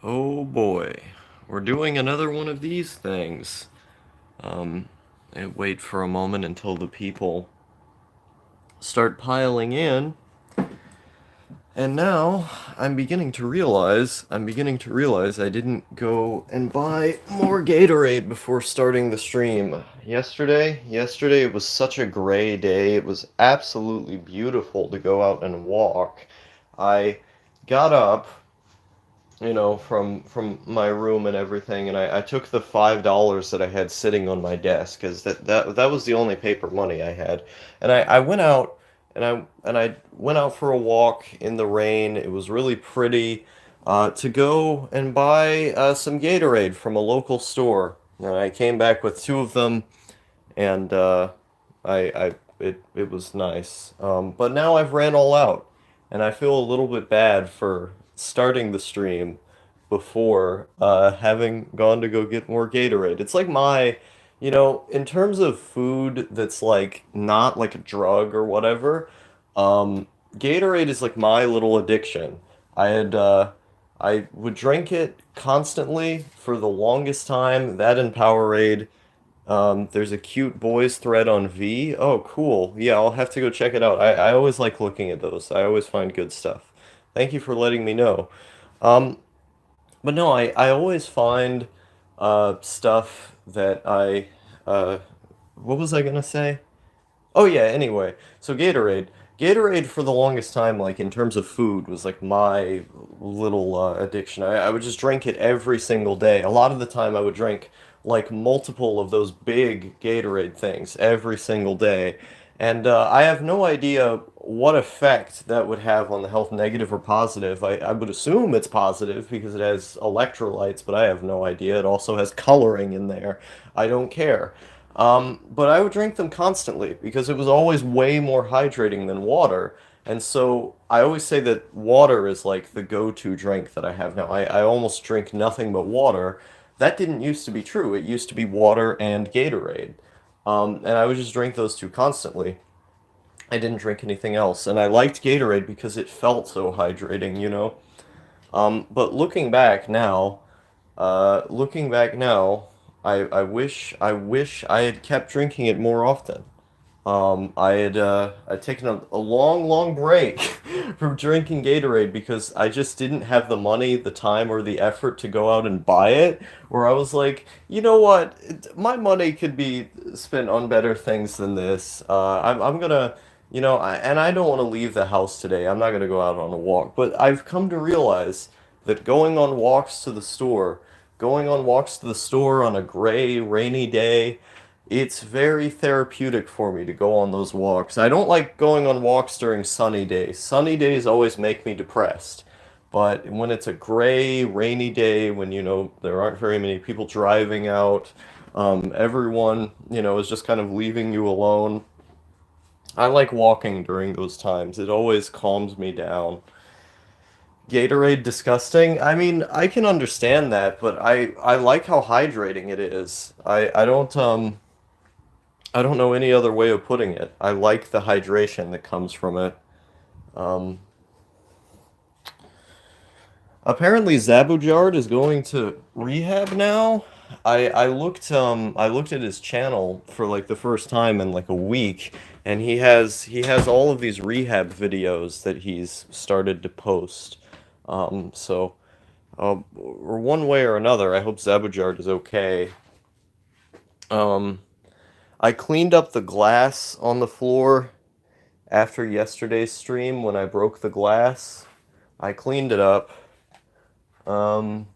Oh boy, we're doing another one of these things. Um, and wait for a moment until the people start piling in. And now I'm beginning to realize I didn't go and buy more Gatorade before starting the stream. Yesterday it was such a gray day. It was absolutely beautiful to go out and walk. I got up, from my room and everything, and I took the $5 that I had sitting on my desk, because that was the only paper money I had, and I went out and I went out for a walk in the rain. It was really pretty, to go and buy some Gatorade from a local store. And I came back with two of them, and it was nice. But now I've ran all out, and I feel a little bit bad for starting the stream before having gone to go get more Gatorade. It's like in terms of food that's like not like a drug or whatever, Gatorade is like my little addiction. I had I would drink it constantly for the longest time. That and Powerade. There's a cute boys thread on V. Oh, cool. Yeah, I'll have to go check it out. I always like looking at those. I always find good stuff. Thank you for letting me know. Um, but no, I always find stuff that uh, what was I gonna say? Oh yeah, anyway. So Gatorade. Gatorade for the longest time, like in terms of food, was like my little addiction. I would just drink it every single day. A lot of the time I would drink like multiple of those big Gatorade things every single day. And I have no idea what effect that would have on the health, negative or positive. I would assume it's positive because it has electrolytes, but I have no idea. It also has coloring in there. I don't care. But I would drink them constantly because it was always way more hydrating than water. And so I always say that water is like the go-to drink that I have now. I almost drink nothing but water. That didn't used to be true. It used to be water and Gatorade. And I would just drink those two constantly. I didn't drink anything else. And I liked Gatorade because it felt so hydrating. But looking back now, I wish I had kept drinking it more often. I'd taken a long, long break from drinking Gatorade because I just didn't have the money, the time, or the effort to go out and buy it. Where I was like, you know what, my money could be spent on better things than this. I'm gonna, and I don't want to leave the house today. I'm not gonna go out on a walk. But I've come to realize that going on walks to the store on a gray, rainy day, it's very therapeutic for me to go on those walks. I don't like going on walks during sunny days. Sunny days always make me depressed. But when it's a gray, rainy day, when there aren't very many people driving out, everyone is just kind of leaving you alone. I like walking during those times. It always calms me down. Gatorade disgusting? I mean, I can understand that, but I like how hydrating it is. I don't know any other way of putting it. I like the hydration that comes from it. Um, Apparently Zabujard is going to rehab now. I looked at his channel for like the first time in like a week, and he has all of these rehab videos that he's started to post. So or one way or another, I hope Zabujard is okay. Um, I cleaned up the glass on the floor after yesterday's stream when I broke the glass. I cleaned it up. Um,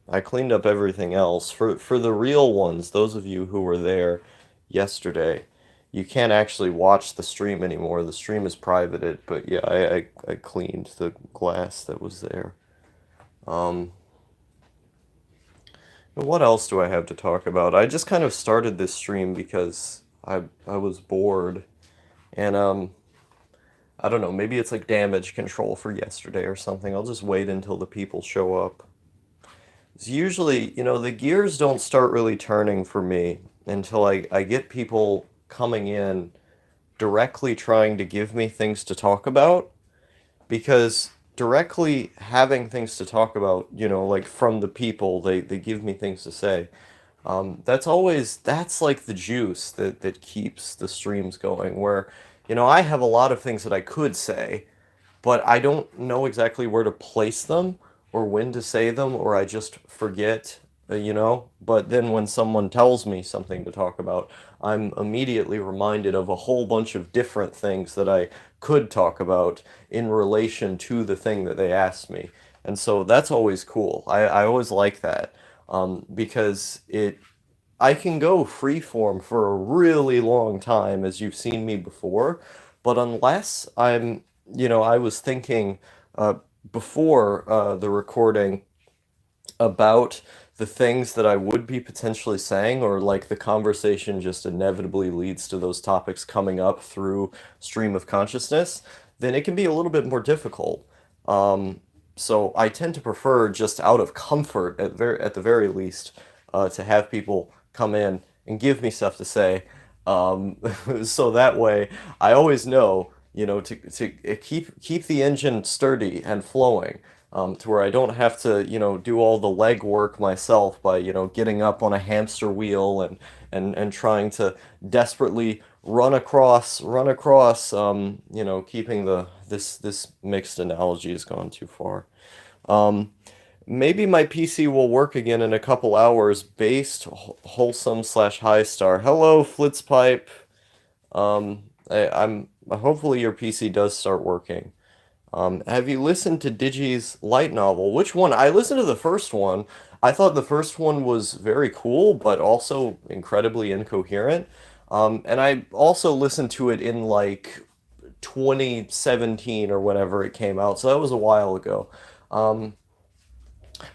I cleaned up everything else. For the real ones, those of you who were there yesterday, you can't actually watch the stream anymore. The stream is privated, but yeah, I cleaned the glass that was there. Um, what else do I have to talk about? I just kind of started this stream because I was bored, and I don't know, maybe it's like damage control for yesterday or something. I'll just wait until the people show up. It's usually, the gears don't start really turning for me until I get people coming in directly trying to give me things to talk about. Because directly having things to talk about, like from the people, they give me things to say. That's like the juice that keeps the streams going, where, I have a lot of things that I could say, but I don't know exactly where to place them or when to say them, or I just forget, But then when someone tells me something to talk about, I'm immediately reminded of a whole bunch of different things that I could talk about in relation to the thing that they asked me. And so that's always cool. I always like that, because I can go freeform for a really long time, as you've seen me before, but unless I was thinking uh, before the recording about the things that I would be potentially saying, or like the conversation just inevitably leads to those topics coming up through stream of consciousness, then it can be a little bit more difficult. Um, so I tend to prefer, just out of comfort at the very least, to have people come in and give me stuff to say. Um, so that way I always know, to keep the engine sturdy and flowing, to where I don't have to, do all the leg work myself by, getting up on a hamster wheel and trying to desperately run across, keeping this mixed analogy has gone too far. Um, Maybe my PC will work again in a couple hours. Based wholesome slash high star. Hello, Flitzpipe. I'm hopefully your PC does start working. Have you listened to Digi's light novel? Which one? I listened to the first one. I thought the first one was very cool, but also incredibly incoherent. And I also listened to it in like 2017 or whenever it came out, so that was a while ago. Um,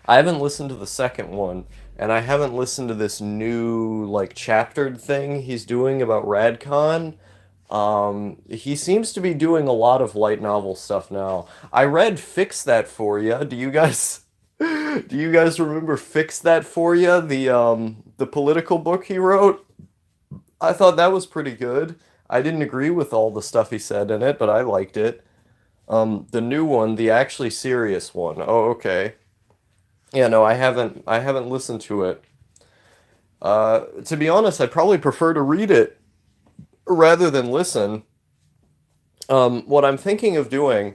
I haven't listened to the second one, and I haven't listened to this new like chaptered thing he's doing about Radcon. He seems to be doing a lot of light novel stuff now. I read Fix That For Ya. Do you guys remember Fix That For Ya, the political book he wrote? I thought that was pretty good. I didn't agree with all the stuff he said in it, but I liked it. The new one, the actually serious one. Oh, okay. Yeah, no, I haven't listened to it. To be honest, I'd probably prefer to read it rather than listen. What I'm thinking of doing,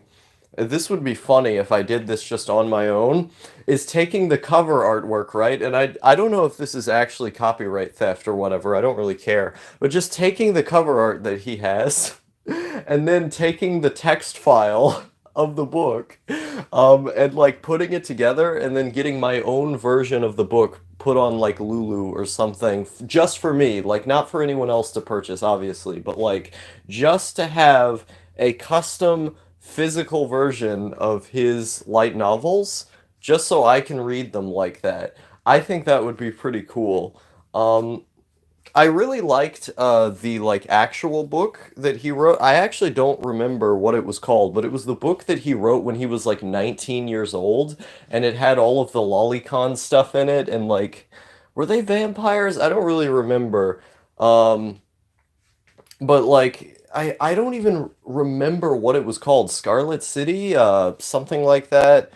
this would be funny if I did this just on my own, is taking the cover artwork, right? And I don't know if this is actually copyright theft or whatever, I don't really care. But just taking the cover art that he has and then taking the text file of the book, and like putting it together and then getting my own version of the book put on like Lulu or something, just for me, like not for anyone else to purchase, obviously, but like just to have a custom physical version of his light novels, just so I can read them like that. I think that would be pretty cool. Um, I really liked the like actual book that he wrote. I actually don't remember what it was called, but it was the book that he wrote when he was like 19 years old, and it had all of the Lolicon stuff in it, and like, were they vampires? I don't really remember. Um, but like, I don't even remember what it was called. Scarlet City, something like that.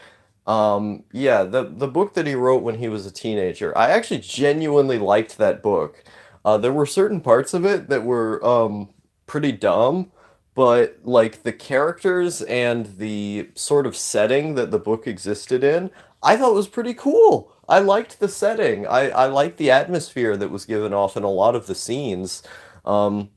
Yeah, the book that he wrote when he was a teenager. I actually genuinely liked that book. There were certain parts of it that were pretty dumb, but like the characters and the sort of setting that the book existed in, I thought was pretty cool. I liked the setting. I liked the atmosphere that was given off in a lot of the scenes. Um,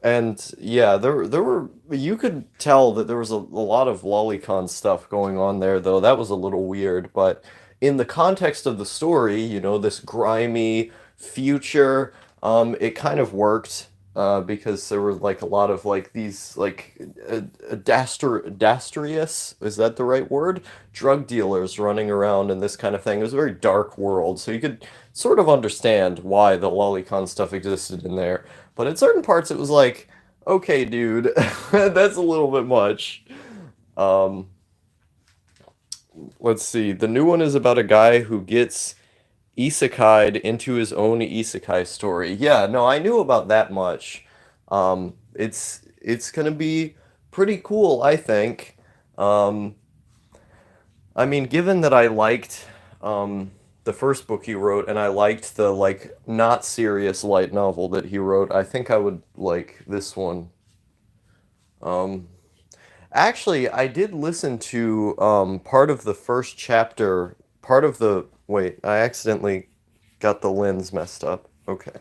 and yeah, there were, you could tell that there was a lot of lolicon stuff going on there, though that was a little weird. But in the context of the story, this grimy future, it kind of worked, because there were like a lot of like these like dastrious, is that the right word? Drug dealers running around and this kind of thing. It was a very dark world, so you could sort of understand why the lolicon stuff existed in there. But in certain parts, it was like, okay, dude, that's a little bit much. Um, let's see. The new one is about a guy who gets isekai'd into his own isekai story. Yeah, no, I knew about that much. It's gonna be pretty cool, I think. Um, I mean, given that I liked the first book he wrote and I liked the like not serious light novel that he wrote, I think I would like this one. Um, Actually, I did listen to part of the first chapter, part of the wait, I accidentally got the lens messed up. Okay.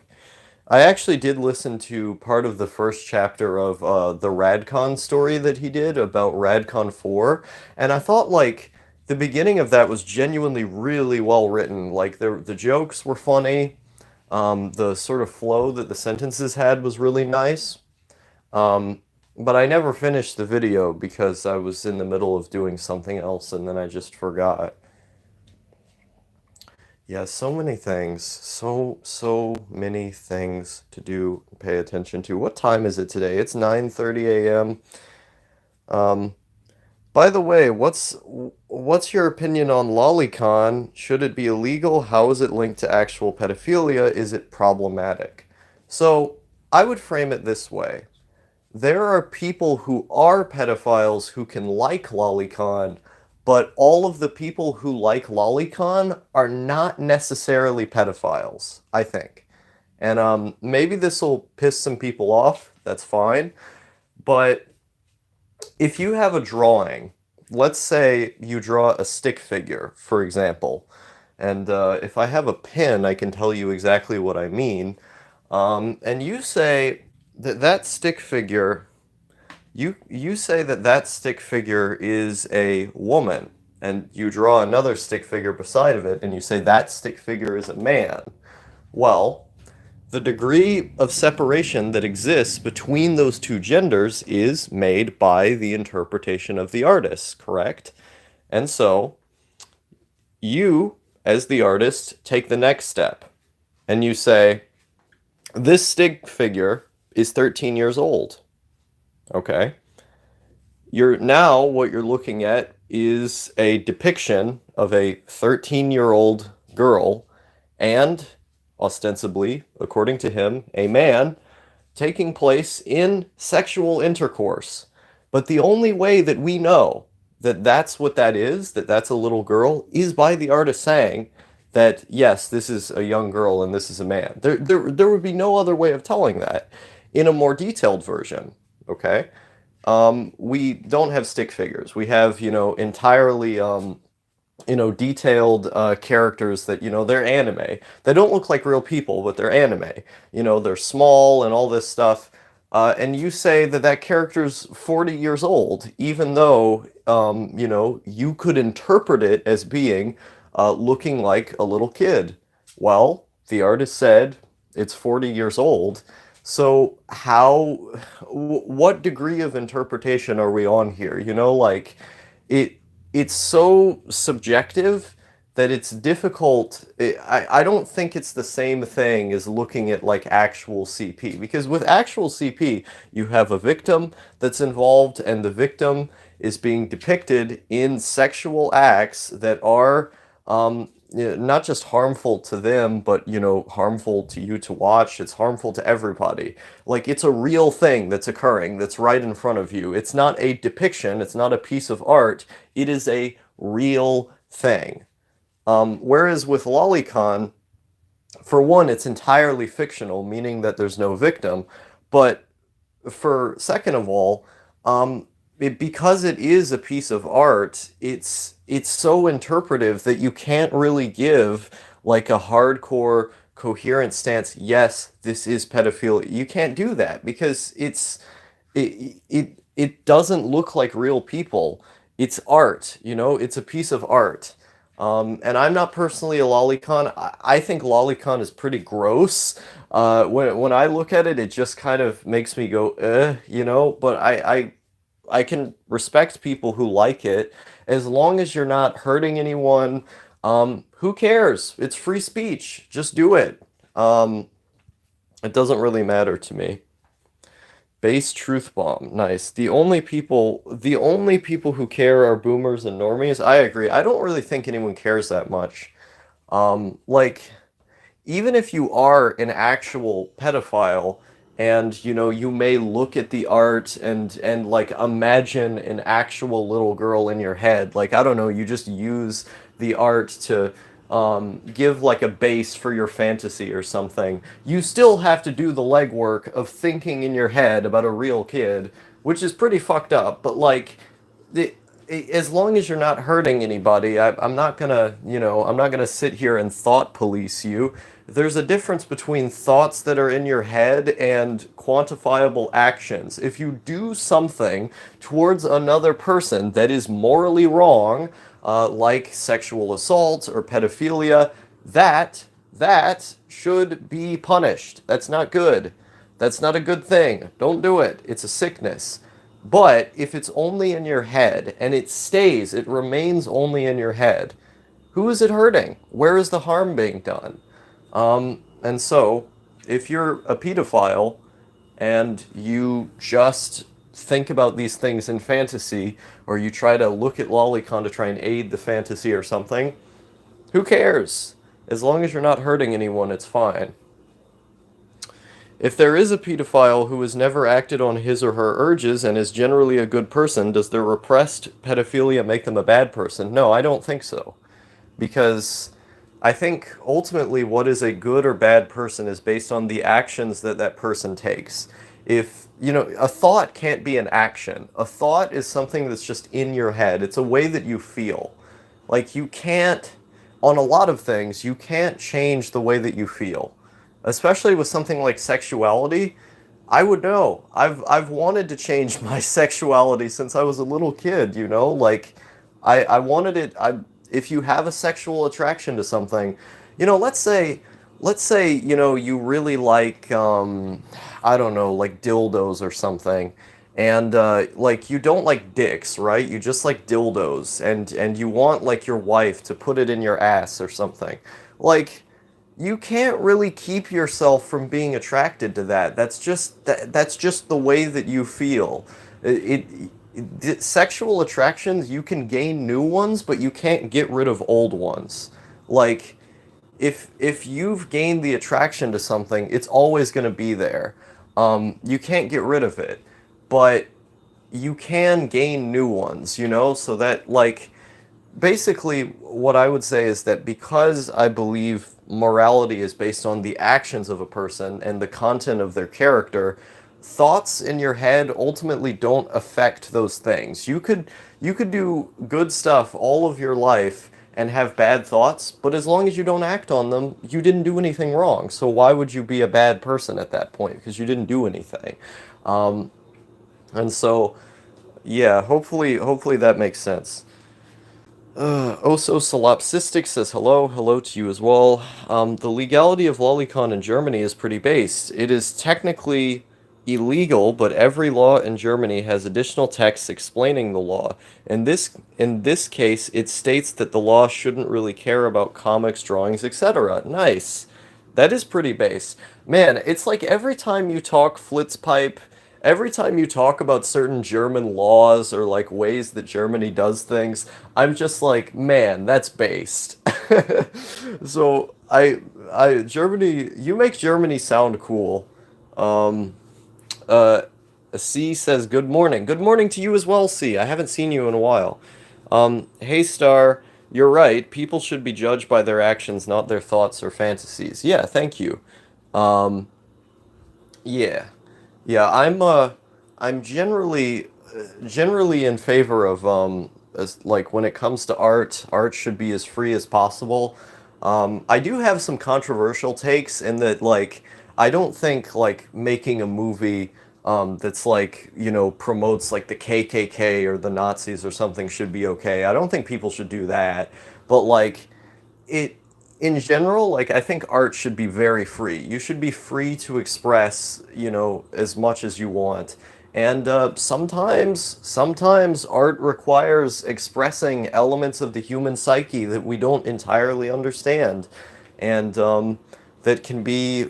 I actually did listen to part of the first chapter of the Radcon story that he did about Radcon 4, and I thought like the beginning of that was genuinely really well written. Like the jokes were funny, the sort of flow that the sentences had was really nice. Um, but I never finished the video because I was in the middle of doing something else and then I just forgot. Yeah, so many things. So many things to do, pay attention to. What time is it today? It's 9:30 a.m. Um, by the way, what's your opinion on Lolicon? Should it be illegal? How is it linked to actual pedophilia? Is it problematic? So, I would frame it this way. There are people who are pedophiles who can like Lolicon, but all of the people who like Lolicon are not necessarily pedophiles, I think. And maybe this will piss some people off, that's fine. But if you have a drawing, let's say you draw a stick figure, for example, and if I have a pin, I can tell you exactly what I mean. And you say that that stick figure you say that that stick figure is a woman, and you draw another stick figure beside of it, and you say that stick figure is a man. Well, the degree of separation that exists between those two genders is made by the interpretation of the artist, correct? And so, you, as the artist, take the next step, and you say, this stick figure is 13 years old. Okay? You're now what you're looking at is a depiction of a 13-year-old girl and ostensibly, according to him, a man taking place in sexual intercourse. But the only way that we know that that's what that is, that that's a little girl, is by the artist saying that yes, this is a young girl and this is a man. There would be no other way of telling that in a more detailed version. Okay? We don't have stick figures. We have, entirely, detailed characters that, they're anime. They don't look like real people, but they're anime. They're small and all this stuff. And you say that that character's 40 years old, even though, you could interpret it as being looking like a little kid. Well, the artist said it's 40 years old. So what degree of interpretation are we on here? Like it, it's so subjective that it's difficult. I don't think it's the same thing as looking at like actual CP, because with actual CP, you have a victim that's involved and the victim is being depicted in sexual acts that are not just harmful to them, but harmful to you to watch. It's harmful to everybody. Like it's a real thing that's occurring, that's right in front of you. It's not a depiction, it's not a piece of art, it is a real thing. Whereas with Lolicon, for one, it's entirely fictional, meaning that there's no victim. But for second of all, because it is a piece of art, it's so interpretive that you can't really give like a hardcore coherent stance. Yes, this is pedophilia. You can't do that because it doesn't look like real people. It's art, it's a piece of art. And I'm not personally a lolicon. I think lolicon is pretty gross. When I look at it, it just kind of makes me go, But I can respect people who like it as long as you're not hurting anyone. Who cares? It's free speech. Just do it. Um, it doesn't really matter to me. Base truth bomb. Nice. The only people who care are boomers and normies. I agree. I don't really think anyone cares that much. Like even if you are an actual pedophile, and you may look at the art and like imagine an actual little girl in your head. Like, I don't know, you just use the art to give like a base for your fantasy or something. You still have to do the legwork of thinking in your head about a real kid, which is pretty fucked up, but like the as long as you're not hurting anybody, I'm not gonna, I'm not gonna sit here and thought police you. There's a difference between thoughts that are in your head and quantifiable actions. If you do something towards another person that is morally wrong, like sexual assault or pedophilia, that should be punished. That's not good. That's not a good thing. Don't do it. It's a sickness. But if it's only in your head and it remains only in your head, who is it hurting? Where is the harm being done? And so, if you're a pedophile and you just think about these things in fantasy, or you try to look at Lolicon to try and aid the fantasy or something, who cares? As long as you're not hurting anyone, it's fine. If there is a pedophile who has never acted on his or her urges and is generally a good person, does their repressed pedophilia make them a bad person? No, I don't think so. Because I think ultimately what is a good or bad person is based on the actions that that person takes. If, a thought can't be an action. A thought is something that's just in your head. It's a way that you feel. Like, you can't, on a lot of things, you can't change the way that you feel. Especially with something like sexuality, I would know. I've wanted to change my sexuality since I was a little kid, Like, I wanted it. If you have a sexual attraction to something, let's say, you really like, I don't know, like dildos or something, and like, you don't like dicks, right? You just like dildos, and you want like your wife to put it in your ass or something. Like, you can't really keep yourself from being attracted to that. That's just the way that you feel. Sexual attractions, you can gain new ones, but you can't get rid of old ones. Like, if you've gained the attraction to something, it's always going to be there. You can't get rid of it, but you can gain new ones, so that, like, basically what I would say is that because I believe morality is based on the actions of a person and the content of their character, thoughts in your head ultimately don't affect those things. You could do good stuff all of your life and have bad thoughts, but as long as you don't act on them, you didn't do anything wrong. So why would you be a bad person at that point? Because you didn't do anything. Um, and so, yeah, hopefully that makes sense. Oso Solopsistic says hello. Hello to you as well. The legality of Lolicon in Germany is pretty based. It is technically illegal, but every law in Germany has additional text explaining the law. In this case, it states that the law shouldn't really care about comics, drawings, etc. Nice. That is pretty base. Man, it's like every time you talk Flitzpipe, every time you talk about certain German laws or like ways that Germany does things, I'm just like, man, that's based. So Germany, you make Germany sound cool. Um, uh, C says good morning. Good morning to you as well, C. I haven't seen you in a while. Hey Star, you're right. People should be judged by their actions, not their thoughts or fantasies. Yeah, thank you. Um, yeah. Yeah, I'm generally in favor of as like when it comes to art, art should be as free as possible. I do have some controversial takes in that, like, I don't think like making a movie that's like, promotes like the KKK or the Nazis or something should be okay. I don't think people should do that. But like, it in general, like, I think art should be very free. You should be free to express, as much as you want. And sometimes art requires expressing elements of the human psyche that we don't entirely understand, and that can be,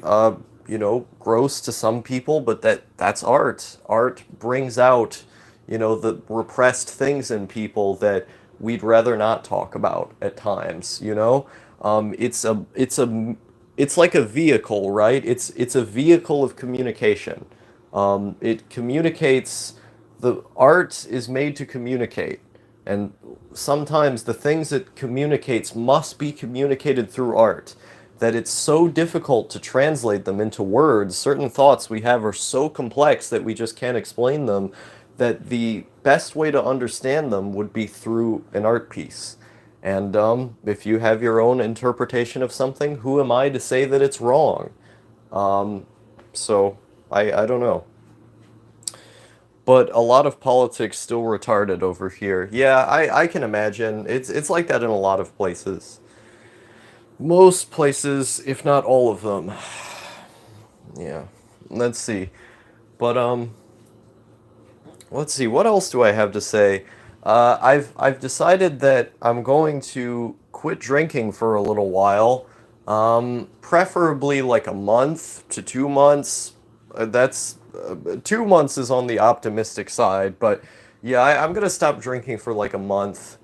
gross to some people, but that's art. Art brings out, the repressed things in people that we'd rather not talk about at times. It's a it's like a vehicle, right? It's a vehicle of communication. It communicates. The art is made to communicate, and sometimes the things it communicates must be communicated through art. That it's so difficult to translate them into words. Certain thoughts we have are so complex that we just can't explain them. That the best way to understand them would be through an art piece. And if you have your own interpretation of something, who am I to say that it's wrong? Um, so I don't know. But a lot of politics still retarded over here. Yeah, I can imagine. It's like that in a lot of places. Most places, if not all of them. Yeah. Let's see. But let's see, what else do I have to say? I've decided that I'm going to quit drinking for a little while. Preferably like a month to 2 months. That's 2 months is on the optimistic side, but yeah, I'm gonna stop drinking for like a month.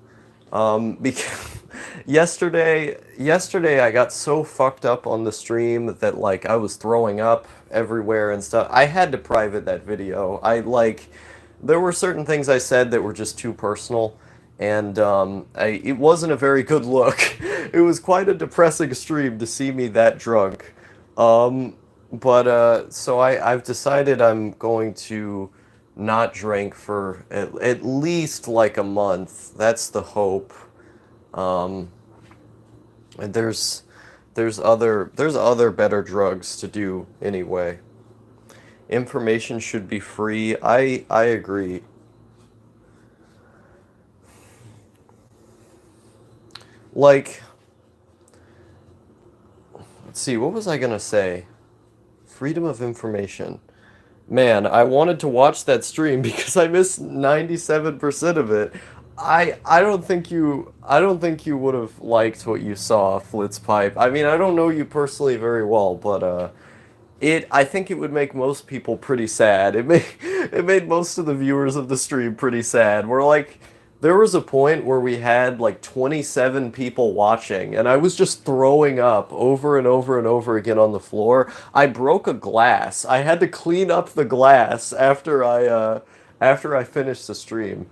Because yesterday I got so fucked up on the stream that like I was throwing up everywhere and stuff. I had to private that video. There were certain things I said that were just too personal, and it wasn't a very good look. It was quite a depressing stream to see me that drunk. Um, so I've decided I'm going to not drink for at least like a month. That's the hope. Um, and there's other better drugs to do anyway. Information should be free. I agree. Like, let's see, what was I gonna say? Freedom of information. Man, I wanted to watch that stream because I missed 97% of it. I don't think you would have liked what you saw, Flitzpipe. I mean, I don't know you personally very well, but I think it would make most people pretty sad. It made most of the viewers of the stream pretty sad. We're like, there was a point where we had like 27 people watching, and I was just throwing up over and over and over again on the floor. I broke a glass. I had to clean up the glass after I finished the stream.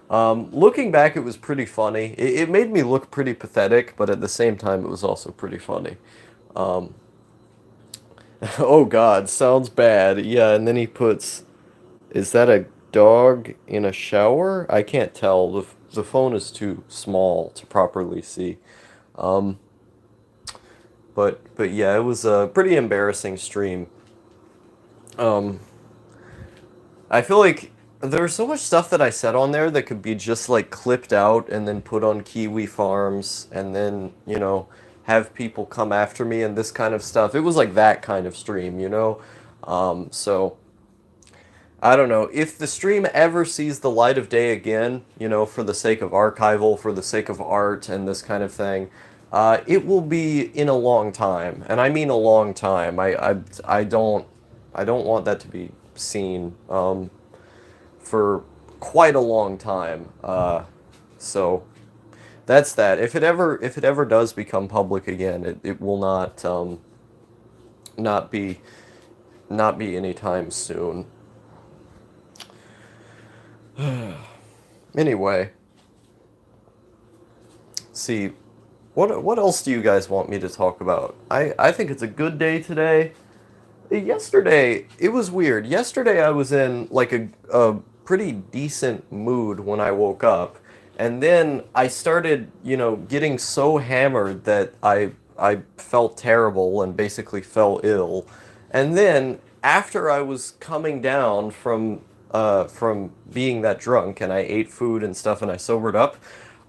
Looking back, it was pretty funny. It made me look pretty pathetic, but at the same time, it was also pretty funny. Um, oh God, sounds bad. Yeah, and then he puts, is that a dog in a shower? I can't tell. The phone is too small to properly see. Um, but yeah, it was a pretty embarrassing stream. Um, I feel like there's so much stuff that I said on there that could be just like clipped out and then put on Kiwi Farms and then, have people come after me and this kind of stuff. It was like that kind of stream. So I don't know. If the stream ever sees the light of day again, for the sake of archival, for the sake of art and this kind of thing, it will be in a long time. And I mean a long time. I don't want that to be seen for quite a long time. So that's that. If it ever does become public again, it will not be not be anytime soon. Anyway, see, what else do you guys want me to talk about? I think it's a good day today. Yesterday, it was weird. Yesterday, I was in like a pretty decent mood when I woke up, and then I started, getting so hammered that I felt terrible and basically fell ill. And then after I was coming down from being that drunk and I ate food and stuff and I sobered up,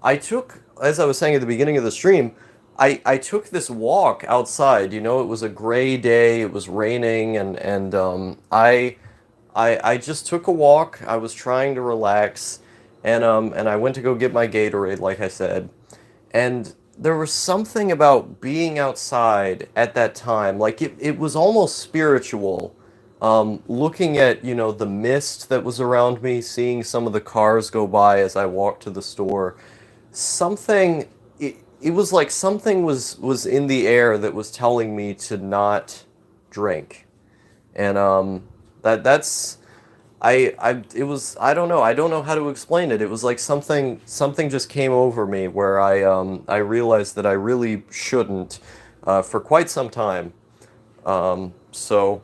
I took, as I was saying at the beginning of the stream, I took this walk outside. It was a gray day, it was raining, and I just took a walk. I was trying to relax, and I went to go get my Gatorade, like I said, and there was something about being outside at that time, like it was almost spiritual. Looking at, the mist that was around me, seeing some of the cars go by as I walked to the store, something. it was like something was in the air that was telling me to not drink. And that's I it was I don't know. I don't know how to explain it. It was like something just came over me where I realized that I really shouldn't for quite some time. So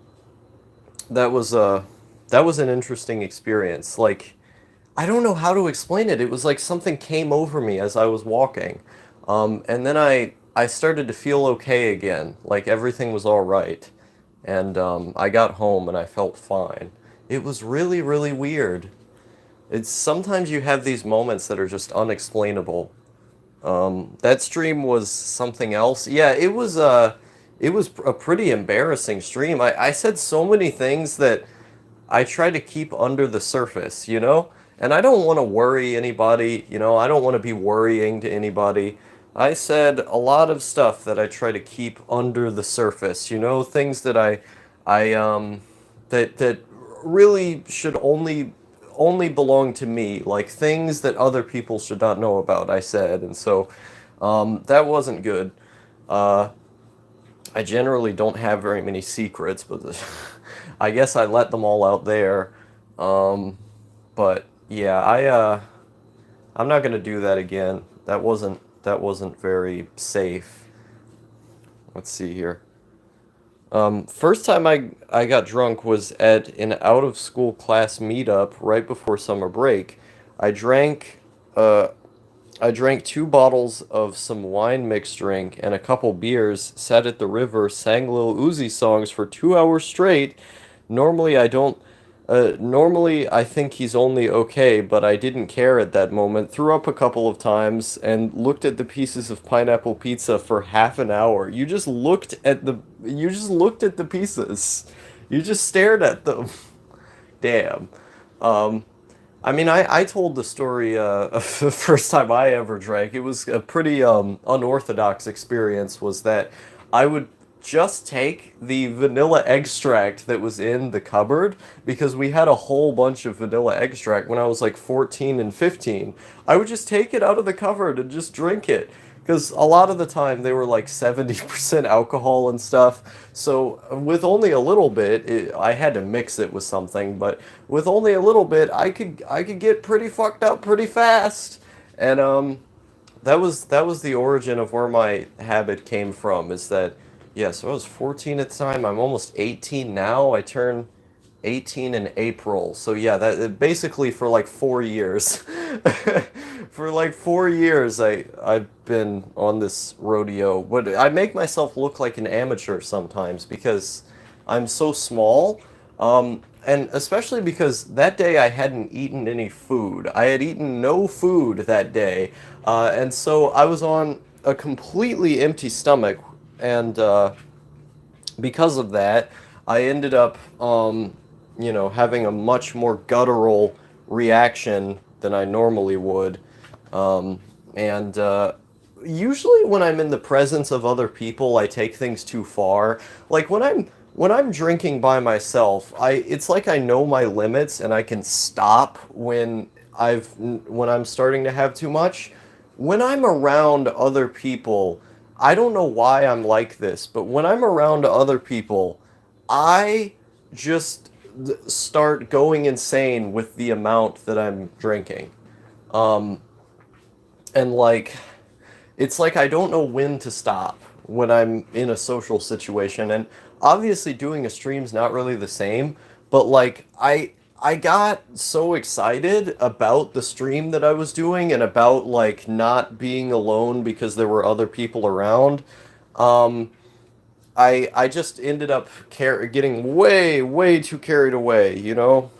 that was that was an interesting experience. Like I don't know how to explain it. It was like something came over me as I was walking. And then I started to feel okay again. Like everything was all right. And I got home and I felt fine. It was really, really weird. It's sometimes you have these moments that are just unexplainable. That stream was something else. Yeah, it was a pretty embarrassing stream. I said so many things that I try to keep under the surface, you know? And I don't want to worry anybody, you know? I don't want to be worrying to anybody. I said a lot of stuff that I try to keep under the surface, you know? Things that I that really should only belong to me, like things that other people should not know about, I said. And so that wasn't good. Uh, I generally don't have very many secrets, but I guess I let them all out there. Um, but yeah, I'm not gonna do that again. That wasn't very safe. Let's see here. First time I got drunk was at an out of school class meetup right before summer break. I drank uh I drank 2 bottles of some wine mixed drink and a couple beers, sat at the river, sang Lil Uzi songs for 2 hours straight. Normally I don't normally I think he's only okay, but I didn't care at that moment. Threw up a couple of times and looked at the pieces of pineapple pizza for half an hour. You just looked at the pieces. You just stared at them. Damn. Um I mean, I told the story of the first time I ever drank. It was a pretty unorthodox experience. Was that I would just take the vanilla extract that was in the cupboard because we had a whole bunch of vanilla extract when I was like 14 and 15. I would just take it out of the cupboard and just drink it because a lot of the time they were like 70% alcohol and stuff. So with only a little bit, I had to mix it with something, but with only a little bit, I could get pretty fucked up pretty fast. And that was the origin of where my habit came from. Is that yeah? So I was 14 at the time. I'm almost 18 now. I turn 18 in April. So yeah, that basically for like 4 years. For like 4 years, I've been on this rodeo. But I make myself look like an amateur sometimes because I'm so small. And especially because that day I hadn't eaten any food. I had eaten no food that day. And so I was on a completely empty stomach. And because of that, I ended up, you know, having a much more guttural reaction than I normally would. And usually when I'm in the presence of other people, I take things too far. Like when I'm drinking by myself, I it's like I know my limits and I can stop when I'm starting to have too much. When I'm around other people, I don't know why I'm like this, but when I'm around other people, I just start going insane with the amount that I'm drinking. Um, and like it's like I don't know when to stop when I'm in a social situation. And obviously doing a stream's not really the same, but like I got so excited about the stream that I was doing and about like not being alone because there were other people around. Um I just ended up getting way too carried away, you know?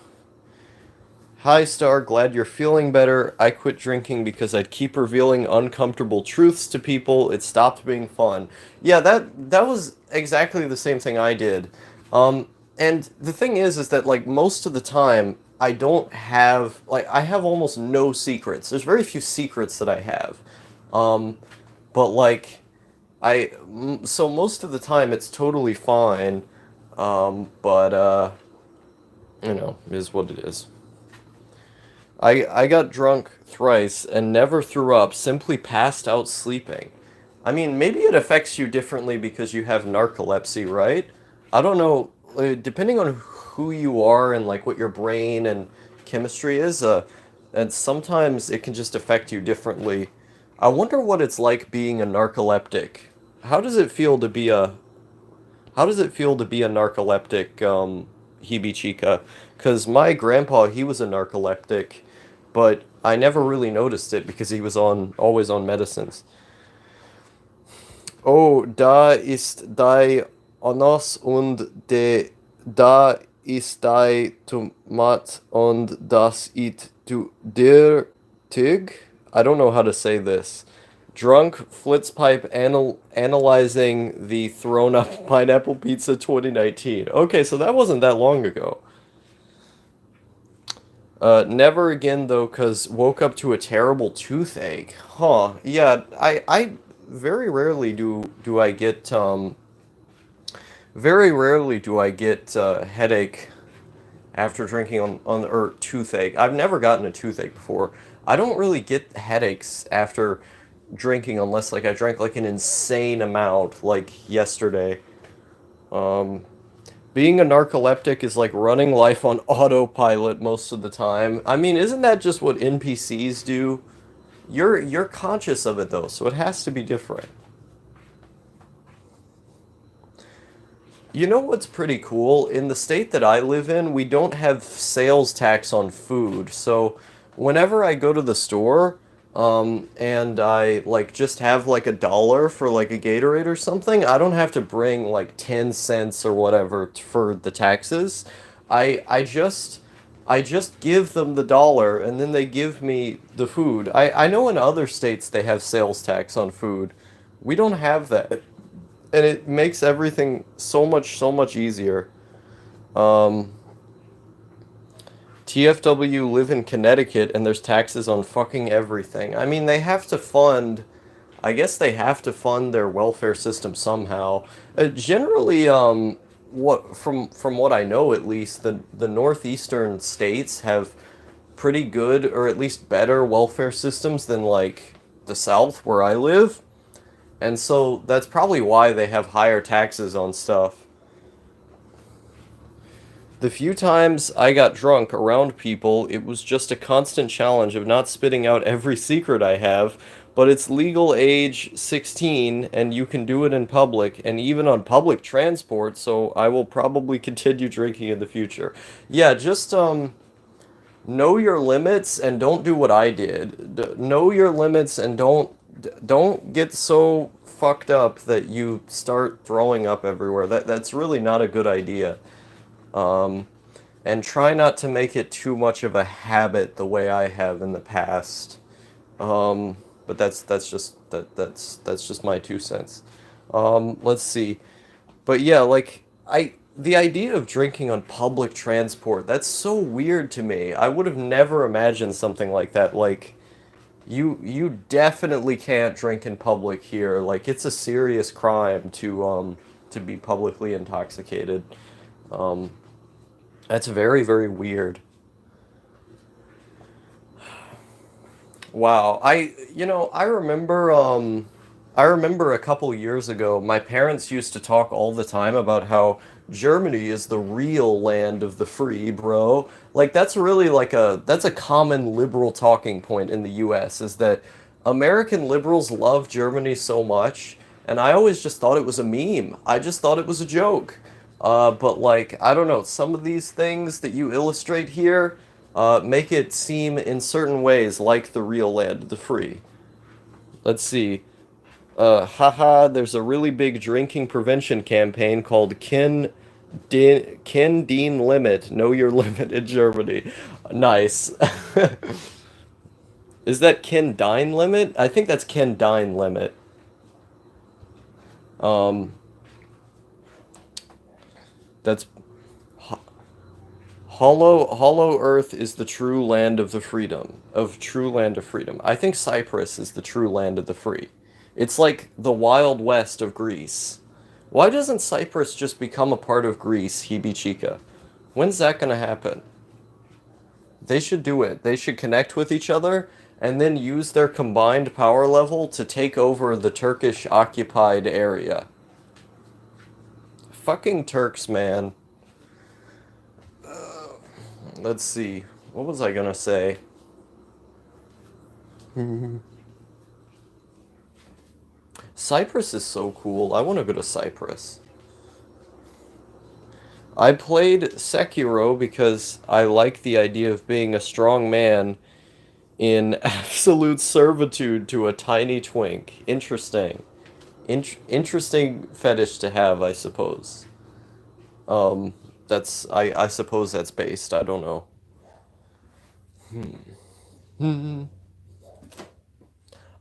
Hi, Star. Glad you're feeling better. I quit drinking because I'd keep revealing uncomfortable truths to people. It stopped being fun. Yeah, that was exactly the same thing I did. And the thing is that like most of the time, I don't have like I have almost no secrets. There's very few secrets that I have. Um, but like so most of the time it's totally fine. But you know, it is what it is. I got drunk thrice and never threw up, simply passed out sleeping. I mean, maybe it affects you differently because you have narcolepsy, right? I don't know. Depending on who you are and like what your brain and chemistry is, and sometimes it can just affect you differently. I wonder what it's like being a narcoleptic. How does it feel to be a How does it feel to be a narcoleptic, Hebe Chica? Because my grandpa, he was a narcoleptic, but I never really noticed it because he was always on medicines. Oh, da ist die Ananas und da ist die Tomat und das ist der Tig? I don't know how to say this. Drunk Flitzpipe analyzing the thrown up pineapple pizza 2019. Okay, so that wasn't that long ago. Never again though, cause woke up to a terrible toothache. Huh? Yeah, I very rarely do I get very rarely do I get headache after drinking on or toothache. I've never gotten a toothache before. I don't really get headaches after drinking unless like I drank like an insane amount like yesterday. Um, Being a narcoleptic is like running life on autopilot most of the time. I mean, isn't that just what NPCs do? You're conscious of it though, so it has to be different. You know what's pretty cool? In the state that I live in, we don't have sales tax on food. So whenever I go to the store, and I like just have like $1 for like a Gatorade or something, I don't have to bring like 10 cents or whatever for the taxes. I just give them the dollar and then they give me the food. I know in other states they have sales tax on food. We don't have that, and it makes everything so much easier. Um, TFW live in Connecticut and there's taxes on fucking everything. I mean, they have to fund, I guess they have to fund their welfare system somehow. Generally, what from what I know at least, the northeastern states have pretty good or at least better welfare systems than like the South where I live. And so that's probably why they have higher taxes on stuff. The few times I got drunk around people, it was just a constant challenge of not spitting out every secret I have, but it's legal age 16 and you can do it in public and even on public transport, so I will probably continue drinking in the future. Yeah, just know your limits and don't do what I did. Know your limits and don't get so fucked up that you start throwing up everywhere. That's really not a good idea. Um, and try not to make it too much of a habit the way I have in the past. But that's just my 2 cents. Let's see. But yeah, like the idea of drinking on public transport, that's so weird to me. I would have never imagined something like that. Like you definitely can't drink in public here. Like it's a serious crime to be publicly intoxicated. Um, that's very, very weird. Wow. I remember a couple years ago my parents used to talk all the time about how Germany is the real land of the free, bro. Like that's a common liberal talking point in the US is that American liberals love Germany so much, and I always just thought it was a meme. I just thought it was a joke. But like, I don't know, some of these things that you illustrate here make it seem in certain ways like the real land of the free. Let's see. Haha, there's a really big drinking prevention campaign called Ken Dean Limit, Know Your Limit in Germany. Nice. Is that Ken Dine Limit? I think that's Ken Dine Limit. Um, that's Hollow Earth is the true land of the freedom, of true land of freedom. I think Cyprus is the true land of the free. It's like the Wild West of Greece. Why doesn't Cyprus just become a part of Greece, Hebe Chica? When's that gonna happen? They should do it. They should connect with each other and then use their combined power level to take over the Turkish occupied area. Fucking Turks, man. Let's see. What was I gonna say? Cyprus is so cool. I want to go to Cyprus. I played Sekiro because I like the idea of being a strong man in absolute servitude to a tiny twink. Interesting. Interesting fetish to have, I suppose. Um, I suppose that's based. I don't know.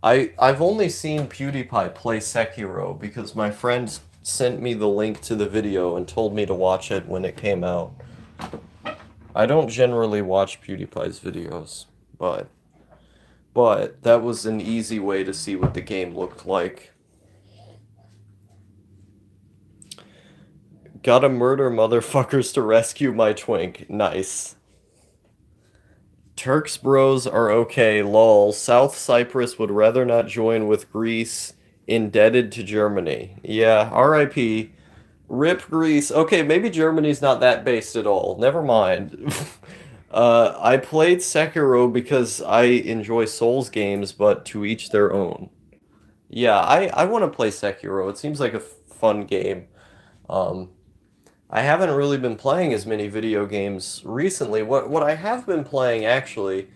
I've only seen PewDiePie play Sekiro because my friend sent me the link to the video and told me to watch it when it came out. I don't generally watch PewDiePie's videos, but that was an easy way to see what the game looked like. Gotta murder motherfuckers to rescue my twink. Nice. Turks bros are okay, lol. South Cyprus would rather not join with Greece, indebted to Germany. Yeah, RIP. Rip Greece. Okay, maybe Germany's not that based at all. Never mind. I played Sekiro because I enjoy Souls games, but to each their own. Yeah, I want to play Sekiro. It seems like a fun game. Um, I haven't really been playing as many video games recently. What I have been playing actually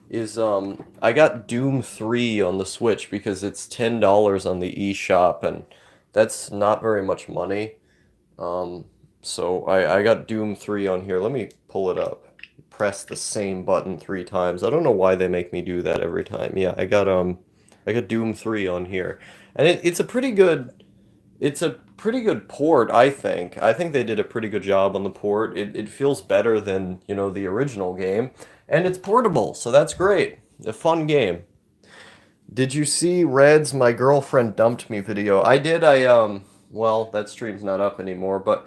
is I got Doom 3 on the Switch because it's $10 on the eShop and that's not very much money. Um, so I got Doom 3 on here. Let me pull it up. Press the same button 3 times. I don't know why they make me do that every time. Yeah, I got Doom 3 on here. And it's a pretty good port, I think. I think they did a pretty good job on the port. It feels better than, the original game. And it's portable, so that's great. A fun game. Did you see Red's My Girlfriend Dumped Me video? I did. Well, that stream's not up anymore, but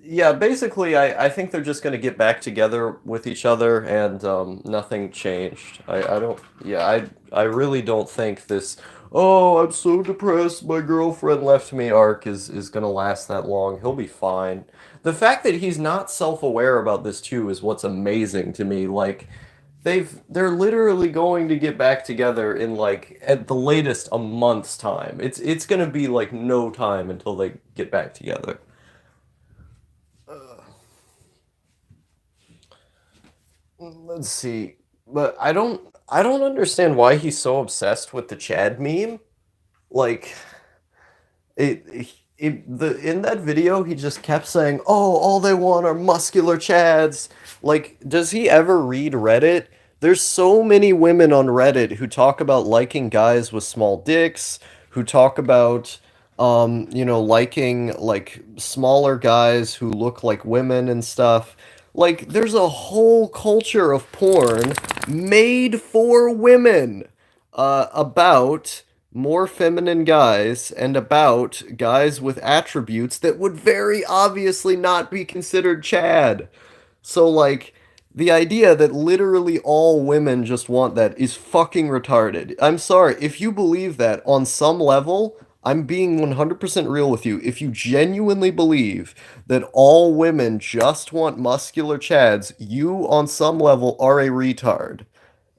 yeah, basically, I think they're just going to get back together with each other and nothing changed. I don't, yeah, I really don't think this, oh, I'm so depressed, my girlfriend left me arc is going to last that long. He'll be fine. The fact that he's not self-aware about this too is what's amazing to me. Like, they're literally going to get back together in like at the latest a month's time. It's gonna be like no time until they get back together. Let's see. But I don't understand why he's so obsessed with the Chad meme. Like in that video he just kept saying, "Oh, all they want are muscular chads." Like, does he ever read Reddit? There's so many women on Reddit who talk about liking guys with small dicks, who talk about liking like smaller guys who look like women and stuff. Like, there's a whole culture of porn made for women about more feminine guys and about guys with attributes that would very obviously not be considered Chad. So, like, the idea that literally all women just want that is fucking retarded. I'm sorry, if you believe that on some level, I'm being 100% real with you. If you genuinely believe that all women just want muscular Chads, you on some level are a retard.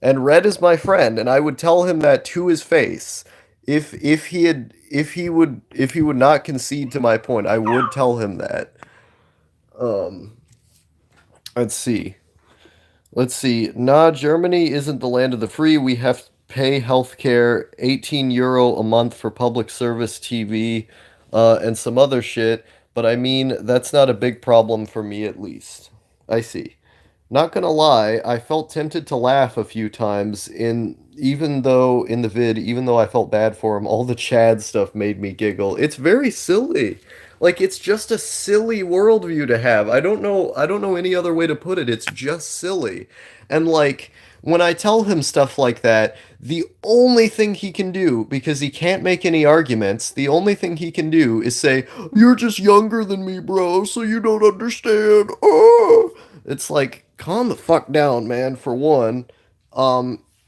And Red is my friend, and I would tell him that to his face. If he would not concede to my point, I would tell him that. Um, let's see. Let's see. Nah, Germany isn't the land of the free. We have to pay healthcare, €18 a month for public service TV, and some other shit. But I mean, that's not a big problem for me at least. I see. Not gonna lie, I felt tempted to laugh a few times even though I felt bad for him, all the Chad stuff made me giggle. It's very silly. Like, it's just a silly worldview to have. I don't know any other way to put it. It's just silly. And like when I tell him stuff like that, the only thing he can do, because he can't make any arguments, the only thing he can do is say, "You're just younger than me, bro, so you don't understand." Oh! It's like, calm the fuck down, man, for one.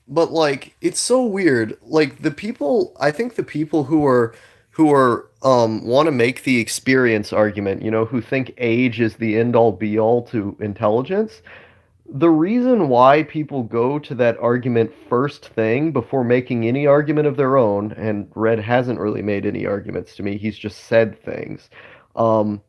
but like it's so weird. Like the people, I think the people who are want to make the experience argument, who think age is the end all be all to intelligence. The reason why people go to that argument first thing before making any argument of their own, and Red hasn't really made any arguments to me, he's just said things, um,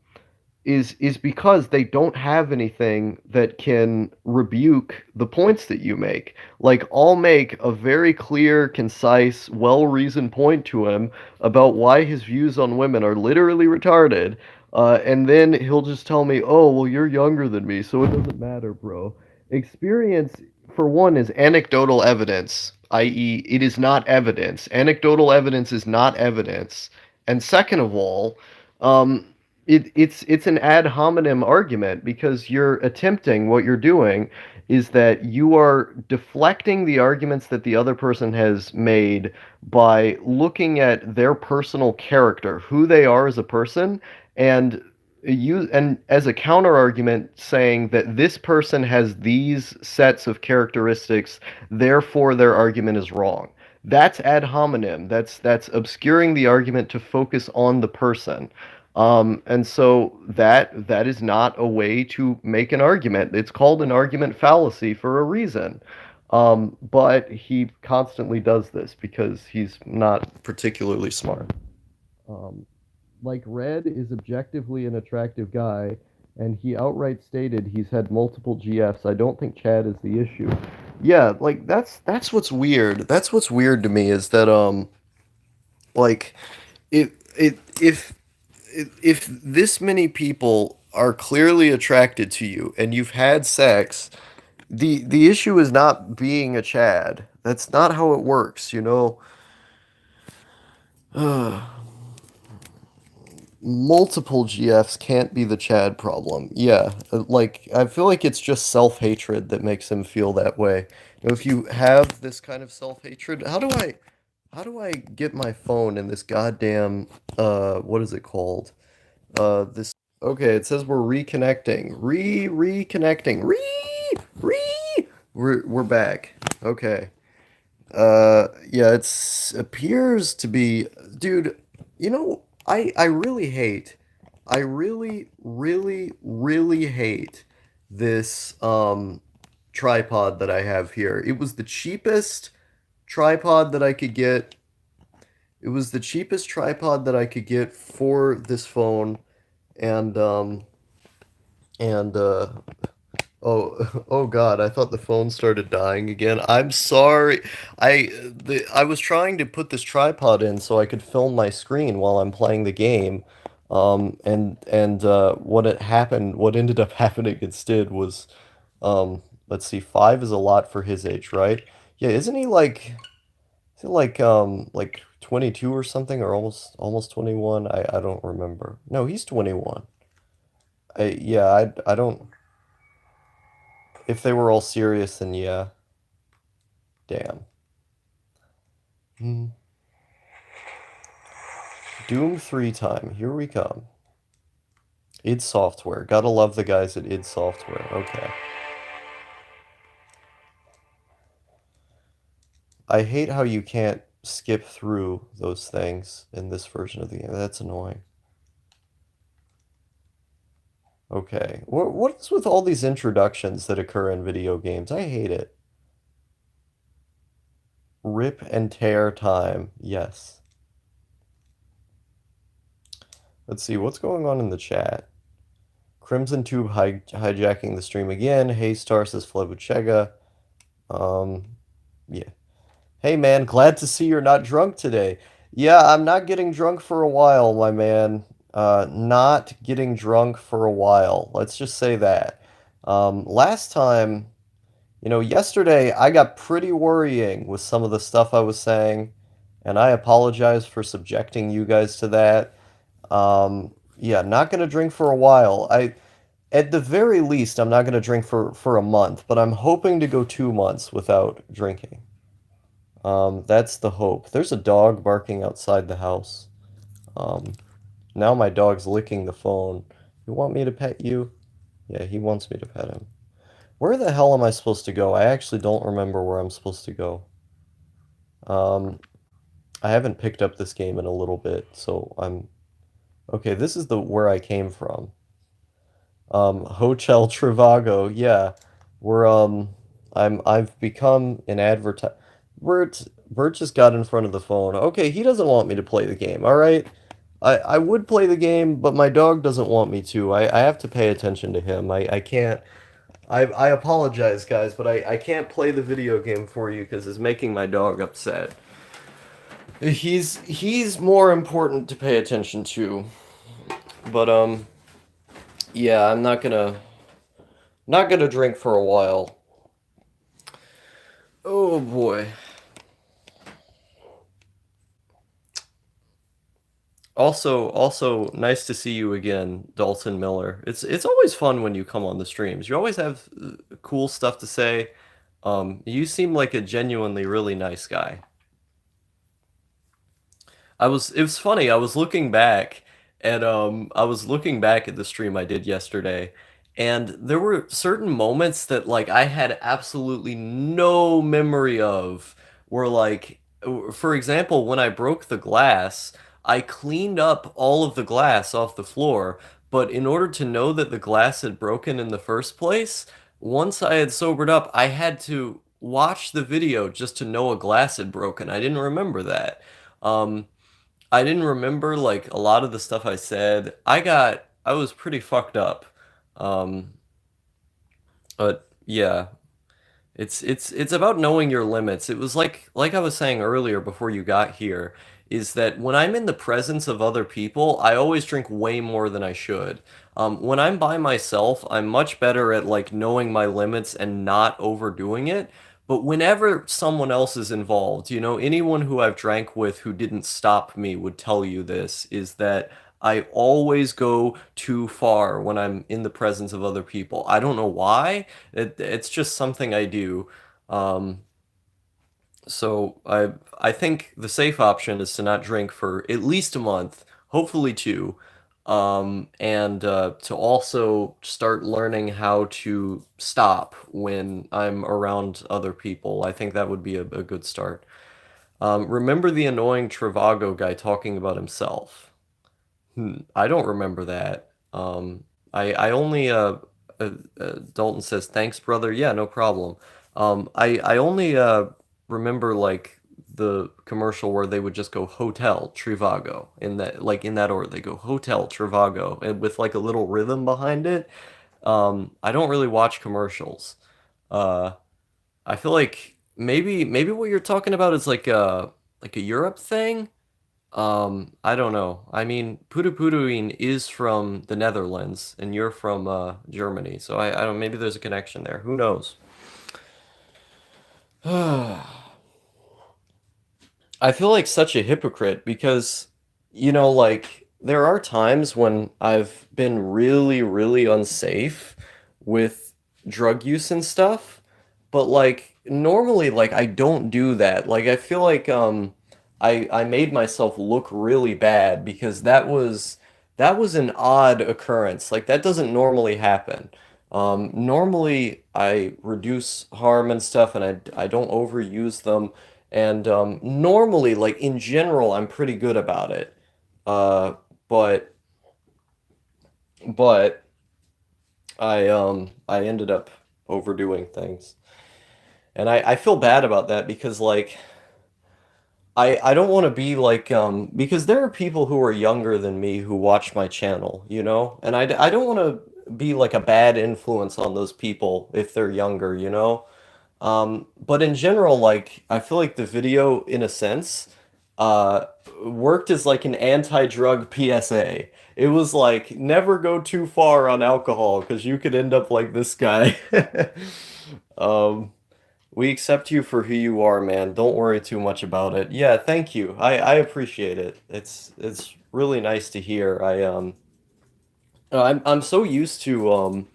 is because they don't have anything that can rebuke the points that you make. Like, I'll make a very clear, concise, well-reasoned point to him about why his views on women are literally retarded, and then he'll just tell me, "Oh, well, you're younger than me, so it doesn't matter, bro." Experience, for one, is anecdotal evidence, i.e., it is not evidence. Anecdotal evidence is not evidence. And second of all, um, it's an ad hominem argument because you're attempting what you're doing is that you are deflecting the arguments that the other person has made by looking at their personal character, who they are as a person, and and as a counter argument saying that this person has these sets of characteristics, therefore their argument is wrong. That's ad hominem. That's obscuring the argument to focus on the person. And so that is not a way to make an argument. It's called an argument fallacy for a reason. But he constantly does this because he's not particularly smart. Um, like Red is objectively an attractive guy, and he outright stated he's had multiple GFs. I don't think Chad is the issue. Yeah, like that's what's weird. That's what's weird to me is that like it it if this many people are clearly attracted to you and you've had sex, the issue is not being a Chad. That's not how it works. Multiple GFs can't be the Chad problem. Yeah, like I feel like it's just self-hatred that makes him feel that way. If you have this kind of self-hatred, how do I get my phone in this goddamn what is it called? This Okay, it says we're reconnecting. Reconnecting. We're back. Okay. Yeah, it's appears to be, dude, I really hate, I really hate this tripod that I have here. It was the cheapest tripod that I could get. It was the cheapest tripod that I could get for this phone, and and oh God, I thought the phone started dying again. I'm sorry. I was trying to put this tripod in so I could film my screen while I'm playing the game. And what ended up happening instead was let's see, 5 is a lot for his age, right? Yeah, isn't he like is it like 22 or something, or almost 21? I don't remember. No, he's 21. Yeah, I don't. If they were all serious, then yeah. Damn. Hmm. Doom 3 time. Here we come. id Software. Gotta love the guys at id Software. Okay. I hate how you can't skip through those things in this version of the game. That's annoying. Okay. What is with all these introductions that occur in video games? I hate it. Rip and tear time. Yes. Let's see, what's going on in the chat? Crimson Tube hijacking the stream again. Hey Star says Flebuchega. Um, yeah. Hey man, glad to see you're not drunk today. Yeah, I'm not getting drunk for a while, my man. Not getting drunk for a while. Let's just say that. Last time, yesterday I got pretty worrying with some of the stuff I was saying, and I apologize for subjecting you guys to that. Yeah, not gonna drink for a while. At the very least, I'm not gonna drink for a month, but I'm hoping to go 2 months without drinking. That's the hope. There's a dog barking outside the house. Um, Now my dog's licking the phone. You want me to pet you? Yeah, he wants me to pet him. Where the hell am I supposed to go? I actually don't remember where I'm supposed to go. Um, I haven't picked up this game in a little bit, so I'm okay. This is the where I came from. Hotel Trivago. Yeah, we're I've become an adverti Bert just got in front of the phone. Okay, he doesn't want me to play the game. All right. I would play the game, but my dog doesn't want me to. I have to pay attention to him. I can't. I apologize, guys, but I can't play the video game for you because it's making my dog upset. He's more important to pay attention to. But yeah, I'm not gonna drink for a while. Oh boy. Also nice to see you again, Dalton Miller. It's always fun when you come on the streams. You always have cool stuff to say. You seem like a genuinely really nice guy. It was funny. I was looking back at the stream I did yesterday, and there were certain moments that like I had absolutely no memory of. Where like, for example, when I broke the glass, I cleaned up all of the glass off the floor, but in order to know that the glass had broken in the first place, once I had sobered up, I had to watch the video just to know a glass had broken. I didn't remember that. Um, I didn't remember like a lot of the stuff I said. I was pretty fucked up. Um, but yeah, it's about knowing your limits. It was like I was saying earlier before you got here, is that when I'm in the presence of other people, I always drink way more than I should. When I'm by myself, I'm much better at like knowing my limits and not overdoing it. But whenever someone else is involved, you know, anyone who I've drank with who didn't stop me would tell you this, is that I always go too far when I'm in the presence of other people. I don't know why. It's just something I do. Um, so I think the safe option is to not drink for at least a month, hopefully two, and to also start learning how to stop when I'm around other people. I think that would be a good start. Remember the annoying Trivago guy talking about himself? I don't remember that. I only Dalton says thanks, brother. Yeah, no problem. I only remember like the commercial where they would just go Hotel Trivago in that order. They go Hotel Trivago and with like a little rhythm behind it. I don't really watch commercials. Uh, I feel like maybe what you're talking about is like a Europe thing. I don't know. I mean, Pudupuduin is from the Netherlands, and you're from Germany, so I don't. Maybe there's a connection there. Who knows? I feel like such a hypocrite because, you know, like there are times when I've been really, really unsafe with drug use and stuff, but like normally like I don't do that. Like I feel like I made myself look really bad because that was an odd occurrence. Like that doesn't normally happen. Normally I reduce harm and stuff and I don't overuse them. And normally, like in general, I'm pretty good about it. Uh, but but I ended up overdoing things, and I feel bad about that because like I don't want to be like because there are people who are younger than me who watch my channel, you know, and I don't want to be like a bad influence on those people if they're younger, you know. But in general, like I feel like the video, in a sense, uh, worked as like an anti-drug PSA. It was like never go too far on alcohol because you could end up like this guy. Um, we accept you for who you are, man. Don't worry too much about it. Yeah, thank you. I appreciate it. It's really nice to hear. I'm so used to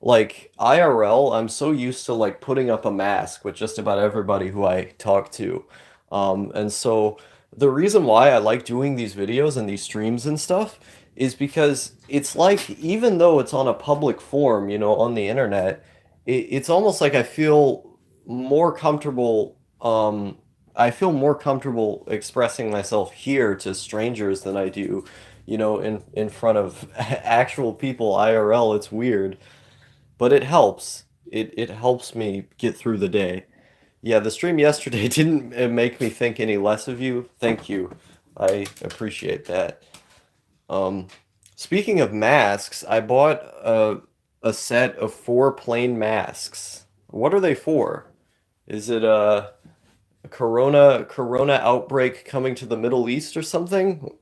like IRL, I'm so used to like putting up a mask with just about everybody who I talk to. And so the reason why I like doing these videos and these streams and stuff is because it's like even though it's on a public forum, you know, on the internet, it's almost like more comfortable I feel more comfortable expressing myself here to strangers than I do, in front of actual people IRL. It's weird, but it helps. It helps me get through the day. Yeah, the stream yesterday didn't make me think any less of you. Thank you. I appreciate that. Um, Speaking of masks, I bought a set of four plain masks. What are they for? Is it a corona outbreak coming to the Middle East or something?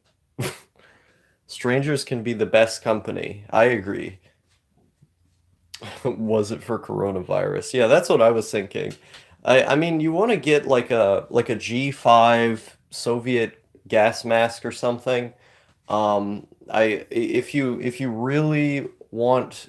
Strangers can be the best company. I agree. Was it for coronavirus? Yeah, that's what I was thinking. I mean, you want to get like a G5 Soviet gas mask or something. If you really want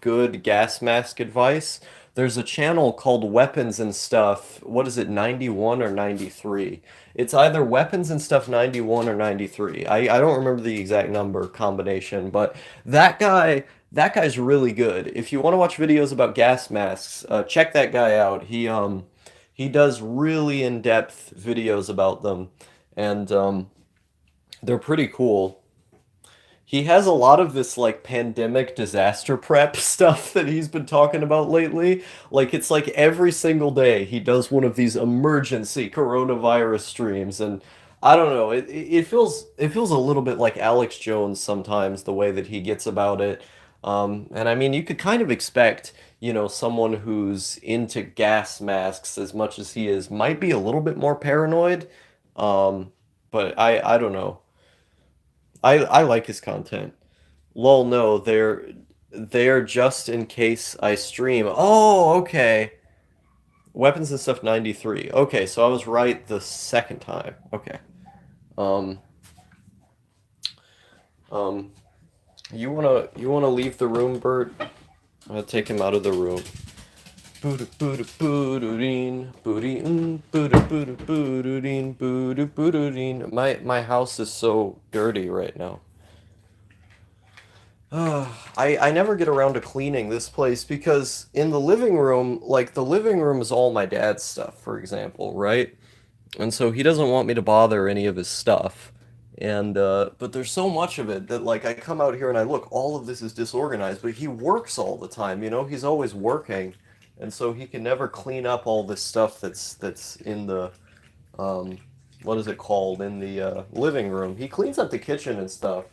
good gas mask advice, there's a channel called Weapons and Stuff. What is it, 91 or 93? It's either Weapons and Stuff 91 or 93. I don't remember the exact number combination, but that guy's really good. If you want to watch videos about gas masks, check that guy out. He does really in-depth videos about them, and they're pretty cool. He has a lot of this like pandemic disaster prep stuff that he's been talking about lately. Like it's like every single day he does one of these emergency coronavirus streams, and I don't know, it feels a little bit like Alex Jones sometimes the way that he gets about it. And I mean you could kind of expect, someone who's into gas masks as much as he is might be a little bit more paranoid. Um, but I don't know. I like his content. Lol, no, they're just in case I stream. Oh, okay. Weapons and Stuff 93. Okay, so I was right the second time. Okay. Um um you wanna leave the room, Bert? I'm gonna take him out of the room. Booda booda boodooeen, booty booda booda boodooeen, booda boodooeen. My house is so dirty right now. I never get around to cleaning this place because in the living room, like the living room is all my dad's stuff, for example, right? And so he doesn't want me to bother any of his stuff. And but there's so much of it that like I come out here and I look, all of this is disorganized, but he works all the time, he's always working. And so he can never clean up all this stuff that's in the um what is it called in the living room. He cleans up the kitchen and stuff.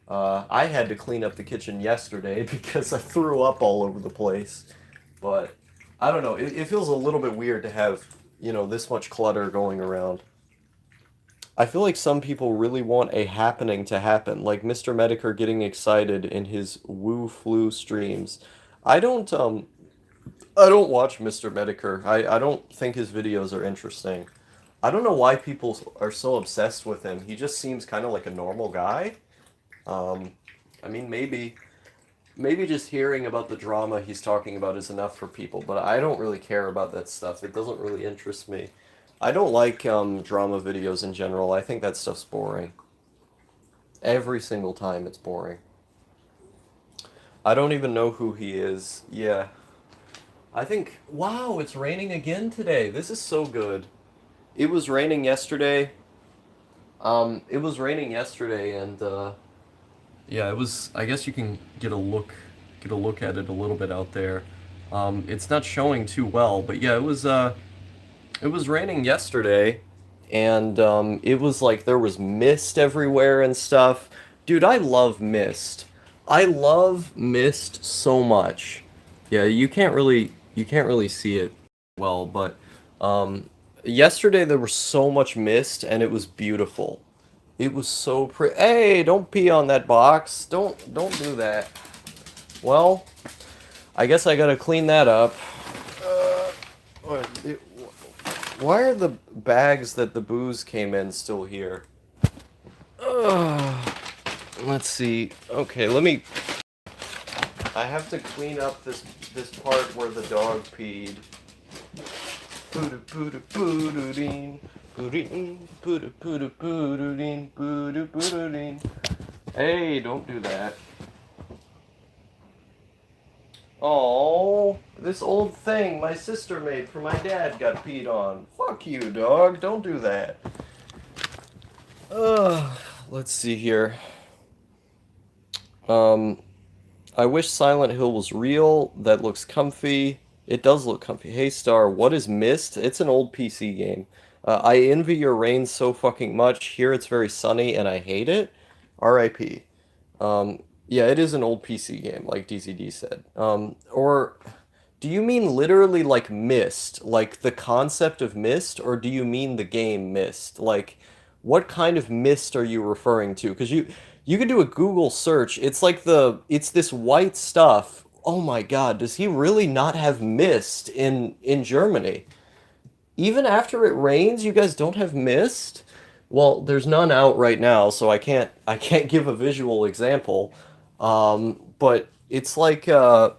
I had to clean up the kitchen yesterday because I threw up all over the place. But I don't know. It feels a little bit weird to have, this much clutter going around. I feel like some people really want a happening to happen, like Mr. Medicare getting excited in his Woo Flu streams. I don't um I don't watch Mr. Medicare. I don't think his videos are interesting. I don't know why people are so obsessed with him. He just seems kind of like a normal guy. Um, I mean, maybe just hearing about the drama he's talking about is enough for people, but I don't really care about that stuff. It doesn't really interest me. I don't like drama videos in general. I think that stuff's boring. Every single time it's boring. I don't even know who he is. Yeah. I think, wow, it's raining again today. This is so good. It was raining yesterday. It was raining yesterday and yeah, it was. I guess you can get a look at it a little bit out there. It's not showing too well, but yeah, it was raining yesterday, and it was like there was mist everywhere and stuff. Dude, I love mist. I love mist so much. Yeah, you can't really see it well, but yesterday there was so much mist and it was beautiful. It was so pretty. Hey, don't pee on that box. Don't do that. Well, I guess I gotta clean that up. What- it- Why are the bags that the booze came in still here? Ugh. Let's see. Okay, let me. I have to clean up this part where the dog peed. Pooda pooda poodoodeen. Poodeen. Pooda pooda poodoodeen. Pooda poodoodeen. Hey, don't do that. Oh, this old thing my sister made for my dad got peed on. Fuck you, dog. Don't do that. Uh, let's see here. Um, I wish Silent Hill was real. That looks comfy. It does look comfy. Hey Star, what is Mist? It's an old PC game. I envy your rain so fucking much. Here it's very sunny and I hate it. R.I.P. Yeah, it is an old PC game, like DCD said. Or do you mean literally like Myst, like the concept of Myst, or do you mean the game Myst? Like, what kind of Myst are you referring to? Because you could do a Google search. It's this white stuff. Oh my God, does he really not have Myst in Germany? Even after it rains, you guys don't have Myst? Well, there's none out right now, so I can't give a visual example. But it's like how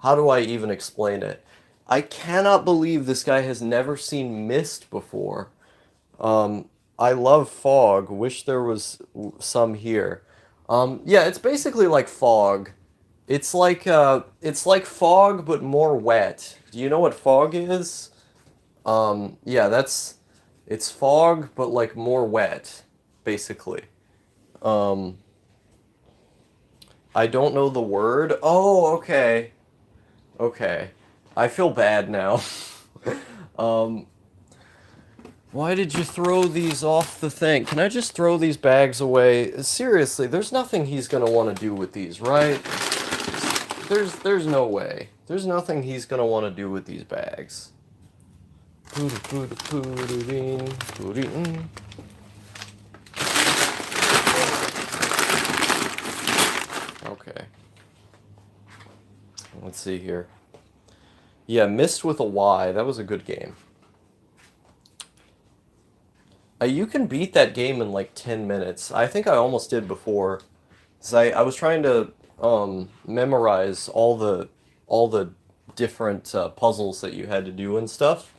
do I even explain it? I cannot believe this guy has never seen Mist before. I love fog. Wish there was some here. Yeah, it's basically like fog. It's like fog but more wet. Do you know what fog is? Yeah, it's fog but like more wet, basically. Um, I don't know the word. Oh, okay. Okay. I feel bad now. Um, why did you throw these off the thing? Can I just throw these bags away? Seriously, there's nothing he's gonna want to do with these, right? There's no way. There's nothing he's gonna want to do with these bags. Okay. Let's see here. Yeah, Mist with a Y. That was a good game. You can beat that game in like 10 minutes. I think I almost did before. 'Cause I was trying to memorize all the different puzzles that you had to do and stuff.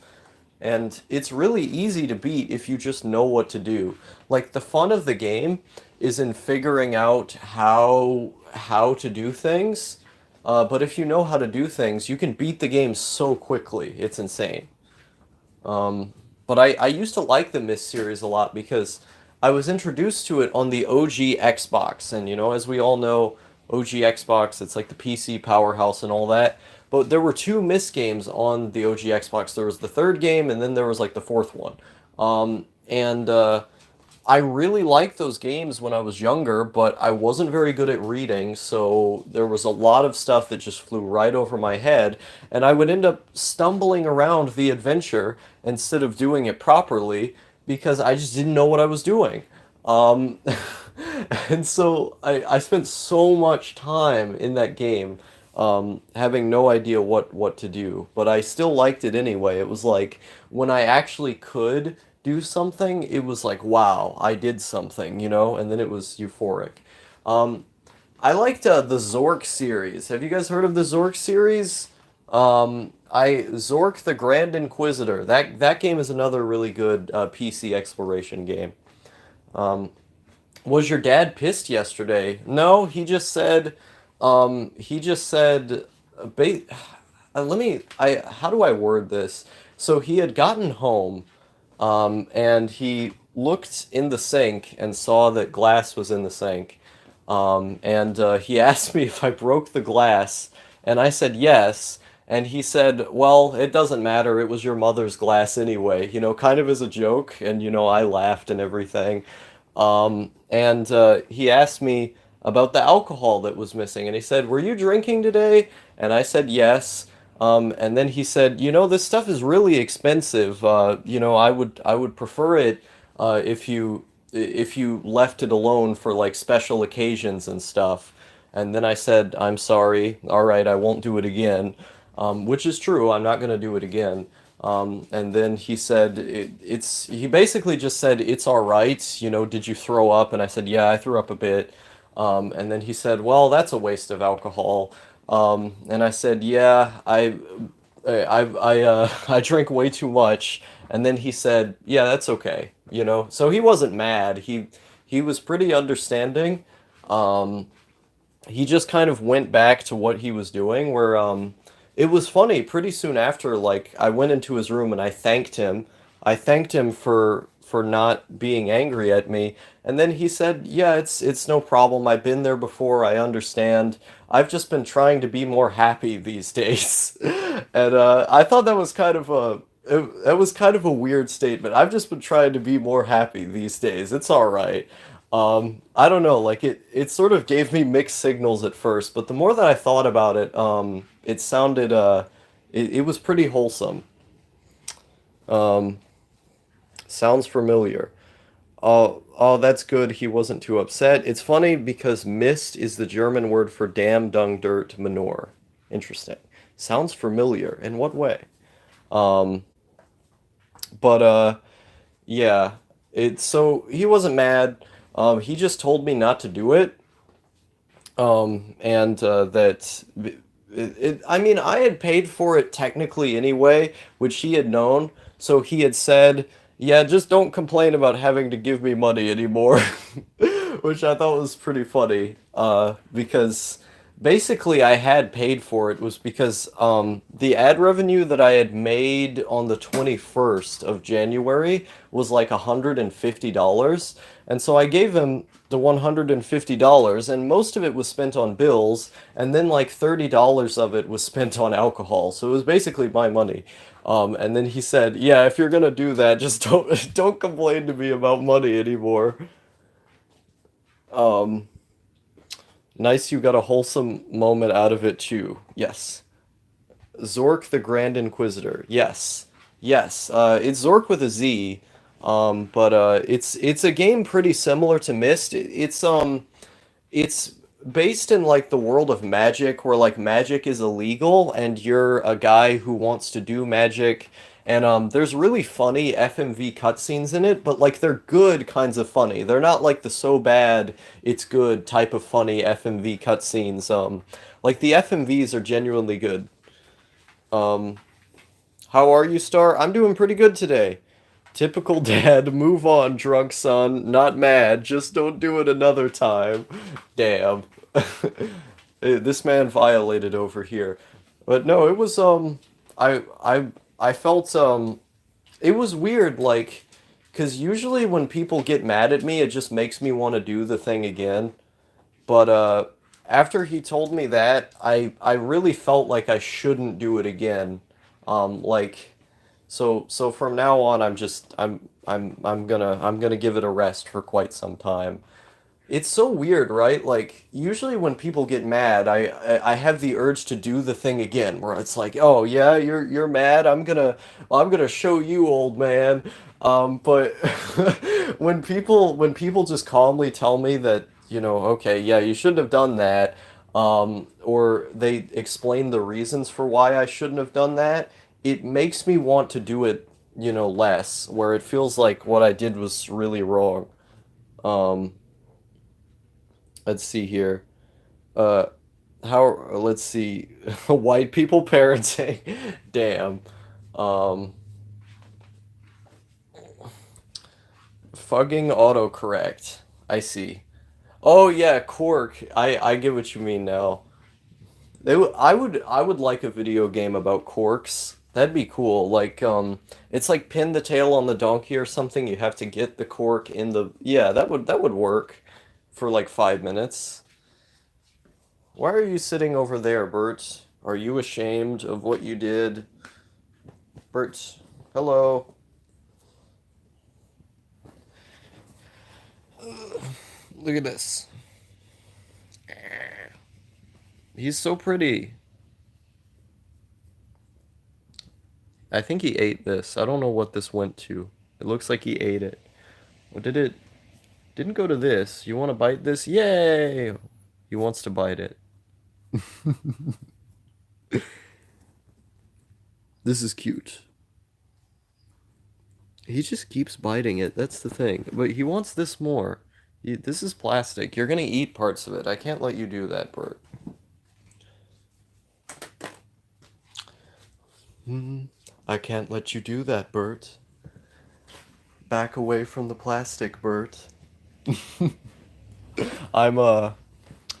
And it's really easy to beat if you just know what to do. Like the fun of the game is in figuring out how to do things. But if you know how to do things, you can beat the game so quickly. It's insane. But I used to like the Myst series a lot because I was introduced to it on the OG Xbox. And, as we all know, OG Xbox, it's like the PC powerhouse and all that. But there were two Myst games on the OG Xbox. There was the third game, and then there was like the fourth one. And I really liked those games when I was younger, but I wasn't very good at reading, so there was a lot of stuff that just flew right over my head, and I would end up stumbling around the adventure instead of doing it properly because I just didn't know what I was doing. Um, and so I spent so much time in that game having no idea what to do, but I still liked it anyway. It was like when I actually could do something, it was like, wow, I did something, and then it was euphoric. Um, I liked the Zork series. Have you guys heard of the Zork series? Zork the Grand Inquisitor. That game is another really good PC exploration game. Was your dad pissed yesterday? No, he just said, ba- how do I word this? So he had gotten home, and he looked in the sink and saw that glass was in the sink. And he asked me if I broke the glass, and I said yes. And he said, well, it doesn't matter. It was your mother's glass anyway, kind of as a joke. And, I laughed and everything. And he asked me about the alcohol that was missing. And he said, were you drinking today? And I said yes. And then he said, this stuff is really expensive. I would prefer it if you left it alone for like special occasions and stuff. And then I said, I'm sorry. All right, I won't do it again. Which is true. I'm not going to do it again. And then he said, he basically just said, it's all right. Did you throw up? And I said, yeah, I threw up a bit. And then he said, well, that's a waste of alcohol. And I said, yeah, I drink way too much. And then he said, yeah, that's okay. So he wasn't mad. He was pretty understanding. Um, he just kind of went back to what he was doing where it was funny pretty soon after like I went into his room and I thanked him. I thanked him for not being angry at me and then he said, "Yeah, it's no problem. I've been there before. I understand. I've just been trying to be more happy these days." And I thought that was kind of that was kind of a weird statement. I've just been trying to be more happy these days. It's all right. I don't know, like it sort of gave me mixed signals at first, but the more that I thought about it, it sounded it was pretty wholesome. Um, Sounds familiar. Oh, that's good. He wasn't too upset. It's funny because Mist is the German word for damn, dung, dirt, manure. Interesting. Sounds familiar. In what way? Um, but yeah. So he wasn't mad. He just told me not to do it. And that I mean, I had paid for it technically anyway, which he had known. So he had said, "Yeah, just don't complain about having to give me money anymore," which I thought was pretty funny. Because basically I had paid for it was because the ad revenue that I had made on the 21st of January was like $150. And so I gave him the $150 and most of it was spent on bills and then like $30 of it was spent on alcohol. So it was basically my money. And then he said, "Yeah, if you're gonna do that, just don't don't complain to me about money anymore." Um, Nice you got a wholesome moment out of it too. Yes. Zork the Grand Inquisitor. Yes. Yes. It's Zork with a Z. But it's a game pretty similar to Myst. It's based in like the world of magic where like magic is illegal and you're a guy who wants to do magic and there's really funny FMV cutscenes in it, but like they're good kinds of funny. They're not like the so bad it's good type of funny FMV cutscenes. Like the FMVs are genuinely good. Um how are you, Star? I'm doing pretty good today. Typical dad, move on, drunk son, not mad, just don't do it another time. Damn. This man violated over here. But no, it was I felt it was weird like cuz usually when people get mad at me, it just makes me want to do the thing again. But after he told me that, I really felt like I shouldn't do it again. Like so from now on I'm gonna give it a rest for quite some time. It's so weird, right? Like usually when people get mad, I have the urge to do the thing again where it's like, "Oh, yeah, you're mad. I'm gonna show you, old man." But when people just calmly tell me that, okay, yeah, you shouldn't have done that, or they explain the reasons for why I shouldn't have done that, it makes me want to do it, less, where it feels like what I did was really wrong. Um, let's see here. Uh, let's see. White people parenting. Damn. Um, Fugging autocorrect. I see. Oh yeah, Cork. I get what you mean now. I would like a video game about corks. That'd be cool. Like it's like pin the tail on the donkey or something. You have to get the cork in the yeah, that would work for like 5 minutes. Why are you sitting over there, Bert? Are you ashamed of what you did? Bert, hello. Look at this. He's so pretty. I think he ate this. I don't know what this went to. It looks like he ate it. What did it? Didn't go to this. You want to bite this? Yay! He wants to bite it. This is cute. He just keeps biting it. That's the thing. But he wants this more. This is plastic. You're gonna eat parts of it. I can't let you do that, Bert. Hmm. I can't let you do that, Bert. Back away from the plastic, Bert. I'm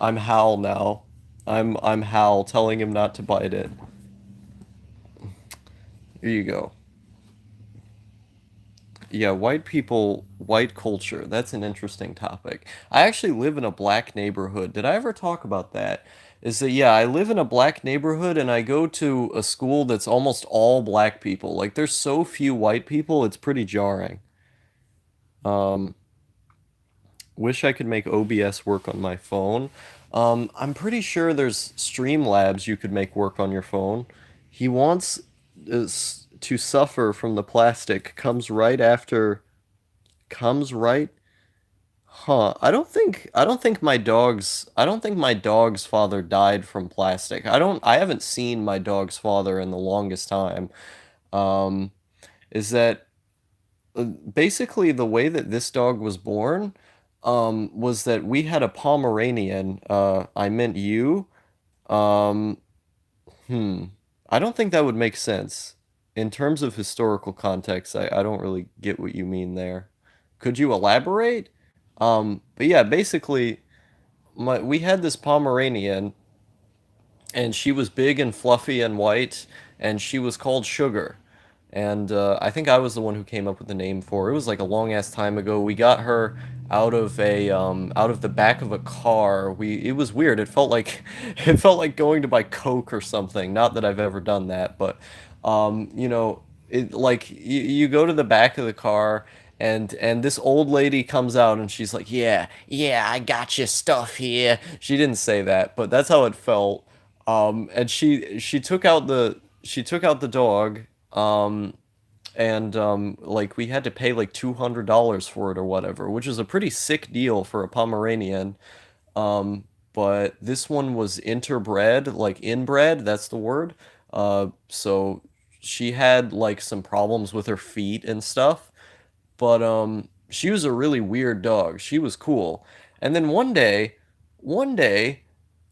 I'm Hal now. I'm Hal telling him not to bite it. Here you go. Yeah, white people, white culture. That's an interesting topic. I actually live in a black neighborhood. Did I ever talk about that? Is that, yeah, I live in a black neighborhood and I go to a school that's almost all black people. Like, there's so few white people, it's pretty jarring. Wish I could make OBS work on my phone. I'm pretty sure there's Streamlabs you could make work on your phone. He wants to suffer from the plastic comes right. Huh. I don't think my dog's father died from plastic. I haven't seen my dog's father in the longest time. Um, is that basically the way that this dog was born was that we had a Pomeranian. I meant you. Um, hmm. I don't think that would make sense. In terms of historical context, I don't really get what you mean there. Could you elaborate? But yeah, basically, we had this Pomeranian, and she was big and fluffy and white, and she was called Sugar. And I think I was the one who came up with the name for her. It was like a long ass time ago. We got her out of the back of a car. We It was weird. It felt like it felt like going to buy Coke or something. Not that I've ever done that, but you know, it like you go to the back of the car and this old lady comes out and she's like, "Yeah, yeah, I got your stuff here." She didn't say that, but that's how it felt. And she took out the dog. And like we had to pay like $200 for it or whatever, which is a pretty sick deal for a Pomeranian. Um, but this one was interbred, like inbred, that's the word. So she had like some problems with her feet and stuff, but she was a really weird dog. She was cool. And then one day,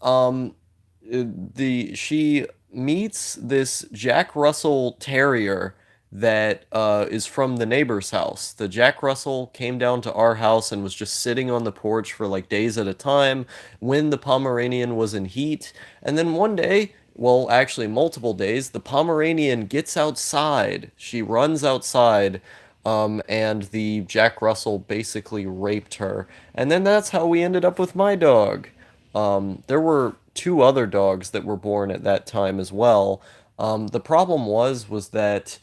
um, the she meets this Jack Russell Terrier that is from the neighbor's house. The Jack Russell came down to our house and was just sitting on the porch for like days at a time when the Pomeranian was in heat. And then one day, well, actually multiple days, the Pomeranian gets outside. She runs outside. And the Jack Russell basically raped her. And then that's how we ended up with my dog. There were two other dogs that were born at that time as well. The problem was that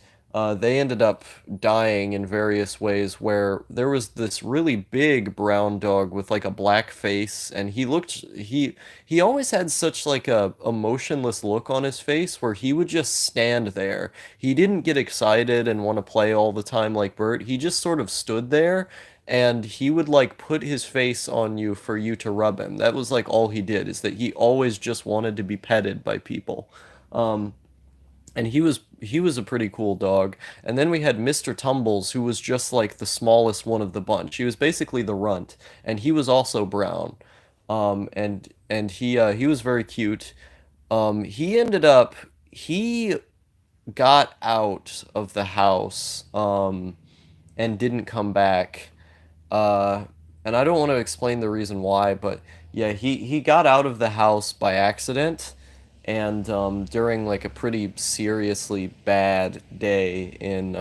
they ended up dying in various ways. Where there was this really big brown dog with like a black face, and he always had such like a emotionless look on his face, where he would just stand there. He didn't get excited and want to play all the time like Bert. He just sort of stood there and he would like put his face on you for you to rub him. That was like all he did, is that he always just wanted to be petted by people. Um, and he was a pretty cool dog. And then we had Mr. Tumbles, who was just like the smallest one of the bunch. He was basically the runt, and he was also brown. And he was very cute. He ended up he got out of the house and didn't come back. Uh, and I don't want to explain the reason why, but yeah, he got out of the house by accident, and during like a pretty seriously bad day in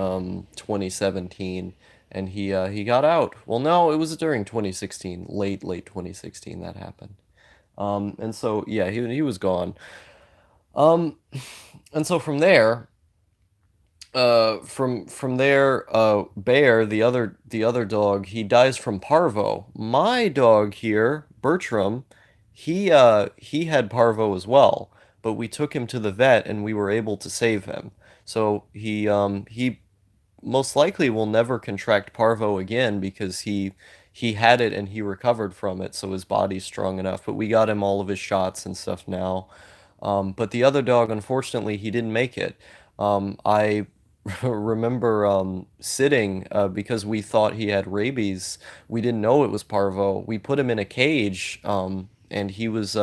2017, and he got out. Well, no, it was during 2016, late 2016 that happened. And so yeah, he was gone. Um, and so from there, Bear, the other dog, he dies from parvo. My dog here, Bertram, he had parvo as well, but we took him to the vet and we were able to save him. So he most likely will never contract parvo again because he had it and he recovered from it, so his body's strong enough. But we got him all of his shots and stuff now. But the other dog, unfortunately, he didn't make it. I remember sitting because we thought he had rabies. We didn't know it was parvo. We put him in a cage, and he was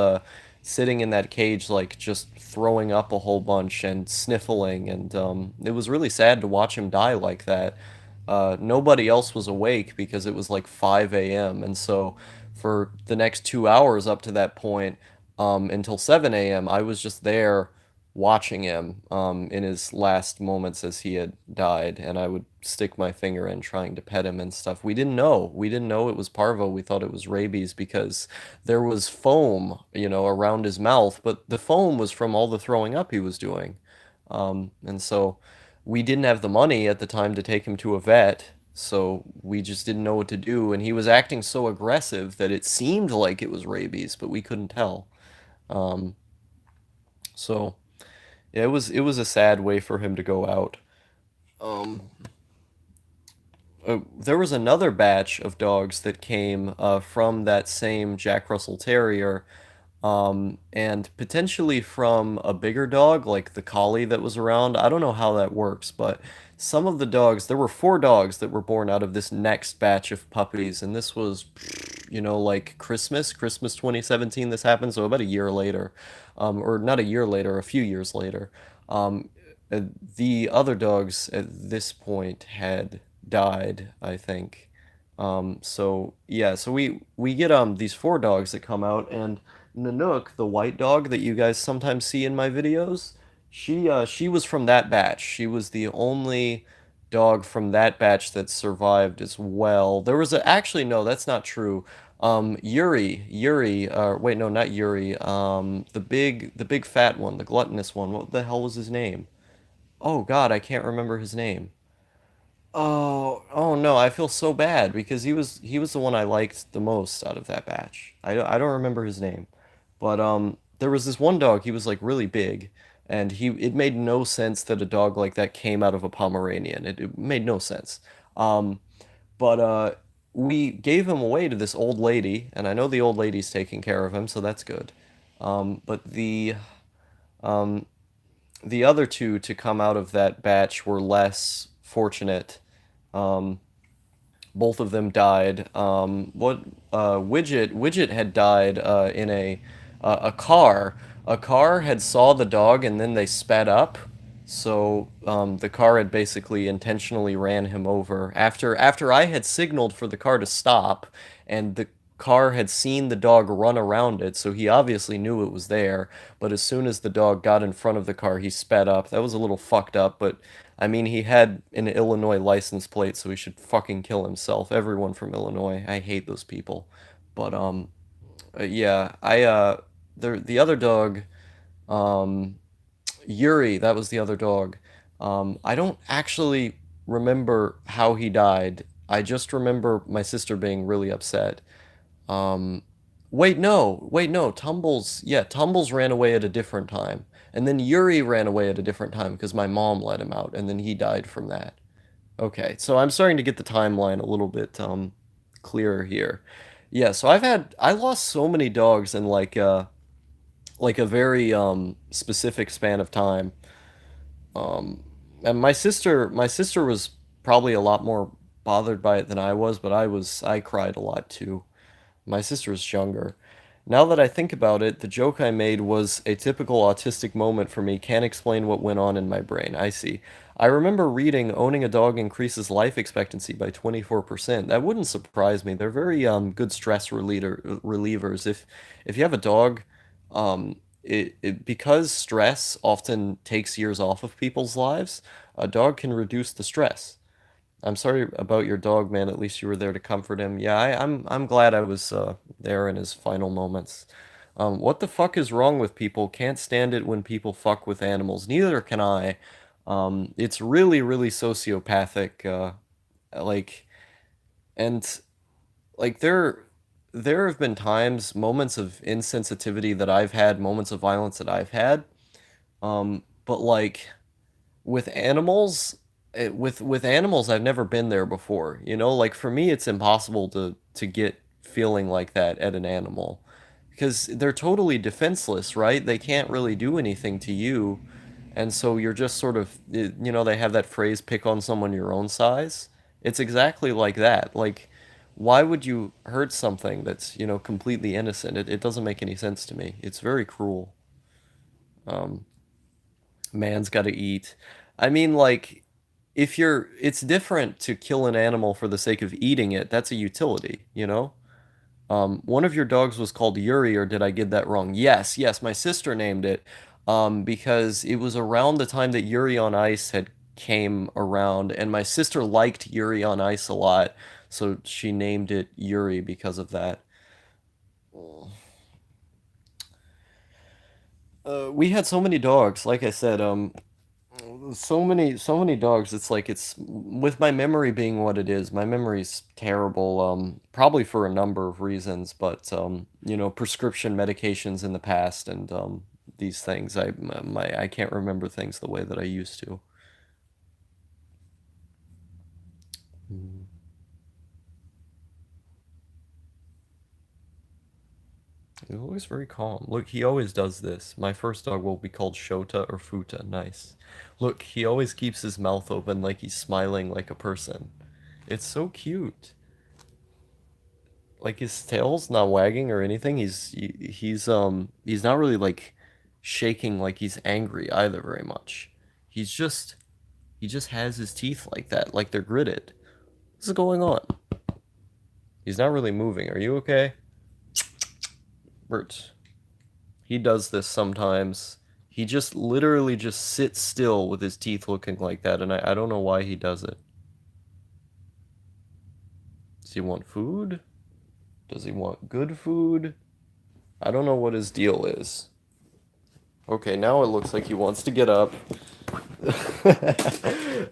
sitting in that cage, like just throwing up a whole bunch and sniffling, and it was really sad to watch him die like that. Nobody else was awake because it was like 5 a.m. And so for the next 2 hours up to that point, until 7 a.m. I was just there watching him in his last moments as he had died, and I would stick my finger in trying to pet him and stuff. We didn't know. We didn't know it was parvo. We thought it was rabies because there was foam, around his mouth, but the foam was from all the throwing up he was doing. And so we didn't have the money at the time to take him to a vet, so we just didn't know what to do. And he was acting so aggressive that it seemed like it was rabies, but we couldn't tell. Um, so yeah, it was a sad way for him to go out. Um, there was another batch of dogs that came from that same Jack Russell Terrier, and potentially from a bigger dog like the collie that was around. I don't know how that works, but some of the dogs, there were four dogs that were born out of this next batch of puppies, and this was, like Christmas 2017. This happened, so about a year later, or not a year later, a few years later. Um, uh, the other dogs at this point had died, I think. So yeah, so we get these four dogs that come out, and Nanook, the white dog that you guys sometimes see in my videos, she was from that batch. She was the only dog from that batch that survived as well. There was actually no, that's not true. Yuri, wait, no, not Yuri. The big fat one, the gluttonous one. What the hell was his name? Oh God, I can't remember his name. Oh no, I feel so bad because he was the one I liked the most out of that batch. I don't remember his name. But there was this one dog, he was like really big, and it made no sense that a dog like that came out of a Pomeranian. It made no sense. Um but we gave him away to this old lady, and I know the old lady's taking care of him, so that's good. But um the other two to come out of that batch were less fortunate. Um, both of them died. What Widget had died in a car. A car had saw the dog and then they sped up. So the car had basically intentionally ran him over after I had signaled for the car to stop, and the car had seen the dog run around it, so he obviously knew it was there. But as soon as the dog got in front of the car, he sped up. That was a little fucked up, but I mean, he had an Illinois license plate, so he should fucking kill himself. Everyone from Illinois, I hate those people. But yeah, the other dog, um, Yuri, that was the other dog. I don't actually remember how he died. I just remember my sister being really upset. Um, wait, no, Tumbles ran away at a different time. And then Yuri ran away at a different time because my mom let him out, and then he died from that. Okay, so I'm starting to get the timeline a little bit clearer here. Yeah, so I lost so many dogs in like a very specific span of time. Um, and my sister was probably a lot more bothered by it than I was, but I cried a lot too. My sister is younger. Now that I think about it, the joke I made was a typical autistic moment for me. Can't explain what went on in my brain. I see. I remember reading owning a dog increases life expectancy by 24%. That wouldn't surprise me. They're very good stress relievers. If you have a dog, because stress often takes years off of people's lives, a dog can reduce the stress. I'm sorry about your dog, man. At least you were there to comfort him. Yeah, I'm glad I was there in his final moments. What the fuck is wrong with people? Can't stand it when people fuck with animals. Neither can I. It's really, really sociopathic. Like, and like there have been times, moments of insensitivity that I've had, moments of violence that I've had. But like with animals with animals I've never been there before. Like for me it's impossible to get feeling like that at an animal because they're totally defenseless, right? They can't really do anything to you. And so you're just sort of, they have that phrase, pick on someone your own size. It's exactly like that. Like, why would you hurt something that's, completely innocent? It doesn't make any sense to me. It's very cruel. Um, Man's got to eat. I mean, like, it's different to kill an animal for the sake of eating it. That's a utility, you know? One of your dogs was called Yuri, or did I get that wrong? Yes, yes, my sister named it, because it was around the time that Yuri on Ice had came around, and my sister liked Yuri on Ice a lot, so she named it Yuri because of that. We had so many dogs, like I said, so many dogs. It's like it's with my memory being what it is. My memory's terrible, probably for a number of reasons, but prescription medications in the past and these things. I can't remember things the way that I used to. Mm. He's always very calm. Look, he always does this. My first dog will be called Shota or Futa. Nice. Look, he always keeps his mouth open like he's smiling like a person. It's so cute. Like his tail's not wagging or anything. He's not really like shaking like he's angry either very much. He's just he just has his teeth like that, like they're gritted. What's going on? He's not really moving. Are you okay? Bert. He does this sometimes. He just literally just sits still with his teeth looking like that, and I don't know why he does it. Does he want food? Does he want good food? I don't know what his deal is. Okay, now it looks like he wants to get up.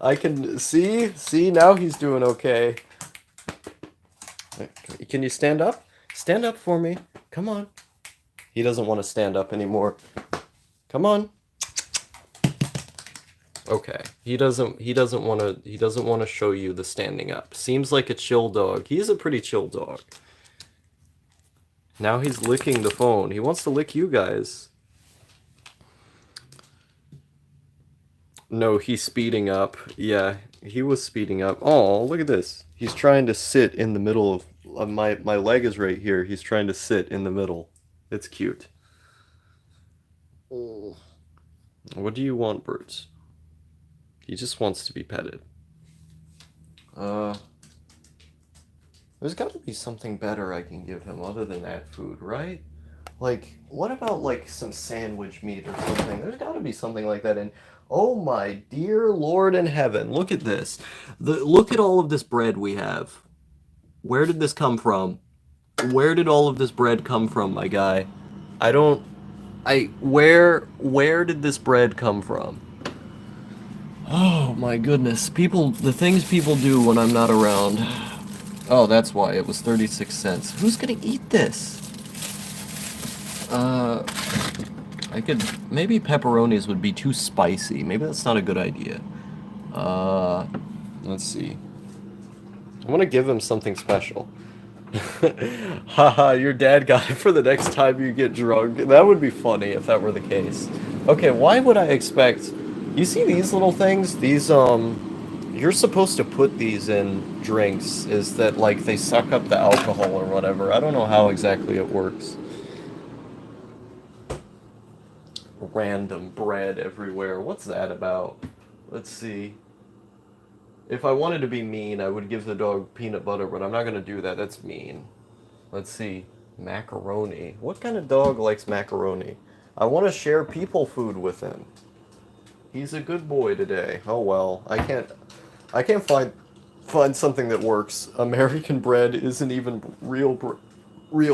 I can see, now he's doing okay. Can you stand up? Stand up for me. Come on. He doesn't want to stand up anymore. Come on. Okay. He doesn't want to show you the standing up. Seems like a chill dog. He is a pretty chill dog. Now he's licking the phone. He wants to lick you guys. No, he's speeding up. Yeah, he was speeding up. Oh, look at this. He's trying to sit in the middle of my leg is right here. He's trying to sit in the middle. It's cute. Oh. What do you want, Birds? He just wants to be petted. Uh, there's got to be something better I can give him other than that food, right? Like, what about like some sandwich meat or something? There's got to be something like that. And oh my dear Lord in heaven, look at this. Look at all of this bread we have. Where did this come from? Where did all of this bread come from, my guy? I don't. Where did this bread come from? Oh my goodness. The things people do when I'm not around. Oh, that's why it was 36 cents. Who's gonna eat this? Uh, I could, maybe pepperonis would be too spicy. Maybe that's not a good idea. Uh, let's see. I want to give him something special. Haha, your dad got it for the next time you get drunk. That would be funny if that were the case. Okay, why would I expect... You see these little things? You're supposed to put these in drinks. Is that, like, they suck up the alcohol or whatever. I don't know how exactly it works. Random bread everywhere. What's that about? Let's see. If I wanted to be mean, I would give the dog peanut butter, but I'm not going to do that. That's mean. Let's see. Macaroni. What kind of dog likes macaroni? I want to share people food with him. He's a good boy today. Oh well. I can't find something that works. American bread isn't even real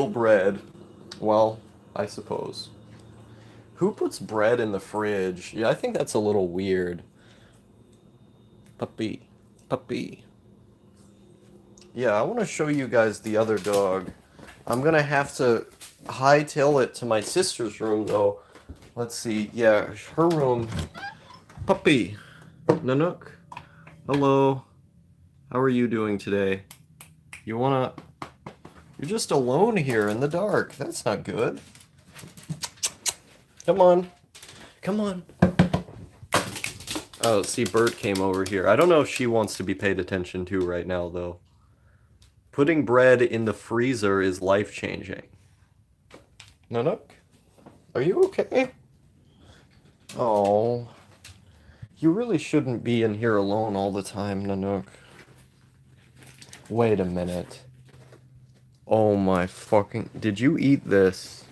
bread. Well, I suppose. Who puts bread in the fridge? Yeah, I think that's a little weird. Puppy. Puppy. Yeah, I want to show you guys the other dog. I'm gonna have to hightail it to my sister's room, though. Let's see. Yeah, her room. Puppy. Nanook. Hello. How are you doing today? You wanna... You're just alone here in the dark. That's not good. Come on. Come on. Oh, see, Bert came over here. I don't know if she wants to be paid attention to right now, though. Putting bread in the freezer is life-changing. Nanook? Are you okay? Oh. You really shouldn't be in here alone all the time, Nanook. Wait a minute. Oh my fucking... Did you eat this?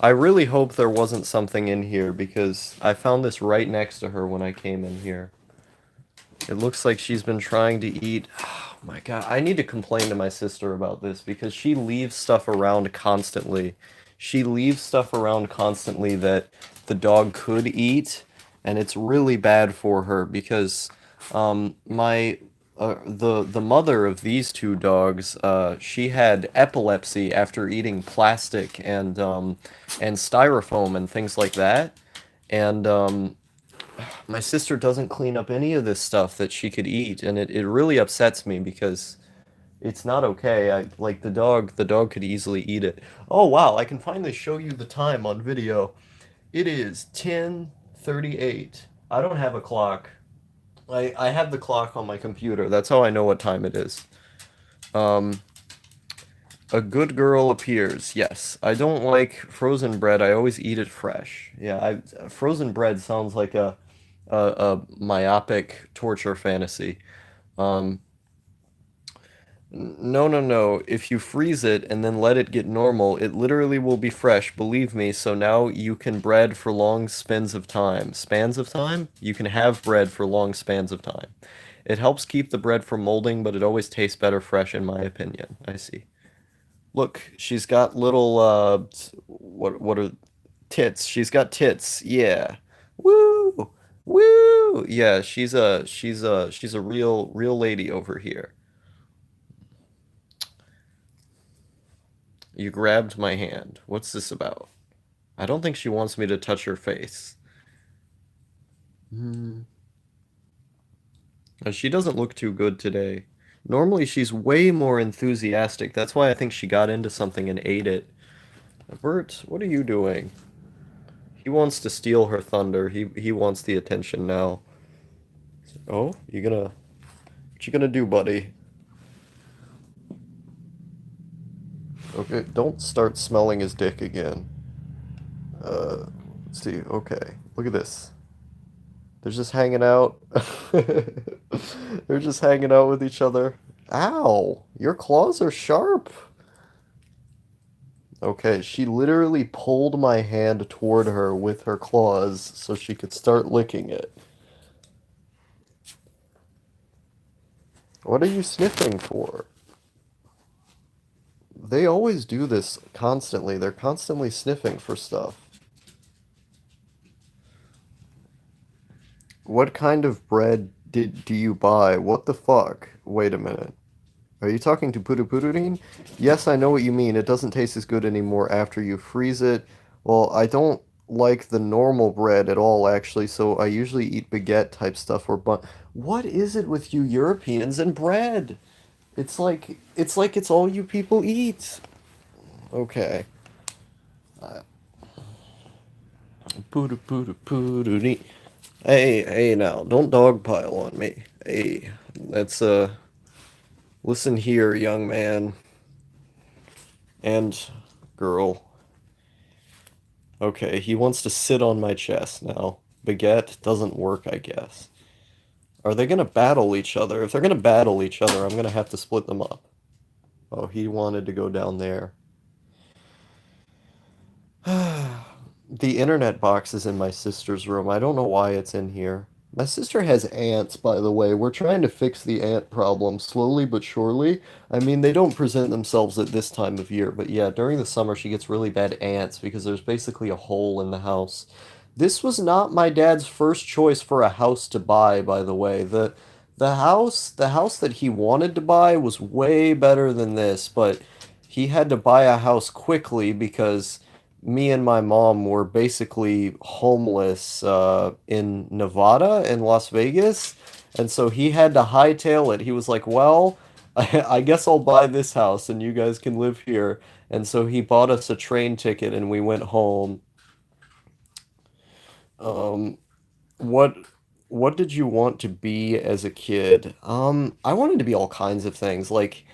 I really hope there wasn't something in here because I found this right next to her when I came in here. It looks like she's been trying to eat... Oh my god, I need to complain to my sister about this because she leaves stuff around constantly. She leaves stuff around constantly that the dog could eat, and it's really bad for her because my the mother of these two dogs, she had epilepsy after eating plastic and styrofoam and things like that. And my sister doesn't clean up any of this stuff that she could eat, and it really upsets me because it's not okay. I like the dog could easily eat it. Oh wow, I can finally show you the time on video. It is 10:38. I don't have a clock. I have the clock on my computer. That's how I know what time it is. Um, a good girl appears. Yes. I don't like frozen bread. I always eat it fresh. Yeah, frozen bread sounds like a myopic torture fantasy. Um, no, no, no. If you freeze it and then let it get normal, it literally will be fresh, believe me. So now you can bread for long spans of time. Spans of time? You can have bread for long spans of time. It helps keep the bread from molding, but it always tastes better fresh, in my opinion. I see. Look, she's got little, what are tits? She's got tits. Yeah. Woo! Woo! Yeah, she's a real lady over here. You grabbed my hand. What's this about? I don't think she wants me to touch her face. Hmm. She doesn't look too good today. Normally she's way more enthusiastic. That's why I think she got into something and ate it. Bert, what are you doing? He wants to steal her thunder. He wants the attention now. Oh, what you gonna do, buddy? Okay, don't start smelling his dick again. Let's see. Okay, look at this. They're just hanging out. They're just hanging out with each other. Ow! Your claws are sharp. Okay, she literally pulled my hand toward her with her claws so she could start licking it. What are you sniffing for? They always do this constantly. They're constantly sniffing for stuff. What kind of bread do you buy? What the fuck? Wait a minute. Are you talking to Purupururin? Yes, I know what you mean. It doesn't taste as good anymore after you freeze it. Well, I don't like the normal bread at all, actually, so I usually eat baguette type stuff or bun. What is it with you Europeans and bread? It's like it's all you people eat. Okay. Purupurupururin. Hey, now, don't dogpile on me. Hey, that's listen here, young man and girl. Okay, he wants to sit on my chest now. Baguette doesn't work, I guess. Are they gonna battle each other? If they're gonna battle each other, I'm gonna have to split them up. Oh, he wanted to go down there. The internet box is in my sister's room. I don't know why it's in here. My sister has ants, by the way. We're trying to fix the ant problem slowly but surely. I mean, they don't present themselves at this time of year, but yeah, during the summer she gets really bad ants because there's basically a hole in the house. This was not my dad's first choice for a house to buy, by the way. The house that he wanted to buy was way better than this, but he had to buy a house quickly because me and my mom were basically homeless in Nevada and Las Vegas, and so he had to hightail it. He was like, "Well, I guess I'll buy this house and you guys can live here." And so he bought us a train ticket and we went home. Um, what what did you want to be as a kid? I wanted to be all kinds of things. Like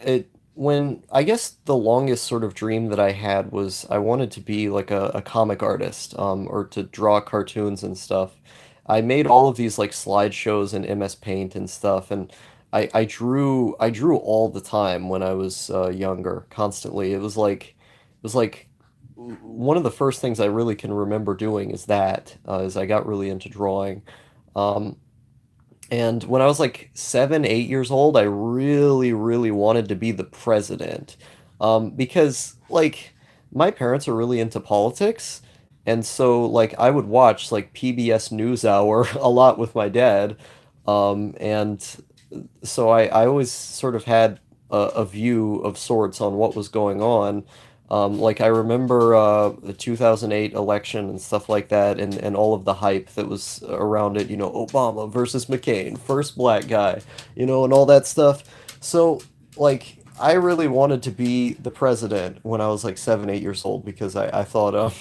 it when I guess the longest sort of dream that I had was I wanted to be like a comic artist, or to draw cartoons and stuff. I made all of these like slideshows in MS Paint and stuff, and I drew all the time when I was younger, constantly. It was like one of the first things I really can remember doing is that is I got really into drawing. Um, and when I was like 7, 8 years old, I really, really wanted to be the president. Because like my parents are really into politics. And so like I would watch like PBS NewsHour a lot with my dad. And so I always sort of had a view of sorts on what was going on. Like I remember the 2008 election and stuff like that, and all of the hype that was around it. Obama versus McCain, first black guy, and all that stuff. So like I really wanted to be the president when I was like 7, 8 years old because I thought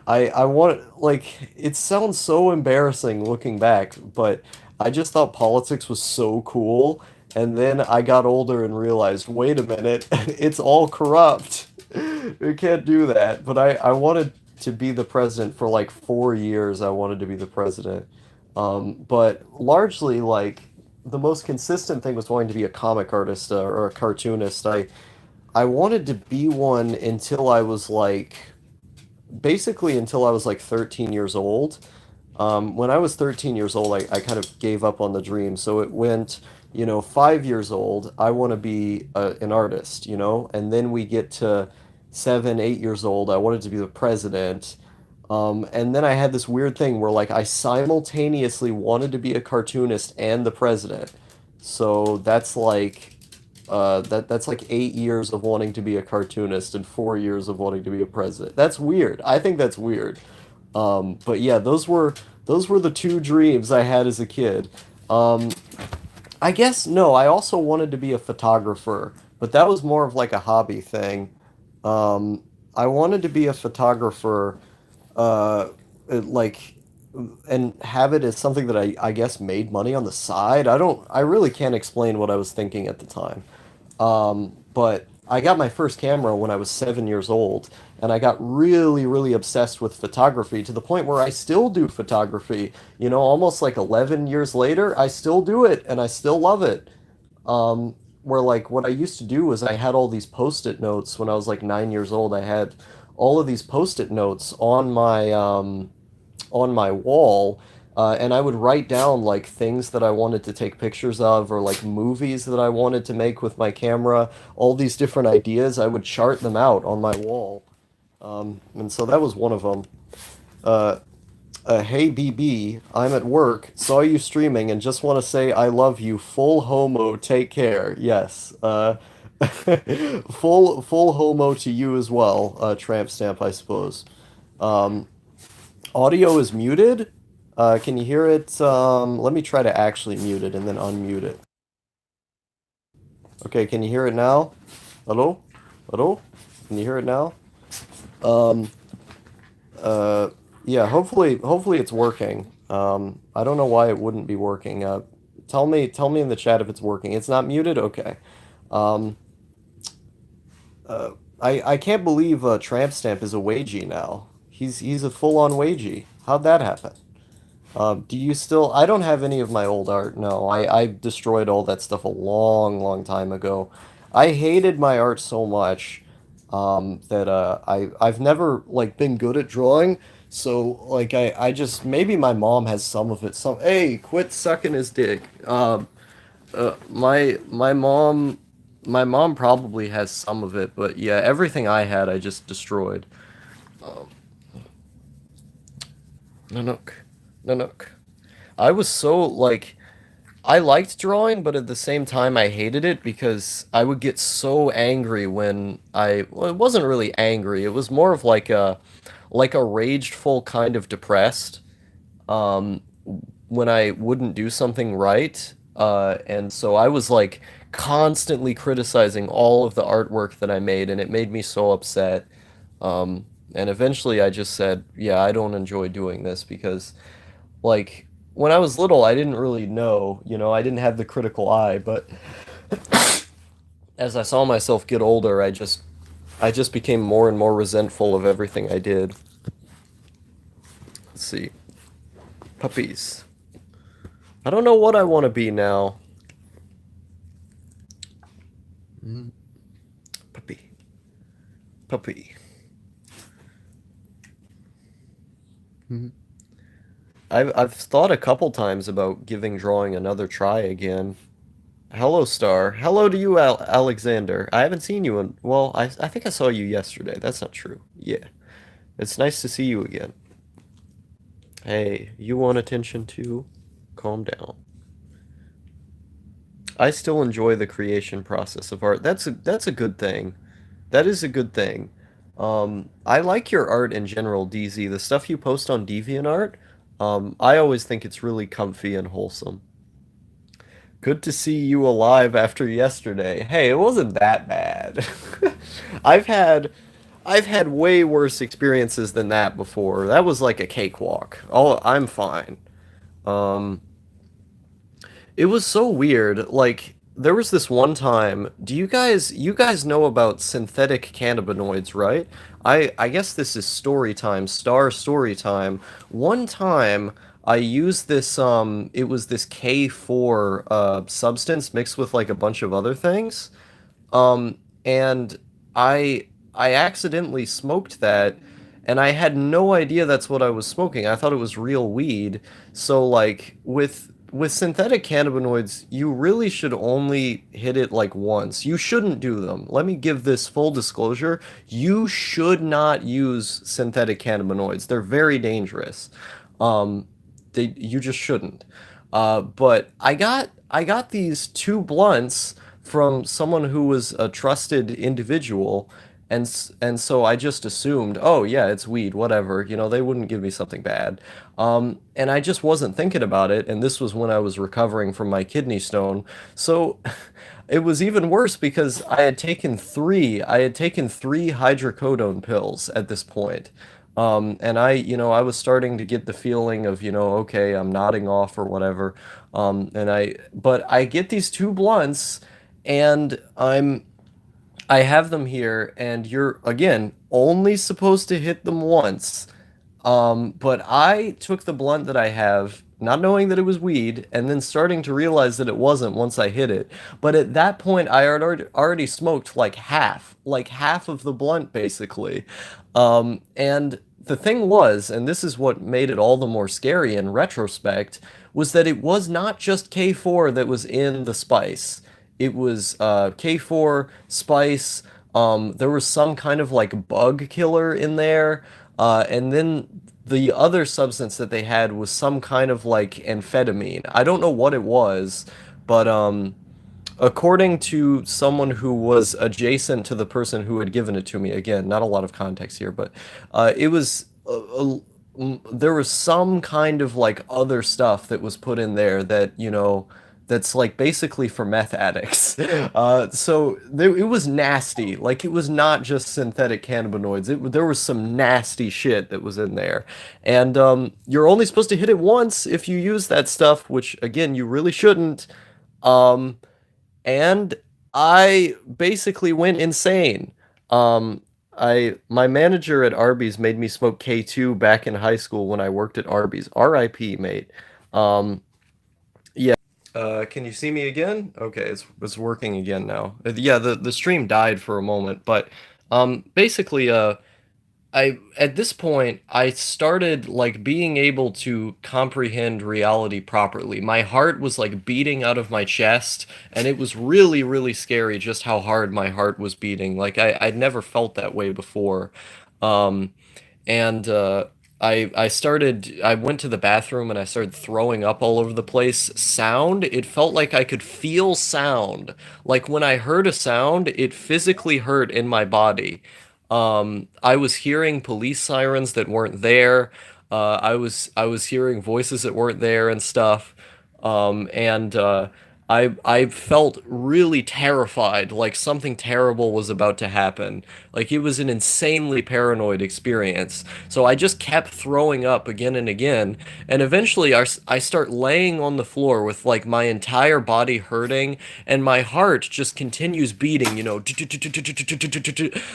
I want like it sounds so embarrassing looking back, but I just thought politics was so cool. And then I got older and realized, wait a minute, it's all corrupt. We can't do that. But I wanted to be the president for like 4 years. I wanted to be the president. But largely, like, the most consistent thing was wanting to be a comic artist or a cartoonist. I wanted to be one until I was like, basically until I was like 13 years old. When I was 13 years old, I kind of gave up on the dream. So it went, 5 years old, I want to be an artist, and then we get to 7, 8 years old, I wanted to be the president. And then I had this weird thing where like I simultaneously wanted to be a cartoonist and the president. So that's like 8 years of wanting to be a cartoonist and 4 years of wanting to be a president. That's weird. I think that's weird. But yeah, those were the two dreams I had as a kid. Um, I guess no, I also wanted to be a photographer, but that was more of like a hobby thing. I wanted to be a photographer, uh, like, and have it as something that I guess made money on the side. I really can't explain what I was thinking at the time. But I got my first camera when I was 7 years old, and I got really, really obsessed with photography to the point where I still do photography. Almost like 11 years later, I still do it, and I still love it. Where like what I used to do was I had all these post-it notes when I was like 9 years old. I had all of these post-it notes on my wall, and I would write down like things that I wanted to take pictures of, or like movies that I wanted to make with my camera. All these different ideas, I would chart them out on my wall, and so that was one of them. Uh, hey BB, I'm at work, saw you streaming, and just want to say I love you. Full homo, take care. Yes. Full homo to you as well. Tramp stamp, I suppose. Um, Audio is muted. Can you hear it? Let me try to actually mute it and then unmute it. Okay, can you hear it now? Hello? Hello? Can you hear it now? Um, uh, yeah, hopefully it's working. I don't know why it wouldn't be working. Tell me in the chat if it's working. It's not muted? Okay. Um, uh, I can't believe Tramp Stamp is a wagey now. He's a full-on wagey. How'd that happen? Do you still? I don't have any of my old art. No, I destroyed all that stuff a long, long time ago. I hated my art so much that I've never like been good at drawing. So like I just maybe my mom has some of it. Some hey, quit sucking his dick. My mom probably has some of it, but yeah, everything I had I just destroyed. Um, Nanook, Nanook. I was so like I liked drawing, but at the same time I hated it because I would get so angry when well, it wasn't really angry. It was more of like a rageful kind of depressed um when I wouldn't do something right. And so I was like constantly criticizing all of the artwork that I made, and it made me so upset. And eventually I just said, yeah, I don't enjoy doing this because like when I was little, I didn't really know, I didn't have the critical eye, but as I saw myself get older, I just became more and more resentful of everything I did. Let's see. Puppies. I don't know what I want to be now. Mm, puppy, puppy. Mhm. I've thought a couple times about giving drawing another try again. Hello, Star. Hello to you, Alexander. I haven't seen you in, well, I think I saw you yesterday. That's not true. Yeah. It's nice to see you again. Hey, you want attention too? Calm down. I still enjoy the creation process of art. That's a good thing. That is a good thing. I like your art in general, DZ. The stuff you post on DeviantArt, I always think it's really comfy and wholesome. Good to see you alive after yesterday. Hey, it wasn't that bad. I've had I've had way worse experiences than that before. That was like a cakewalk. Oh, I'm fine. Um, it was so weird. Like there was this one time. Do you guys know about synthetic cannabinoids, right? I guess this is story time, star story time. One time I used this it was this K4 substance mixed with like a bunch of other things. And I accidentally smoked that, and I had no idea that's what I was smoking. I thought it was real weed. So like with synthetic cannabinoids, you really should only hit it like once. You shouldn't do them. Let me give this full disclosure. You should not use synthetic cannabinoids. They're very dangerous. Um, you just shouldn't. But I got these two blunts from someone who was a trusted individual, and so I just assumed, oh yeah, it's weed, whatever. They wouldn't give me something bad. And I just wasn't thinking about it, and this was when I was recovering from my kidney stone. So it was even worse because I had taken three hydrocodone pills at this point. And I was starting to get the feeling of, okay, I'm nodding off or whatever. But I get these two blunts, and I have them here, and you're again only supposed to hit them once. But I took the blunt that I have, not knowing that it was weed, and then starting to realize that it wasn't once I hit it. But at that point, I had already smoked like half of the blunt, basically. And the thing was, and this is what made it all the more scary in retrospect, was that it was not just K4 that was in the spice. It was K4, spice. There was some kind of like bug killer in there. And then the other substance that they had was some kind of like amphetamine. I don't know what it was, but according to someone who was adjacent to the person who had given it to me, again, not a lot of context here, but it was there was some kind of like other stuff that was put in there that, that's like basically for meth addicts. So it was nasty. Like it was not just synthetic cannabinoids. There was some nasty shit that was in there. And you're only supposed to hit it once if you use that stuff, which again, you really shouldn't. Um, and I basically went insane. My manager at Arby's made me smoke K2 back in high school when I worked at Arby's. R.I.P. mate. Yeah. Can you see me again? Okay, it's working again now. Yeah, the stream died for a moment, but basically I at this point I started like being able to comprehend reality properly. My heart was like beating out of my chest, and it was really, really scary just how hard my heart was beating. Like I'd never felt that way before. Um, and I went to the bathroom and I started throwing up all over the place. Sound, it felt like I could feel sound. Like when I heard a sound, it physically hurt in my body. I was hearing police sirens that weren't there. I was hearing voices that weren't there and stuff. And I felt really terrified, like something terrible was about to happen. Like it was an insanely paranoid experience. So I just kept throwing up again and again, and eventually I start laying on the floor with like my entire body hurting, and my heart just continues beating,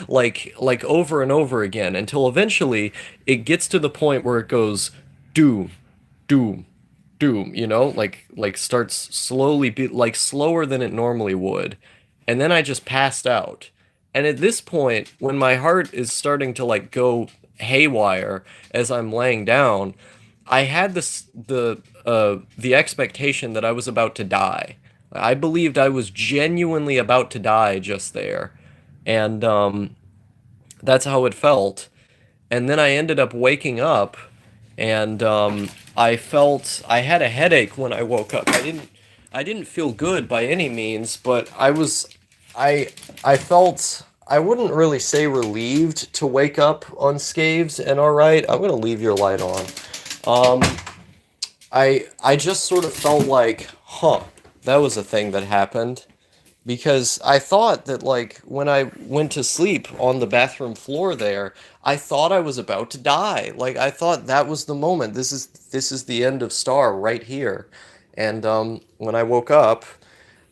like over and over again until eventually it gets to the point where it goes doom, doom, doom, like starts slowly be like slower than it normally would. and then I just passed out. And at this point, when my heart is starting to like go haywire as I'm laying down, I had the expectation that I was about to die. I believed I was genuinely about to die just there, and that's how it felt. And then I ended up waking up, and I had a headache when I woke up. I didn't feel good by any means, but I I felt, I wouldn't really say relieved to wake up unscathed and all right. I'm gonna leave your light on. Um, I just sort of felt like, huh, that was a thing that happened, because I thought that like when I went to sleep on the bathroom floor there, I thought I was about to die. Like I thought that was the moment. This is the end of Star right here. And when I woke up,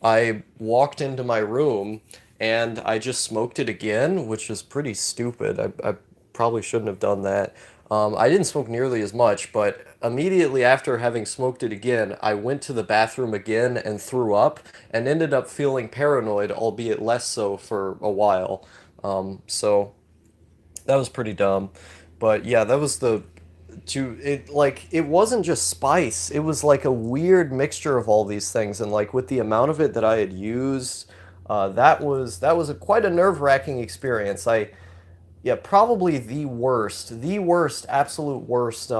I walked into my room and I just smoked it again, which was pretty stupid. I probably shouldn't have done that. I didn't smoke nearly as much, but immediately after having smoked it again, I went to the bathroom again and threw up and ended up feeling paranoid, albeit less so for a while. So that was pretty dumb. But yeah, that was the to it like it wasn't just spice. It was like a weird mixture of all these things, and like with the amount of it that I had used, that was quite a nerve-wracking experience. I Yeah, probably the worst, absolute worst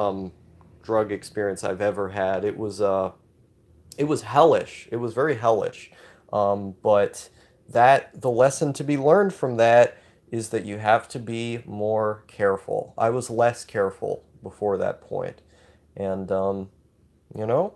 drug experience I've ever had. It was hellish. It was very hellish. But the lesson to be learned from that is that you have to be more careful. I was less careful before that point. And, you know,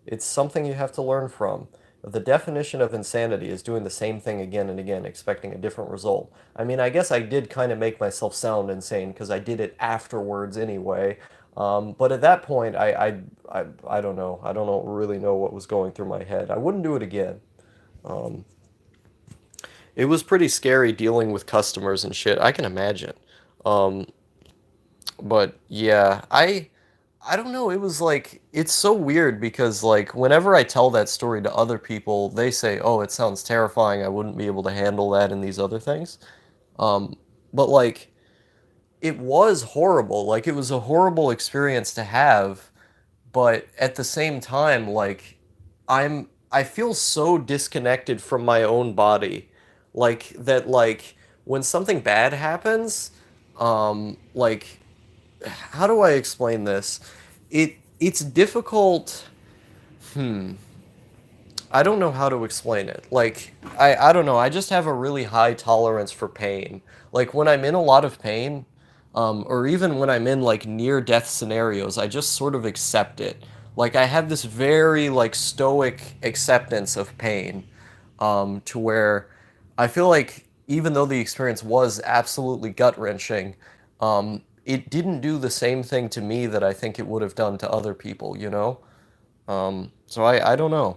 it's something you have to learn from. The definition of insanity is doing the same thing again and again, expecting a different result. I mean, I guess I did kind of make myself sound insane because I did it afterwards anyway. But at that point, I don't know. I don't know, really know what was going through my head. I wouldn't do it again. Um, it was pretty scary dealing with customers and shit. I can imagine. Um, but yeah, I don't know. It was like it's so weird because like whenever I tell that story to other people, they say, "Oh, it sounds terrifying. I wouldn't be able to handle that and these other things." Um, but like it was horrible. Like it was a horrible experience to have, but at the same time, like I feel so disconnected from my own body, like that. Like when something bad happens, like how do I explain this? It's difficult. Hmm. I don't know how to explain it. Like I don't know. I just have a really high tolerance for pain. Like when I'm in a lot of pain, or even when I'm in like near death scenarios, I just sort of accept it. Like I have this very like stoic acceptance of pain, to where I feel like even though the experience was absolutely gut wrenching, it didn't do the same thing to me that I think it would have done to other people, you know? So I don't know.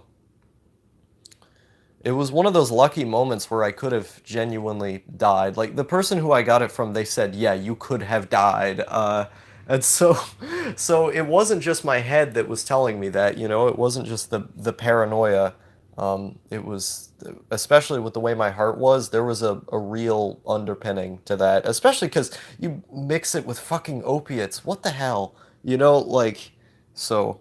It was one of those lucky moments where I could have genuinely died. Like the person who I got it from, they said, "Yeah, you could have died." And so, so it wasn't just my head that was telling me that. You know, it wasn't just the paranoia. It was, especially with the way my heart was, there was a real underpinning to that. Especially because you mix it with fucking opiates. What the hell? You know, like, so,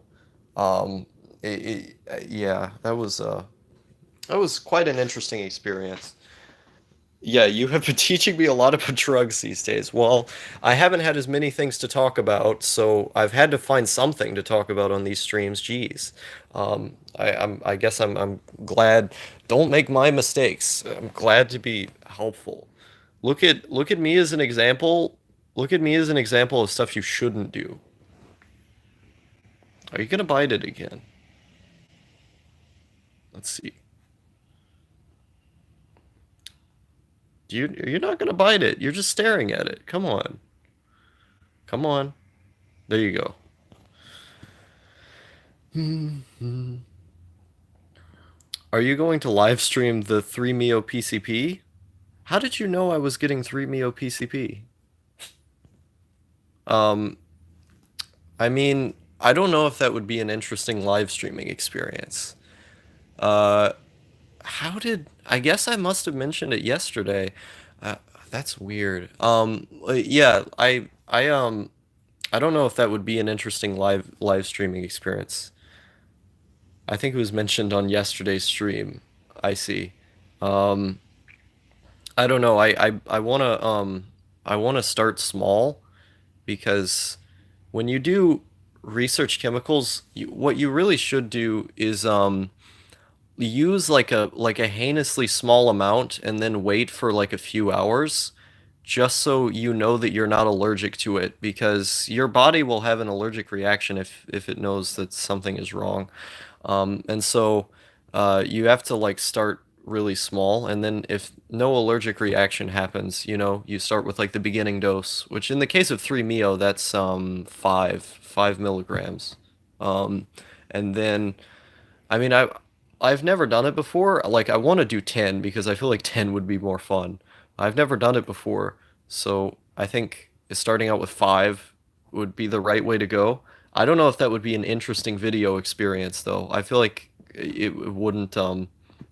um, yeah, that was quite an interesting experience. Yeah, you have been teaching me a lot about drugs these days. Well, I haven't had as many things to talk about, so I've had to find something to talk about on these streams. Jeez, I guess I'm glad. Don't make my mistakes. I'm glad to be helpful. Look at me as an example. Look at me as an example of stuff you shouldn't do. Are you gonna bite it again? Let's see. You're not gonna bite it. You're just staring at it. Come on. Come on. There you go. Are you going to live stream the 3 Mio PCP? How did you know I was getting 3 Mio PCP? Um, I mean, I don't know if that would be an interesting live streaming experience. Uh, how did I guess I must have mentioned it yesterday. Uh, that's weird. Yeah, I don't know if that would be an interesting live streaming experience. I think it was mentioned on yesterday's stream. I see. Um, I don't know. I wanna start small because when you do research chemicals, what you really should do is use like a heinously small amount and then wait for like a few hours just so you know that you're not allergic to it because your body will have an allergic reaction if it knows that something is wrong. And so you have to like start really small, and then if no allergic reaction happens, you know, you start with like the beginning dose, which in the case of 3-MeO, that's 5 milligrams. Um, and then I mean, I've never done it before. Like I want to do 10 because I feel like 10 would be more fun. I've never done it before, so I think starting out with 5 would be the right way to go. I don't know if that would be an interesting video experience though. I feel like it wouldn't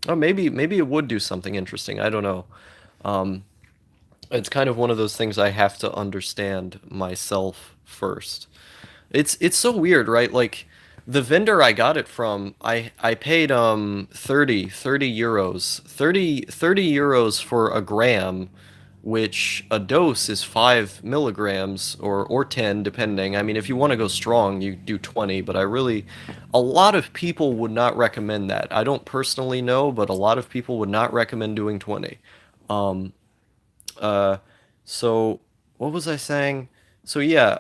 oh maybe it would do something interesting. I don't know. Um it's kind of one of those things I have to understand myself first. It's so weird, right? Like the vendor I got it from, I paid 30 euros. 30 euros for a gram, which a dose is 5 milligrams or 10 depending. I mean, if you want to go strong, you do 20, but a lot of people would not recommend that. I don't personally know, but a lot of people would not recommend doing 20. Um uh, so what was I saying? So yeah,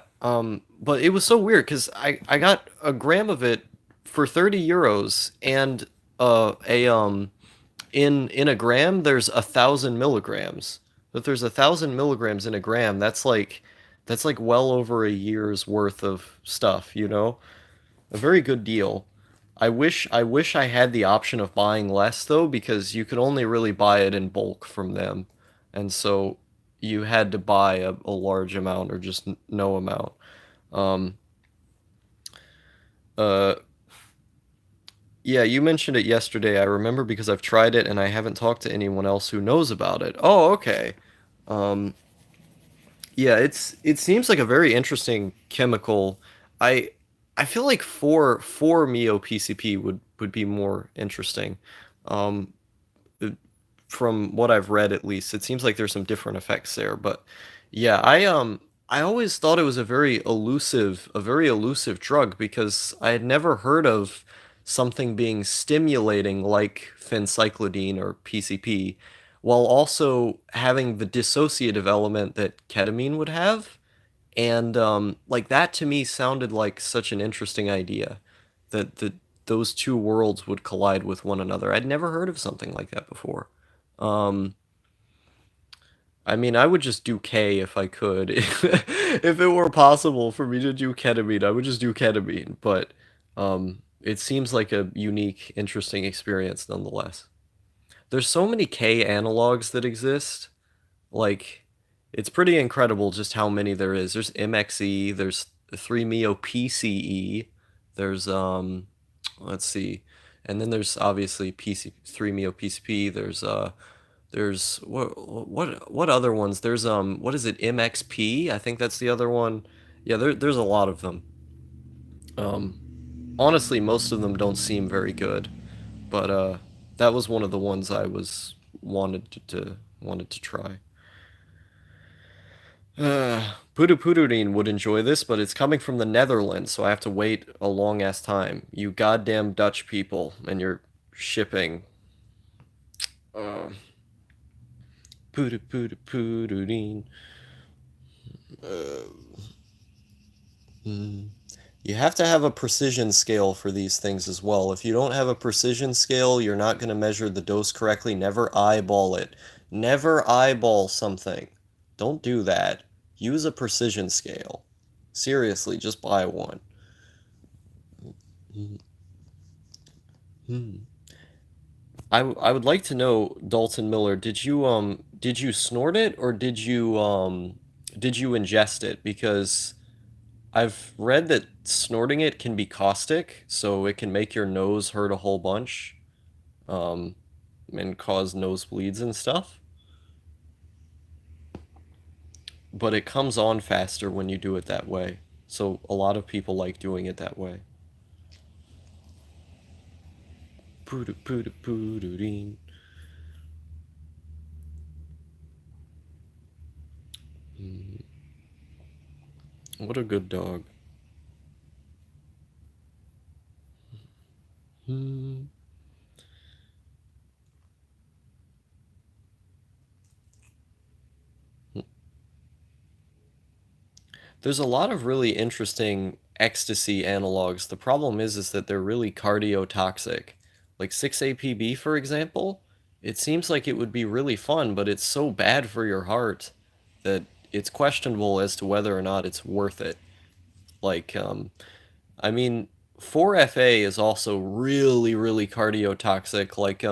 but it was so weird because I got a gram of it for 30 euros and a in a gram there's 1,000 milligrams. If there's 1,000 milligrams in a gram, that's like well over a year's worth of stuff, you know? A very good deal. I wish I had the option of buying less though, because you could only really buy it in bulk from them. And so you had to buy a large amount or just no amount. Um, uh, yeah, you mentioned it yesterday. I remember because I've tried it and I haven't talked to anyone else who knows about it. Oh, okay. Um, Yeah, it seems like a very interesting chemical. I I feel like four Meo PCP would be more interesting. Um, from what I've read at least, it seems like there's some different effects there. But yeah, I always thought it was a very elusive drug because I had never heard of something being stimulating like phencyclidine or PCP, while also having the dissociative element that ketamine would have. And like that to me sounded like such an interesting idea that those two worlds would collide with one another. I'd never heard of something like that before. Um, I mean, I would just do K if I could. If it were possible for me to do ketamine, I would just do ketamine. But it seems like a unique, interesting experience nonetheless. There's so many K analogs that exist. Like, it's pretty incredible just how many there is. There's MXE, there's 3-MeO PCE, there's let's see, and then there's obviously PC 3-MeO PCP. There's what other ones? There's what is it? MXP? I think that's the other one. Yeah, there's a lot of them. Um, Honestly, most of them don't seem very good, but that was one of the ones I was wanted to try. Pudu Pududin would enjoy this, but it's coming from the Netherlands, so I have to wait a long ass time. You goddamn Dutch people and your shipping. Uh, Pudu Pudu Pududin. Uh, hmm. You have to have a precision scale for these things as well. If you don't have a precision scale, you're not going to measure the dose correctly. Never eyeball it. Never eyeball something. Don't do that. Use a precision scale. Seriously, just buy one. Hmm. I would like to know, Dalton Miller, did you snort it or did you ingest it? Because I've read that snorting it can be caustic, so it can make your nose hurt a whole bunch. Um, and cause nosebleeds and stuff. But it comes on faster when you do it that way. So a lot of people like doing it that way. What a good dog. There's a lot of really interesting ecstasy analogs. The problem is that they're really cardiotoxic. Like 6-APB, for example, it seems like it would be really fun, but it's so bad for your heart that it's questionable as to whether or not it's worth it. Like, I mean, 4FA is also really, really cardiotoxic. Like,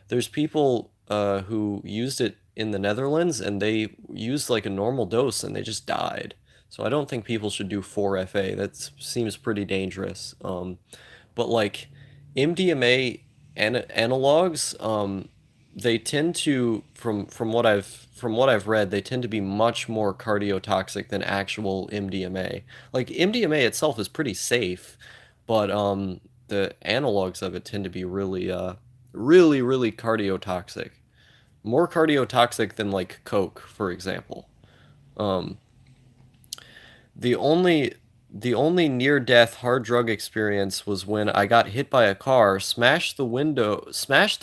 there's people who used it in the Netherlands and they used like a normal dose and they just died. So I don't think people should do 4FA. That seems pretty dangerous. But like MDMA analogs, they tend to, from what I've read, they tend to be much more cardiotoxic than actual MDMA. Like MDMA itself is pretty safe, but the analogs of it tend to be really really really cardiotoxic. More cardiotoxic than like Coke, for example. Um, the only the only near death hard drug experience was when I got hit by a car, smashed the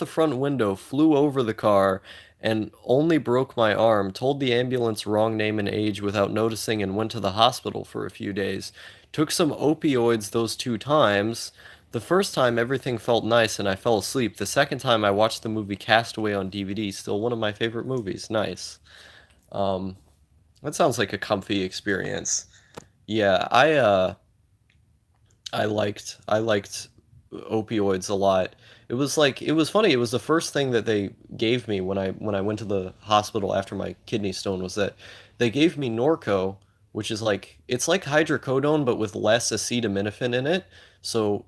front window, flew over the car, and only broke my arm, told the ambulance wrong name and age without noticing, and went to the hospital for a few days. Took some opioids those two times. The first time everything felt nice and I fell asleep. The second time I watched the movie Castaway on DVD, still one of my favorite movies. Nice. Um, that sounds like a comfy experience. Yeah, I liked opioids a lot. It was funny. It was the first thing that they gave me when I went to the hospital after my kidney stone was that they gave me Norco, which is like it's like hydrocodone but with less acetaminophen in it. So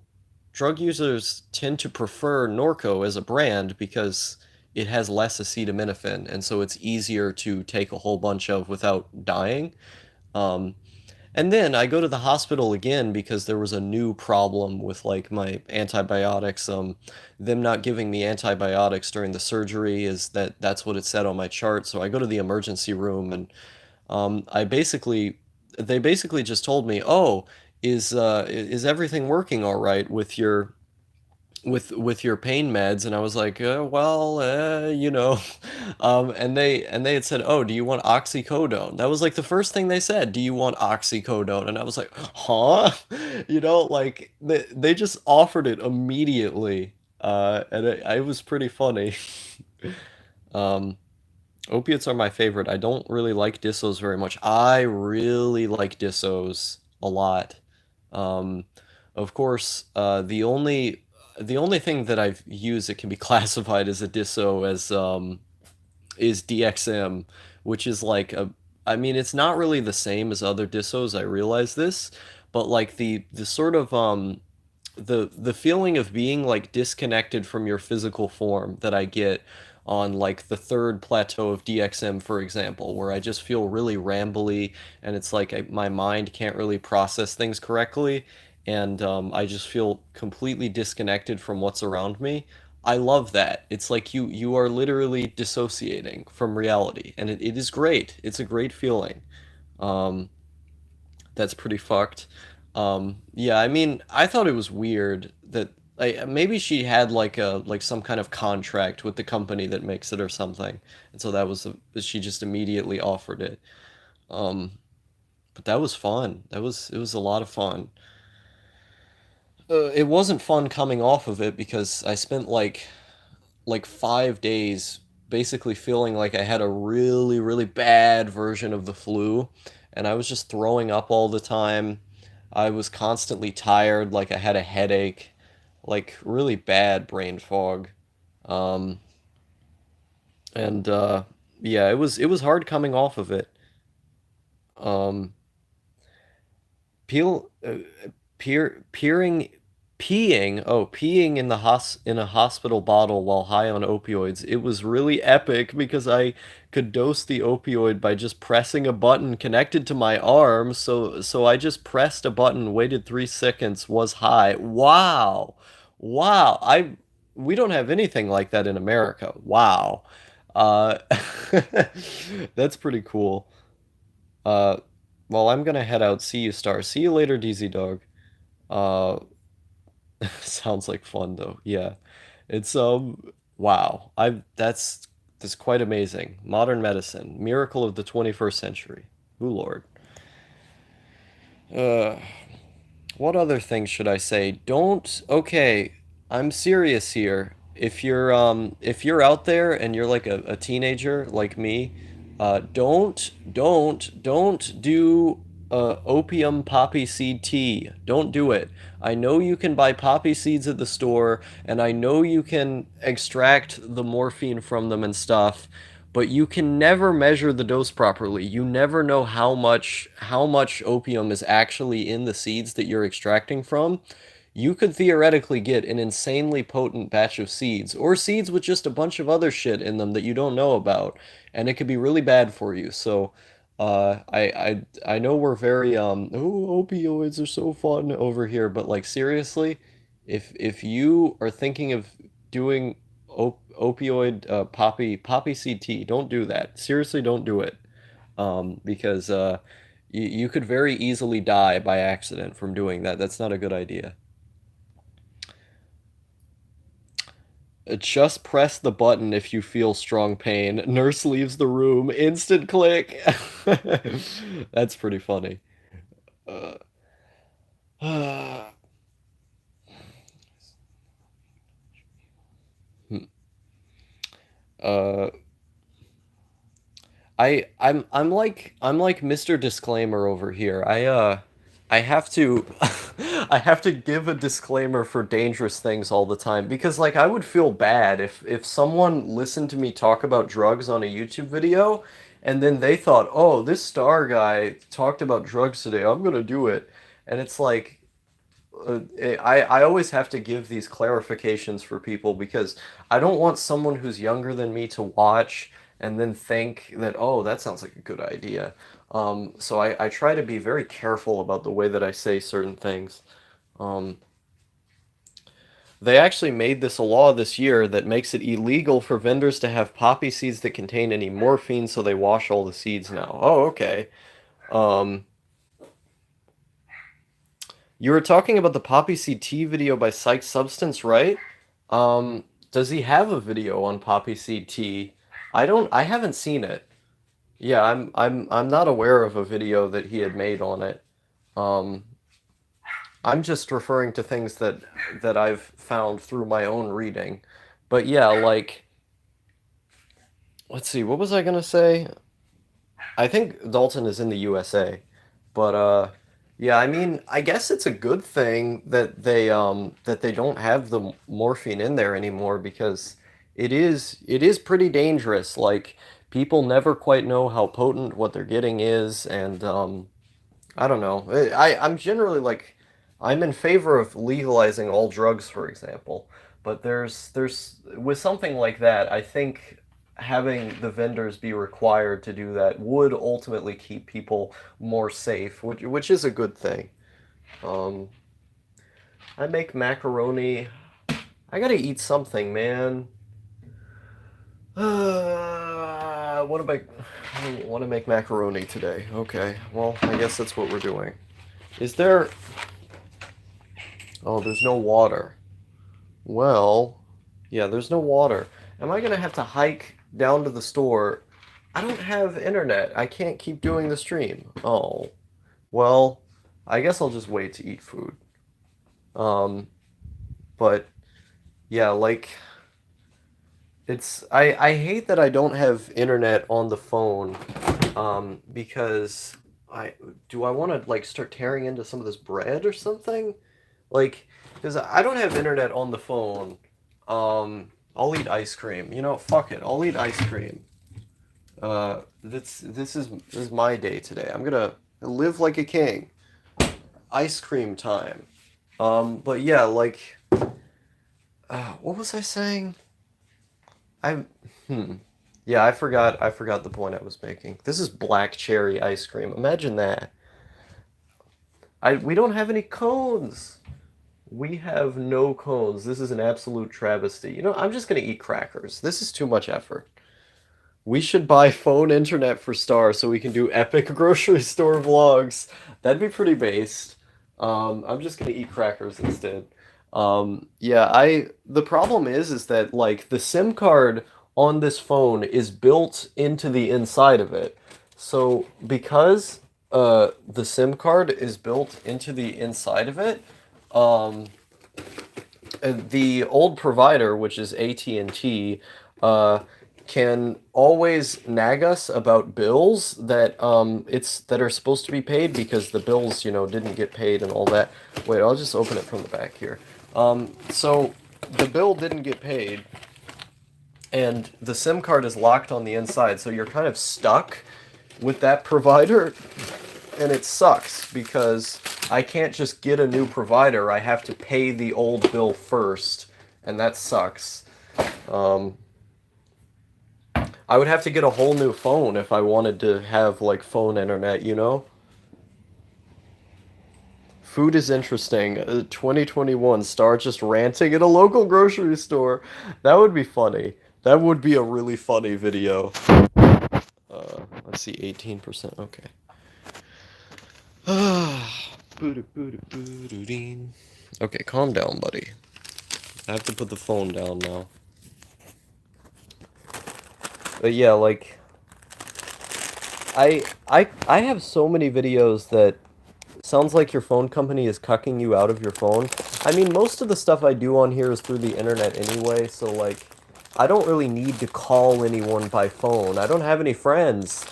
drug users tend to prefer Norco as a brand because it has less acetaminophen and so it's easier to take a whole bunch of without dying. Um, and then I go to the hospital again because there was a new problem with like my antibiotics. Them not giving me antibiotics during the surgery is that's what it said on my chart. So I go to the emergency room and I basically they basically just told me, "Oh, is everything working all right with your pain meds?" And I was like, well, and they had said, "Oh, do you want oxycodone?" That was like the first thing they said. Do you want oxycodone? And I was like, huh? Like they just offered it immediately, and it was pretty funny. um Opiates are my favorite. I don't really like dissos very much. I really like dissos a lot. Um, of course, the only thing that I've used that can be classified as a disso as is DXM, which is like a. I mean, it's not really the same as other dissos. I realize this, but like the sort of the feeling of being like disconnected from your physical form that I get on like the third plateau of DXM, for example, where I just feel really rambly and it's like my mind can't really process things correctly, and I just feel completely disconnected from what's around me. I love that. It's like you are literally dissociating from reality, and it is great. It's a great feeling. Um, that's pretty fucked. Yeah, I mean, I thought it was weird that maybe she had like some kind of contract with the company that makes it or something, and so she just immediately offered it. Um, but that was fun. It was a lot of fun. It wasn't fun coming off of it because I spent like 5 days basically feeling like I had a really, really bad version of the flu, and I was just throwing up all the time. I was constantly tired, like I had a headache, like really bad brain fog. Um, and yeah, it was hard coming off of it. Um, peel, peering Peeing in in a hospital bottle while high on opioids. It was really epic because I could dose the opioid by just pressing a button connected to my arm. So I just pressed a button, waited 3 seconds, was high. Wow. Wow. We don't have anything like that in America. Wow. Uh that's pretty cool. Uh well, I'm gonna head out. See you, Star. See you later, DZ Dog. Uh Sounds like fun though. Yeah. It's wow. I that's quite amazing. Modern medicine, miracle of the 21st century. Ooh Lord. Uh what other things should I say? Don't okay, I'm serious here. If you're out there and you're like a teenager like me, don't do opium poppy seed tea. Don't do it. I know you can buy poppy seeds at the store, and I know you can extract the morphine from them and stuff, but you can never measure the dose properly. You never know how much opium is actually in the seeds that you're extracting from. You could theoretically get an insanely potent batch of seeds, or seeds with just a bunch of other shit in them that you don't know about, and it could be really bad for you. So, I know we're very oh, opioids are so fun over here, but like seriously, if you are thinking of doing opioid poppy seed tea, don't do that. Seriously, don't do it. Because you could very easily die by accident from doing that. That's not a good idea. Just press the button if you feel strong pain. Nurse leaves the room. Instant click. That's pretty funny. Uh, uh, uh, I'm like Mr. Disclaimer over here. I have to I have to give a disclaimer for dangerous things all the time because like I would feel bad if someone listened to me talk about drugs on a YouTube video and then they thought, "Oh, this star guy talked about drugs today. I'm gonna do it." And it's like I always have to give these clarifications for people because I don't want someone who's younger than me to watch and then think that, oh, that sounds like a good idea. So I try to be very careful about the way that I say certain things. Um, they actually made this a law this year that makes it illegal for vendors to have poppy seeds that contain any morphine, so they wash all the seeds now. Oh, okay. Um, You were talking about the Poppy Seed Tea video by Psych Substance, right? Does he have a video on Poppy Seed Tea? I haven't seen it. Yeah, I'm not aware of a video that he had made on it. Um, I'm just referring to things that I've found through my own reading. But yeah, like let's see, what was I gonna say? I think Dalton is in the USA. But yeah, I mean, I guess it's a good thing that they don't have the morphine in there anymore because it is pretty dangerous. Like people never quite know how potent what they're getting is and I don't know. I'm generally like I'm in favor of legalizing all drugs, for example. But there's with something like that, I think having the vendors be required to do that would ultimately keep people more safe, which is a good thing. Um, I make macaroni. I gotta eat something, man. What am I want to make macaroni today. Okay, well, I guess that's what we're doing. Is there? Oh, there's no water. Well, yeah, there's no water. Am I gonna have to hike down to the store? I don't have internet. I can't keep doing the stream. Oh, well, I guess I'll just wait to eat food. Um, but yeah, like I hate that I don't have internet on the phone. Because I do I want to like start tearing into some of this bread or something? Like, because I don't have internet on the phone. I'll eat ice cream. You know, fuck it. I'll eat ice cream. This is my day today. I'm gonna live like a king. Ice cream time. But yeah, like, what was I saying? I, hmm. Yeah, I forgot the point I was making. This is black cherry ice cream. Imagine that. We don't have any cones. We have no cones. This is an absolute travesty. You know, I'm just gonna eat crackers. This is too much effort. We should buy phone internet for Star so we can do epic grocery store vlogs. That'd be pretty based. I'm just gonna eat crackers instead. Yeah, the problem is that like the SIM card on this phone is built into the inside of it. So because the SIM card is built into the inside of it, um the old provider, which is AT&T, uh, can always nag us about bills that are supposed to be paid because the bills, didn't get paid and all that. Wait, I'll just open it from the back here. So the bill didn't get paid, and the SIM card is locked on the inside, so you're kind of stuck with that provider, and it sucks because I can't just get a new provider. I have to pay the old bill first, and that sucks. Um, I would have to get a whole new phone if I wanted to have like phone internet, you know? Food is interesting. 2021 Star just ranting at a local grocery store. That would be funny. That would be a really funny video. Let's see, 18%. Okay. Okay, calm down, buddy. I have to put the phone down now. But yeah, like I have so many videos that sounds like your phone company is cucking you out of your phone. I mean, most of the stuff I do on here is through the internet anyway, so like I don't really need to call anyone by phone. I don't have any friends.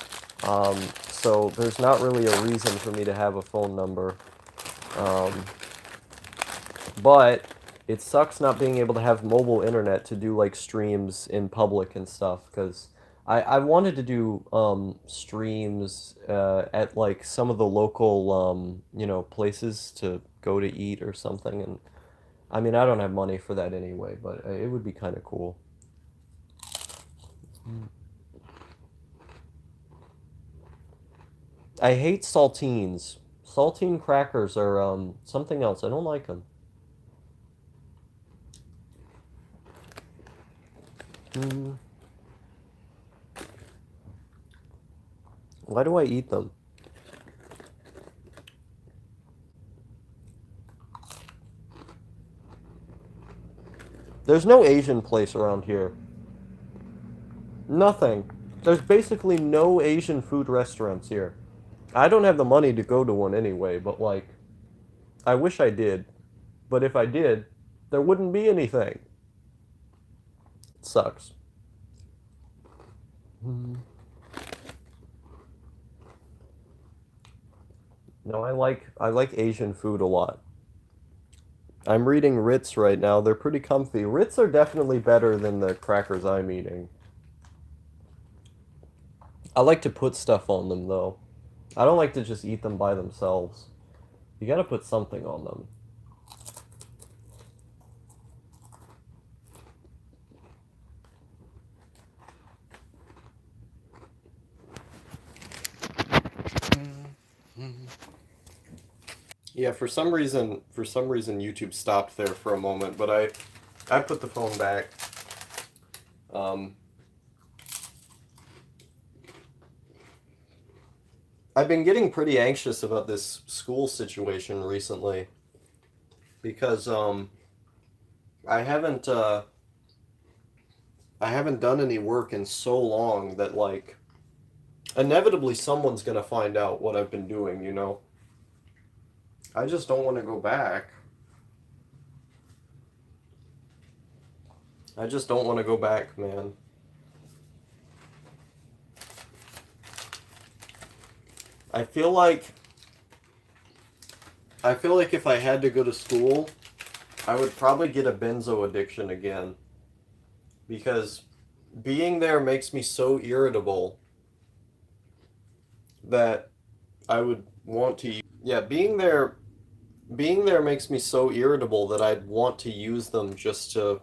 So there's not really a reason for me to have a phone number. Um, but it sucks not being able to have mobile internet to do like streams in public and stuff because I wanted to do streams at like some of the local places to go to eat or something, and I mean I don't have money for that anyway, but it would be kind of cool. I hate saltines. Saltine crackers are something else. I don't like them. Mm, why do I eat them? There's no Asian place around here. Nothing. There's basically no Asian food restaurants here. I don't have the money to go to one anyway, but like, I wish I did. But if I did, there wouldn't be anything. It sucks. Mm. No, I like Asian food a lot. I'm reading Ritz right now. They're pretty comfy. Ritz are definitely better than the crackers I'm eating. I like to put stuff on them though. I don't like to just eat them by themselves. You gotta put something on them. Yeah, for some reason YouTube stopped there for a moment, but I put the phone back. Um, I've been getting pretty anxious about this school situation recently because I haven't uh I haven't done any work in so long that like inevitably someone's gonna find out what I've been doing, you know? I just don't want to go back. I just don't want to go back, man. I feel like I feel like if I had to go to school, I would probably get a benzo addiction again because being there makes me so irritable that I would want to. Yeah, being there being there makes me so irritable that I'd want to use them just to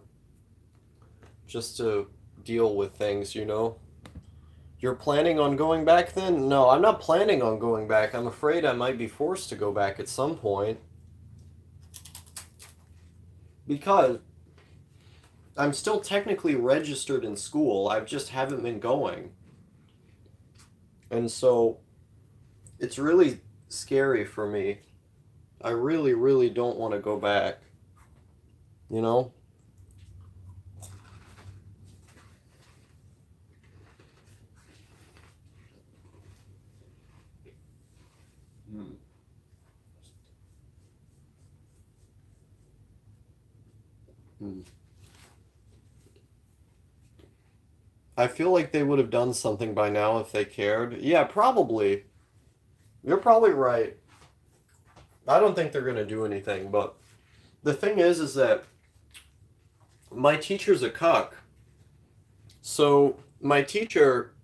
deal with things, you know? You're planning on going back then? No, I'm not planning on going back. I'm afraid I might be forced to go back at some point because I'm still technically registered in school. I just haven't been going. And so it's really scary for me. I really, really don't want to go back, you know? Hmm. Hmm. I feel like they would have done something by now if they cared. Yeah, probably. You're probably right. I don't think they're going to do anything, but the thing is that my teacher's a cuck. So my teacher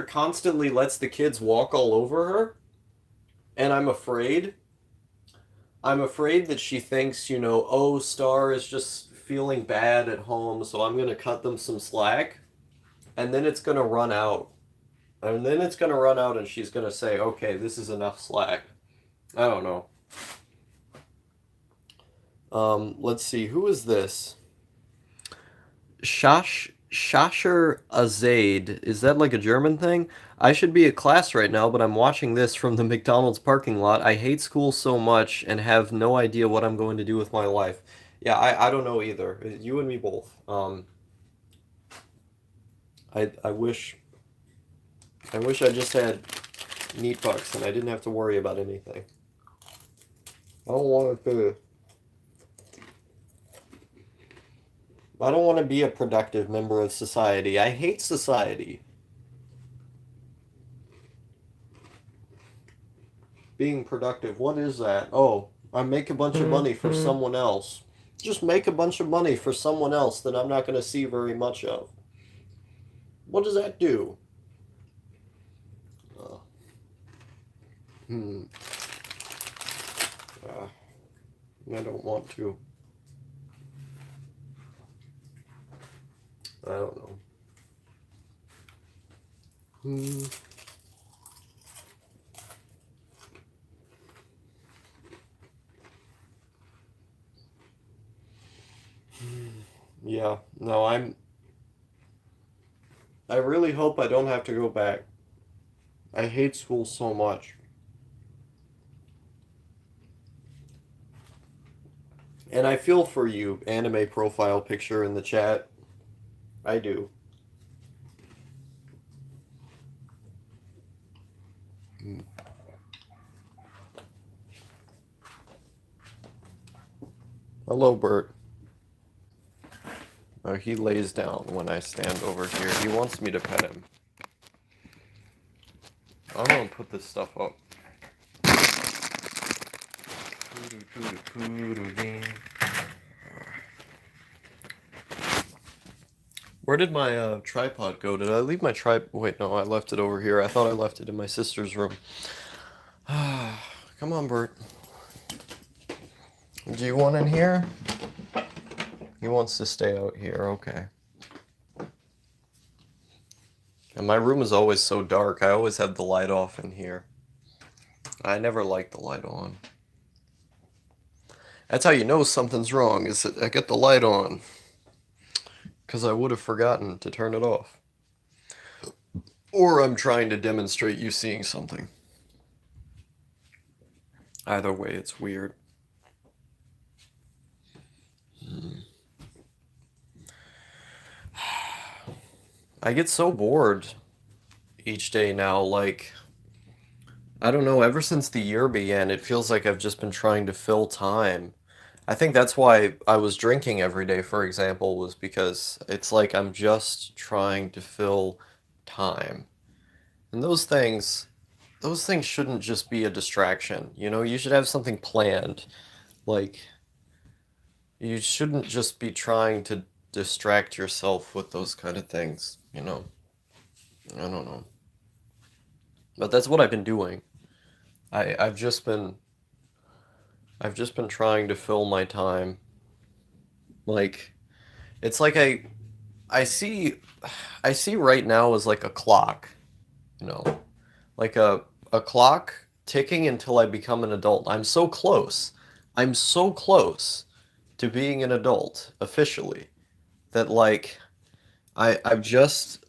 constantly lets the kids walk all over her, and I'm afraid that she thinks, oh, Star is just feeling bad at home, so I'm going to cut them some slack, and then it's going to run out. And then it's going to run out and she's going to say, "Okay, this is enough slack." I don't know. Let's see. Who is this? Shasher Azaid. Is that like a German thing? I should be at class right now, but I'm watching this from the McDonald's parking lot. I hate school so much and have no idea what I'm going to do with my life. Yeah, I don't know either. You and me both. I wish I just had neat bucks and I didn't have to worry about anything. I don't want to. I don't want to be a productive member of society. I hate society. Being productive, what is that? Oh, I make a bunch of money for someone else. Just make a bunch of money for someone else that I'm not going to see very much of. What does that do? Uh, hmm. Uh, I don't want to. I don't know. Hmm. Yeah. No, I really hope I don't have to go back. I hate school so much. And I feel for you, anime profile picture in the chat. I do. Hmm. Hello, Bert. He lays down when I stand over here. He wants me to pet him. I'm gonna put this stuff up. Where did my tripod go? Did I leave my tripod? Wait, no, I left it over here. I thought I left it in my sister's room. Come on, Bert. Do you want in here? He wants to stay out here. Okay. And my room is always so dark. I always have the light off in here. I never like the light on. That's how you know something's wrong, is that I get the light on. Because I would have forgotten to turn it off. Or I'm trying to demonstrate you seeing something. Either way, it's weird. I get so bored each day now. Like, I don't know, ever since the year began, it feels like I've just been trying to fill time. I think that's why I was drinking every day, for example, was because it's like I'm just trying to fill time. And those things shouldn't just be a distraction. You should have something planned. Like, you shouldn't just be trying to distract yourself with those kind of things. I don't know. But that's what I've been doing. I've just been I've just been trying to fill my time. Like it's like I see I see right now as like a clock, you know, like a clock ticking until I become an adult. I'm so close. I'm so close to being an adult officially that like I've just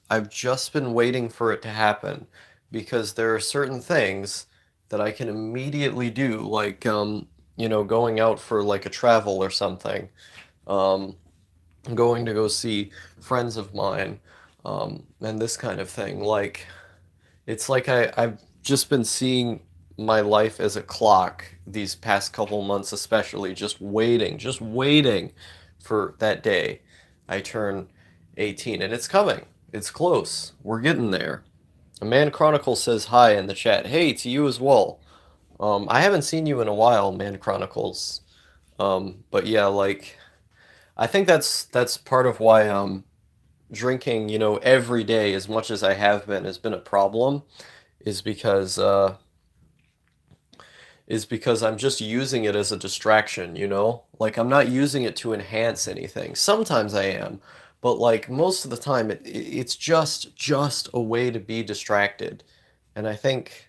been waiting for it to happen because there are certain things that I can immediately do like going out for like a travel or something. Um Going to go see friends of mine and this kind of thing. Like it's like I've just been seeing my life as a clock these past couple months, especially just waiting for that day I turn 18. And it's coming. It's close. We're getting there. A Man Chronicle says hi in the chat. Hey, to you as well. I haven't seen you in a while, Man Chronicles. But yeah, like I think that's part of why drinking, every day as much as I have been has been a problem is because uh is because I'm just using it as a distraction, you know? Like I'm not using it to enhance anything. Sometimes I am, but like most of the time it's just a way to be distracted. And I think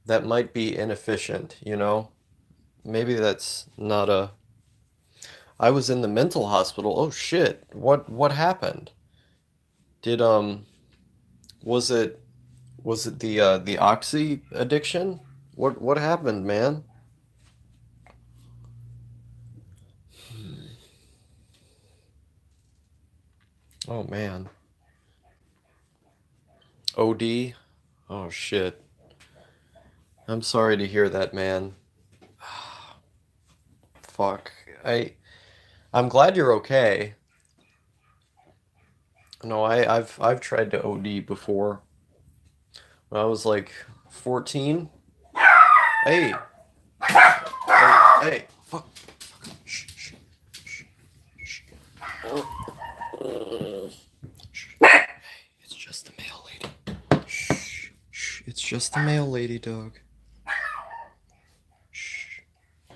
that might be inefficient, you know? Maybe that's not a I was in the mental hospital. Oh shit. What happened? Did was it was it the oxy addiction? What happened, man? Oh man. OD? Oh shit. I'm sorry to hear that, man. Fuck. I I'm glad you're okay. No, I've tried to OD before. When I was like 14. Hey, hey. Fuck. Shh, shh, shh, shh. Shh. Hey, it's just the mail lady. Shh, shh. It's just the mail lady, dog. Shh.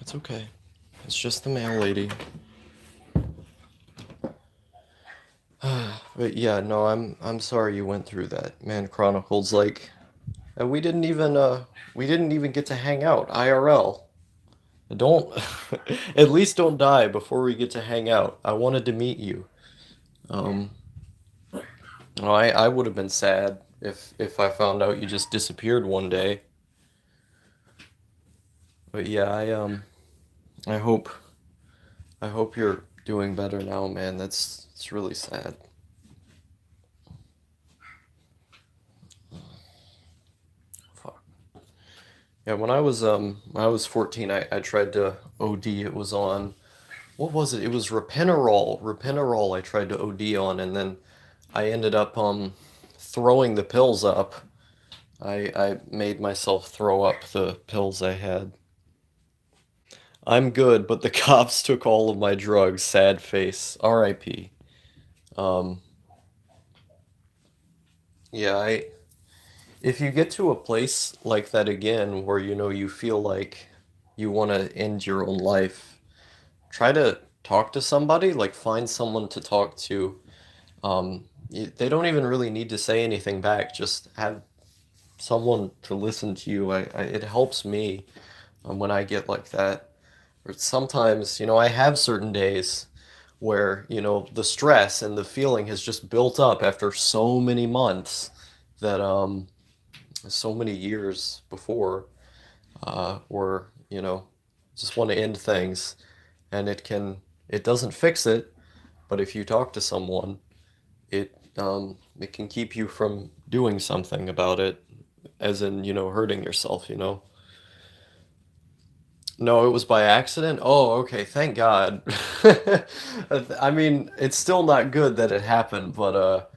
It's okay. It's just the mail lady. But yeah, no, I'm sorry you went through that, man. Chronicles like, and we didn't even get to hang out IRL. Don't at least don't die before we get to hang out. I wanted to meet you. Um, no, I would have been sad if I found out you just disappeared one day. But yeah, I hope I hope you're doing better now, man. That's it's really sad. Fuck. Yeah, when I was 14, I tried to OD. It was on what was it? It was Repinerol. Repinerol I tried to OD on and then I ended up throwing the pills up. I made myself throw up the pills I had. I'm good, but the cops took all of my drugs. Sad face. R.I.P. Um, yeah, I if you get to a place like that again where you feel like you want to end your own life, try to talk to somebody, like find someone to talk to. They don't even really need to say anything back. Just have someone to listen to you. It helps me when I get like that. Or sometimes, I have certain days where, the stress and the feeling has just built up after so many months that so many years before where, just want to end things and it doesn't fix it, but if you talk to someone, it can keep you from doing something about it, as in, hurting yourself. No, it was by accident. Oh, okay, thank God. I mean, it's still not good that it happened, but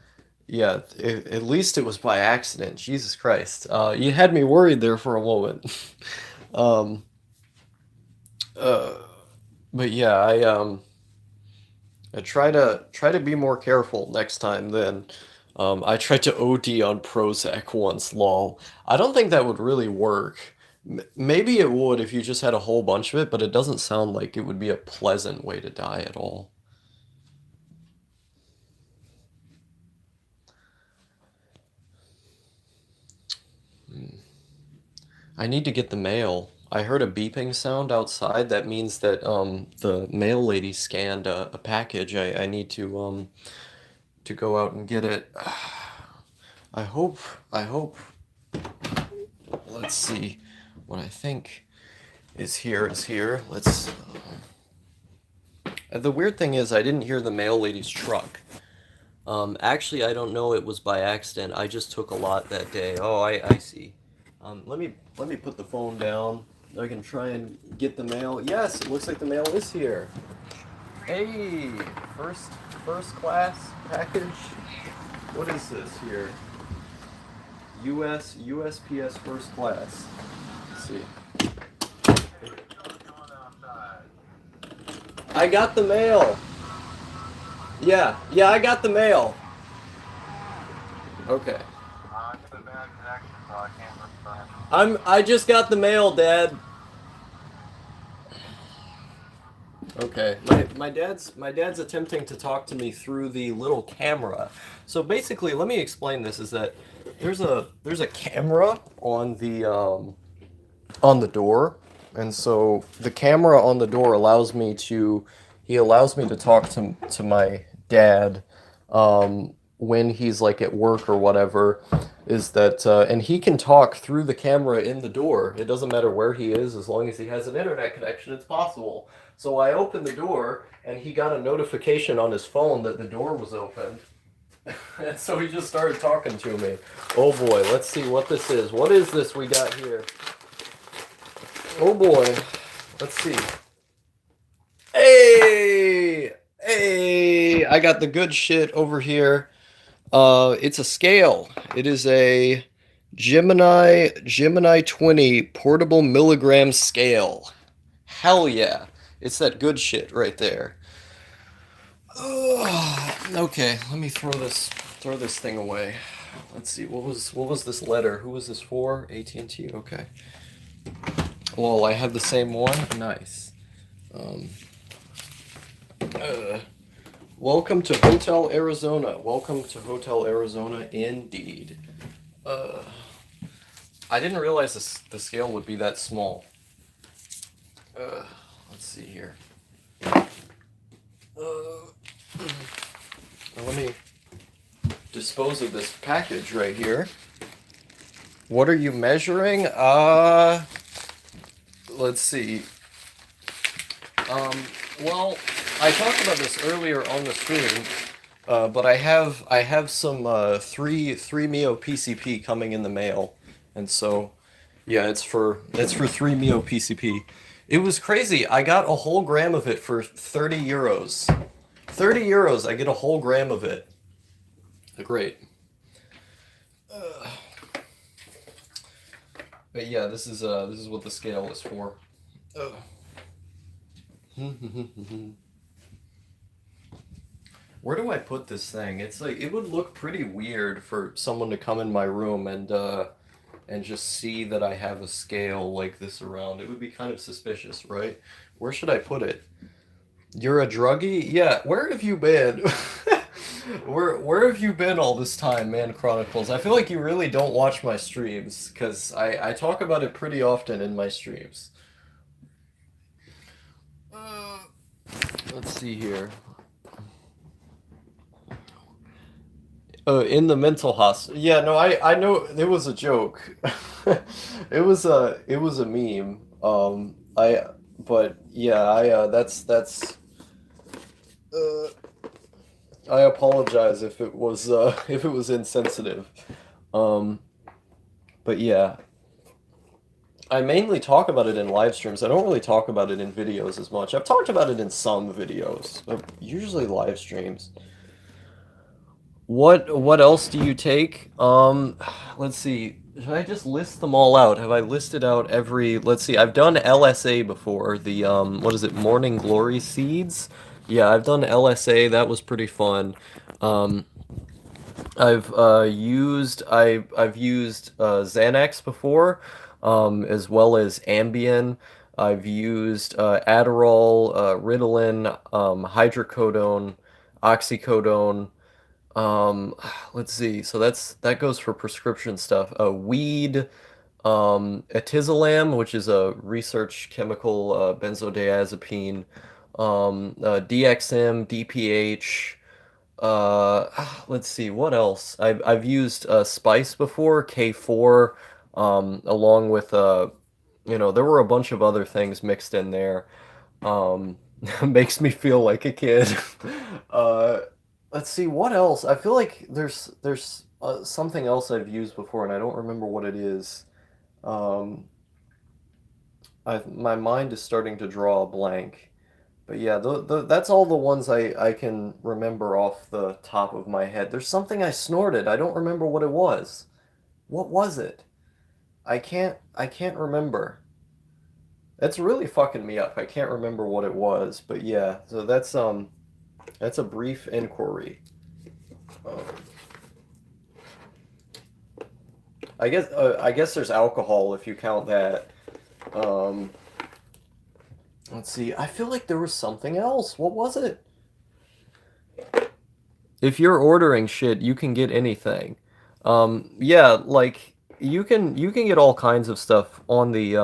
yeah, at least it was by accident. Jesus Christ. You had me worried there for a moment. Um, uh, but yeah, I try to be more careful next time then. I tried to OD on Prozac once, lol. I don't think that would really work Maybe it would if you just had a whole bunch of it, but it doesn't sound like it would be a pleasant way to die at all. I need to get the mail. I heard a beeping sound outside. That means that the mail lady scanned a package. I need to go out and get it. I hope I hope let's see what I think is here. Let's The weird thing is I didn't hear the mail lady's truck. Actually, I don't know. It was by accident. I just took a lot that day. Oh, I see. Let me put the phone down. I can try and get the mail. Yes, it looks like the mail is here. Hey, first first class package. What is this here? USPS first class. Let's see. I got the mail. Yeah, I got the mail. Okay. I just got the mail, Dad. Okay. My dad's attempting to talk to me through the little camera. So basically, let me explain this is that there's a camera on the door, and so the camera on the door allows me to talk to my dad when he's like at work or whatever. Is that and he can talk through the camera in the door. It doesn't matter where he is as long as he has an internet connection. It's possible. So I opened the door, and he got a notification on his phone that the door was open. And so he just started talking to me. Oh boy, let's see what this is. What is this we got here? Oh boy. Let's see. Hey! Hey! I got the good shit over here. It's a scale. It is a Gemini 20 portable milligram scale. Hell yeah. It's that good shit right there. Ugh. Okay, let me throw this thing away. Let's see. What was this letter? Who was this for? AT&T. Okay. Well, I have the same one. Nice. Um, uh, Welcome to Hotel Arizona. Welcome to Hotel Arizona, indeed. Uh, I didn't realize the scale would be that small. Uh, let's see here. Uh, let me dispose of this package right here. What are you measuring? Let's see. Um, well, I talked about this earlier on the stream, but I have some three Mio PCP coming in the mail, and so yeah, it's for 3 Mio PCP. It was crazy. I got a whole gram of it for 30 euros. 30 euros, I get a whole gram of it. Great. Uh, but yeah, this is what the scale is for. Uh. Where do I put this thing? It's like it would look pretty weird for someone to come in my room and just see that I have a scale like this around. It would be kind of suspicious, right? Where should I put it? You're a druggie? Yeah, where have you been? Where have you been all this time, Man Chronicles? I feel like you really don't watch my streams, because I talk about it pretty often in my streams. Uh, let's see here. In the mental hospital. Yeah, no, I know it was a joke. It was a meme. But yeah, that's. Uh, I apologize if it was insensitive. Um, but yeah, I mainly talk about it in live streams. I don't really talk about it in videos as much. I've talked about it in some videos, but usually live streams. What else do you take? Let's see. Should I just list them all out? Have I listed out every? Let's see. I've done LSA before. The what is it? Morning Glory seeds. Yeah, I've done LSA. That was pretty fun. Um, I've used Xanax before, as well as Ambien. I've used Adderall, Ritalin, hydrocodone, oxycodone. Um, let's see. So that goes for prescription stuff. Weed, atizolam, which is a research chemical, benzodiazepine, DXM, DPH. Let's see, what else? I've used Spice before, K4, along with there were a bunch of other things mixed in there. Um, makes me feel like a kid. Uh, let's see, what else? I feel like there's something else I've used before, and I don't remember what it is. Um, my mind is starting to draw a blank. But yeah, that's all the ones I can remember off the top of my head. There's something I snorted. I don't remember what it was. What was it? I can't remember. That's really fucking me up. I can't remember what it was. But yeah, so that's a brief inquiry. Um, I guess there's alcohol if you count that. Um, let's see. I feel like there was something else. What was it? If you're ordering shit, you can get anything. Yeah, like you can get all kinds of stuff on the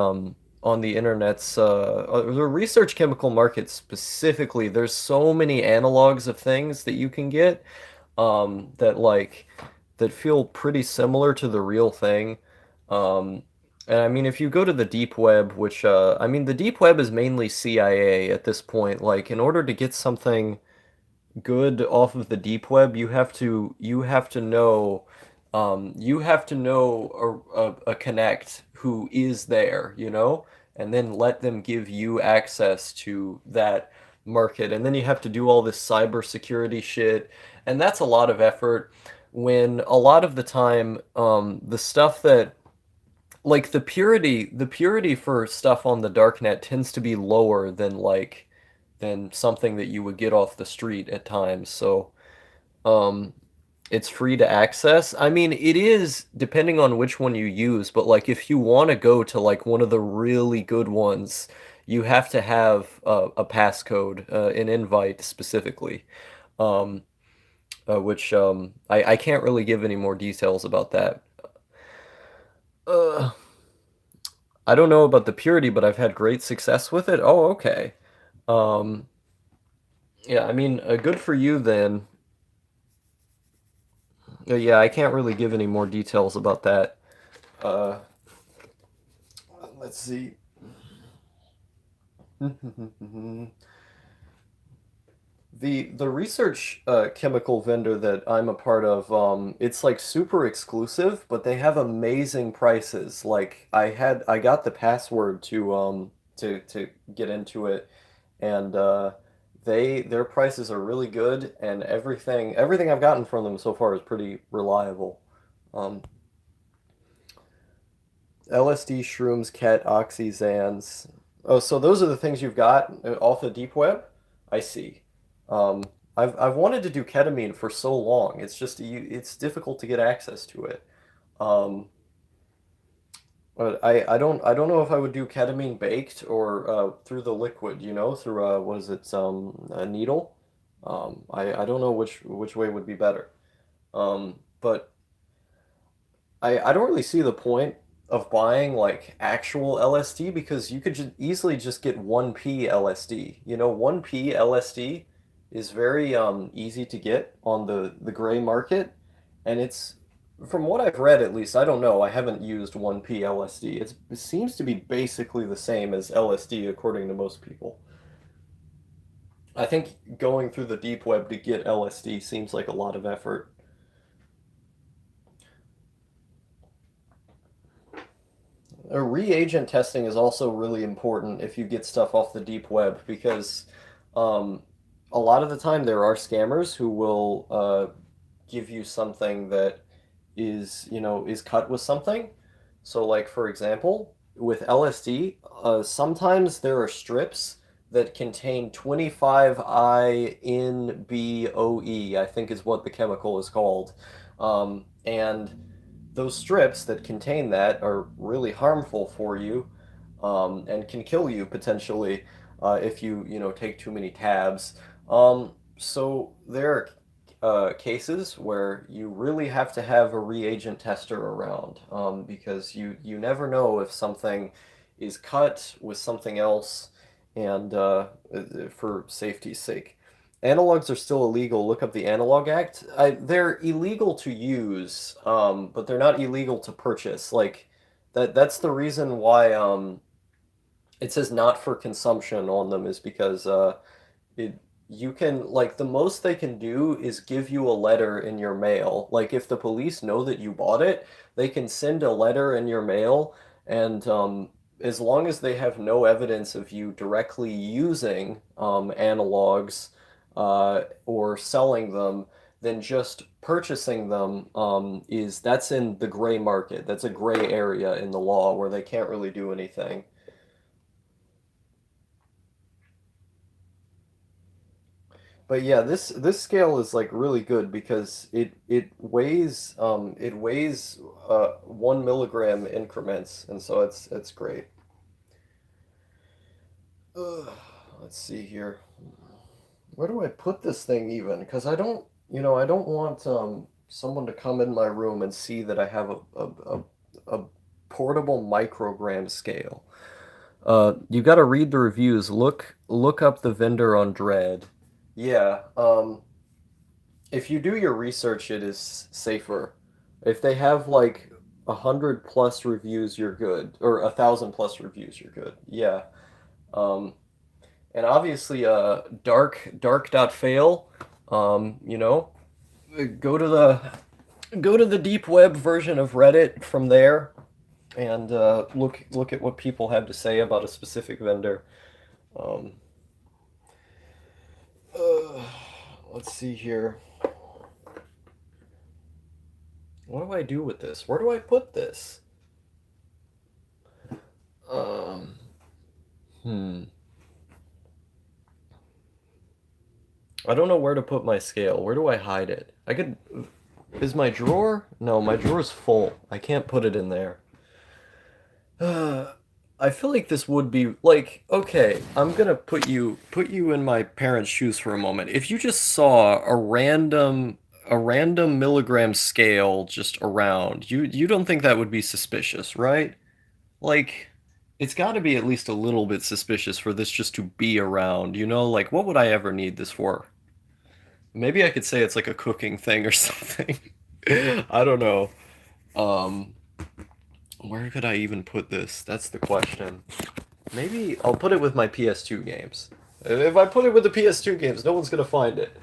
internet's the research chemical market specifically. There's so many analogs of things that you can get that that feel pretty similar to the real thing. Um, and I mean, if you go to the deep web, which I mean, the deep web is mainly CIA at this point. Like, in order to get something good off of the deep web, you have to know a connect who is there, and then let them give you access to that market. And then you have to do all this cybersecurity shit, and that's a lot of effort when a lot of the time the stuff that like the purity for stuff on the darknet tends to be lower than something that you would get off the street at times. So, um, it's free to access. I mean, it is depending on which one you use, but like if you want to go to like one of the really good ones, you have to have a passcode, an invite specifically, um, which I can't really give any more details about that. Uh, I don't know about the purity, but I've had great success with it. Oh, okay. Um, yeah, I mean, good for you then. Yeah, I can't really give any more details about that. Uh, let's see. The research chemical vendor that I'm a part of, it's like super exclusive, but they have amazing prices. Like I got the password to get into it, and their prices are really good, and everything I've gotten from them so far is pretty reliable. Um, LSD, shrooms, ket, oxy, Xans. Oh, so those are the things you've got off the deep web? I see. Um, I've wanted to do ketamine for so long. It's difficult to get access to it. Um, but I don't know if I would do ketamine baked or through the liquid, through what is it, a needle? I don't know which way would be better. But I don't really see the point of buying like actual LSD because you could just easily just get 1P LSD. 1P LSD is very easy to get on the gray market, and it's from what I've read at least, I don't know, I haven't used 1P LSD. It seems to be basically the same as LSD according to most people. I think going through the deep web to get LSD seems like a lot of effort. Reagent testing is also really important if you get stuff off the deep web because um, a lot of the time there are scammers who will give you something that is cut with something. So, like for example, with LSD, sometimes there are strips that contain 25 INBOE, I think is what the chemical is called. And those strips that contain that are really harmful for you, and can kill you potentially if you take too many tabs. So there are cases where you really have to have a reagent tester around, because you never know if something is cut with something else, and for safety's sake. Analogs are still illegal. Look up the Analog Act. They're illegal to use, but they're not illegal to purchase. Like that's the reason why it says not for consumption on them, is because it you can, like, the most they can do is give you a letter in your mail. Like if the police know that you bought it, they can send a letter in your mail, and as long as they have no evidence of you directly using analogs or selling them, then just purchasing them is that's in the gray market. That's a gray area in the law where they can't really do anything. But yeah, this scale is like really good because it weighs 1 milligram increments, and so it's great. Ugh, let's see here. Where do I put this thing even? Because I don't want someone to come in my room and see that I have a portable microgram scale. You got to read the reviews. Look up the vendor on Dread. Yeah, if you do your research, it is safer. If they have like 100 plus reviews, you're good, or 1,000 plus reviews, you're good. Yeah. Um, and obviously, dark dot fail. You know, go to the go to the deep web version of Reddit from there, and look at what people have to say about a specific vendor. Um, uh, let's see here. What do I do with this? Where do I put this? Um, hmm. I don't know where to put my scale. Where do I hide it? I could. Is my drawer? No, my drawer's full. I can't put it in there. I feel like this would be like, okay, I'm gonna put you in my parents' shoes for a moment. If you just saw a random milligram scale just around, you don't think that would be suspicious, right? Like, it's got to be at least a little bit suspicious for this just to be around, Like, what would I ever need this for? Maybe I could say it's like a cooking thing or something. I don't know. Um, where could I even put this? That's the question. Maybe I'll put it with my PS2 games. If I put it with the PS2 games, no one's gonna find it.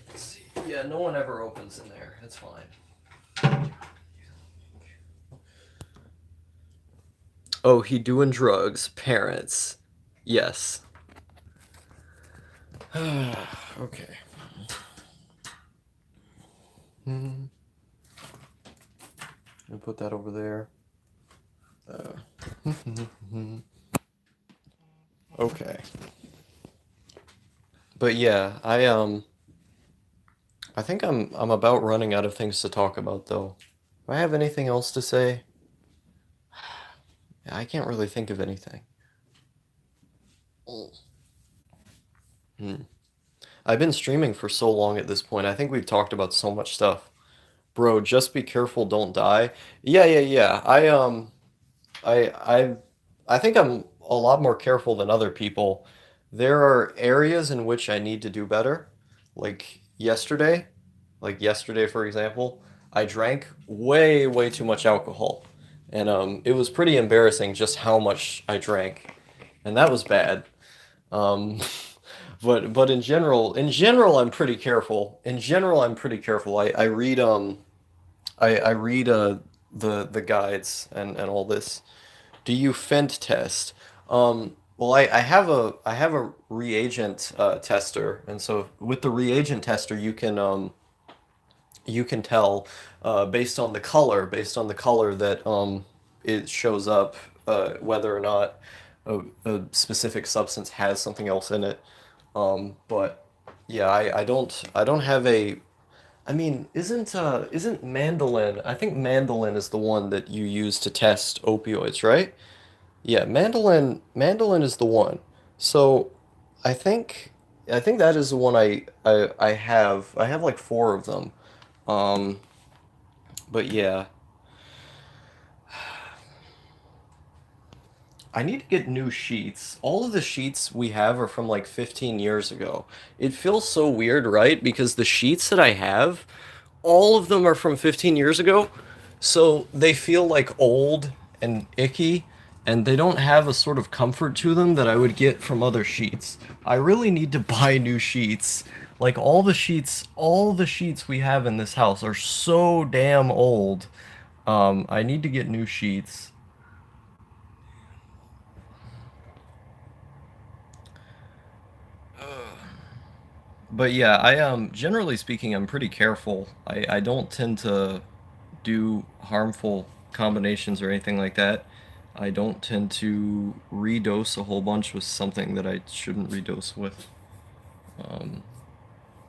Let's see. Yeah, no one ever opens in there. It's fine. Oh, he doing drugs. Parents. Yes. Okay. Hmm. I'll put that over there. Okay. But yeah, I think I'm about running out of things to talk about though. Do I have anything else to say? Yeah, I can't really think of anything. Hmm. I've been streaming for so long at this point. I think we've talked about so much stuff. Bro, just be careful, don't die. Yeah, yeah, yeah. I I think I'm a lot more careful than other people. There are areas in which I need to do better. Like yesterday, like yesterday, for example, I drank way, way too much alcohol. And it was pretty embarrassing just how much I drank. And that was bad. Um, but in general, I'm pretty careful. In general, I'm pretty careful. I read the guides and all this. Do you fent test? Well, I have a reagent tester, and so with the reagent tester, you can tell based on the color that it shows up, whether or not a specific substance has something else in it. But yeah, I don't have a. I mean, isn't mandolin? I think mandolin is the one that you use to test opioids, right? Yeah, mandolin is the one. So I think I think that is the one I have. I have like four of them. Um, but yeah, I need to get new sheets. All of the sheets we have are from like 15 years ago. It feels so weird, right? Because the sheets that I have, all of them are from 15 years ago. So they feel like old and icky, and they don't have a sort of comfort to them that I would get from other sheets. I really need to buy new sheets. Like all the sheets we have in this house are so damn old. I need to get new sheets. But yeah, I generally speaking, I'm pretty careful. I don't tend to do harmful combinations or anything like that. I don't tend to redose a whole bunch with something that I shouldn't redose with. Um,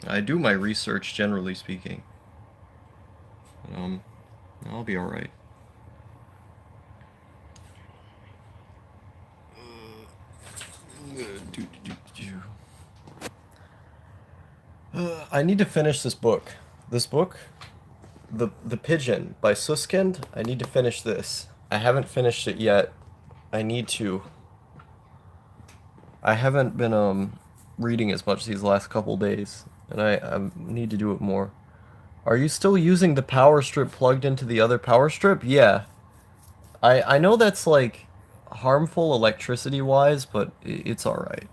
I do my research generally speaking. Um, I'll be all right. I need to finish this book. This book, the Pigeon by Suskind. I need to finish this. I haven't finished it yet. I need to. I haven't been reading as much these last couple days, and I need to do it more. Are you still using the power strip plugged into the other power strip? Yeah. I know that's like harmful electricity wise, but it's all right.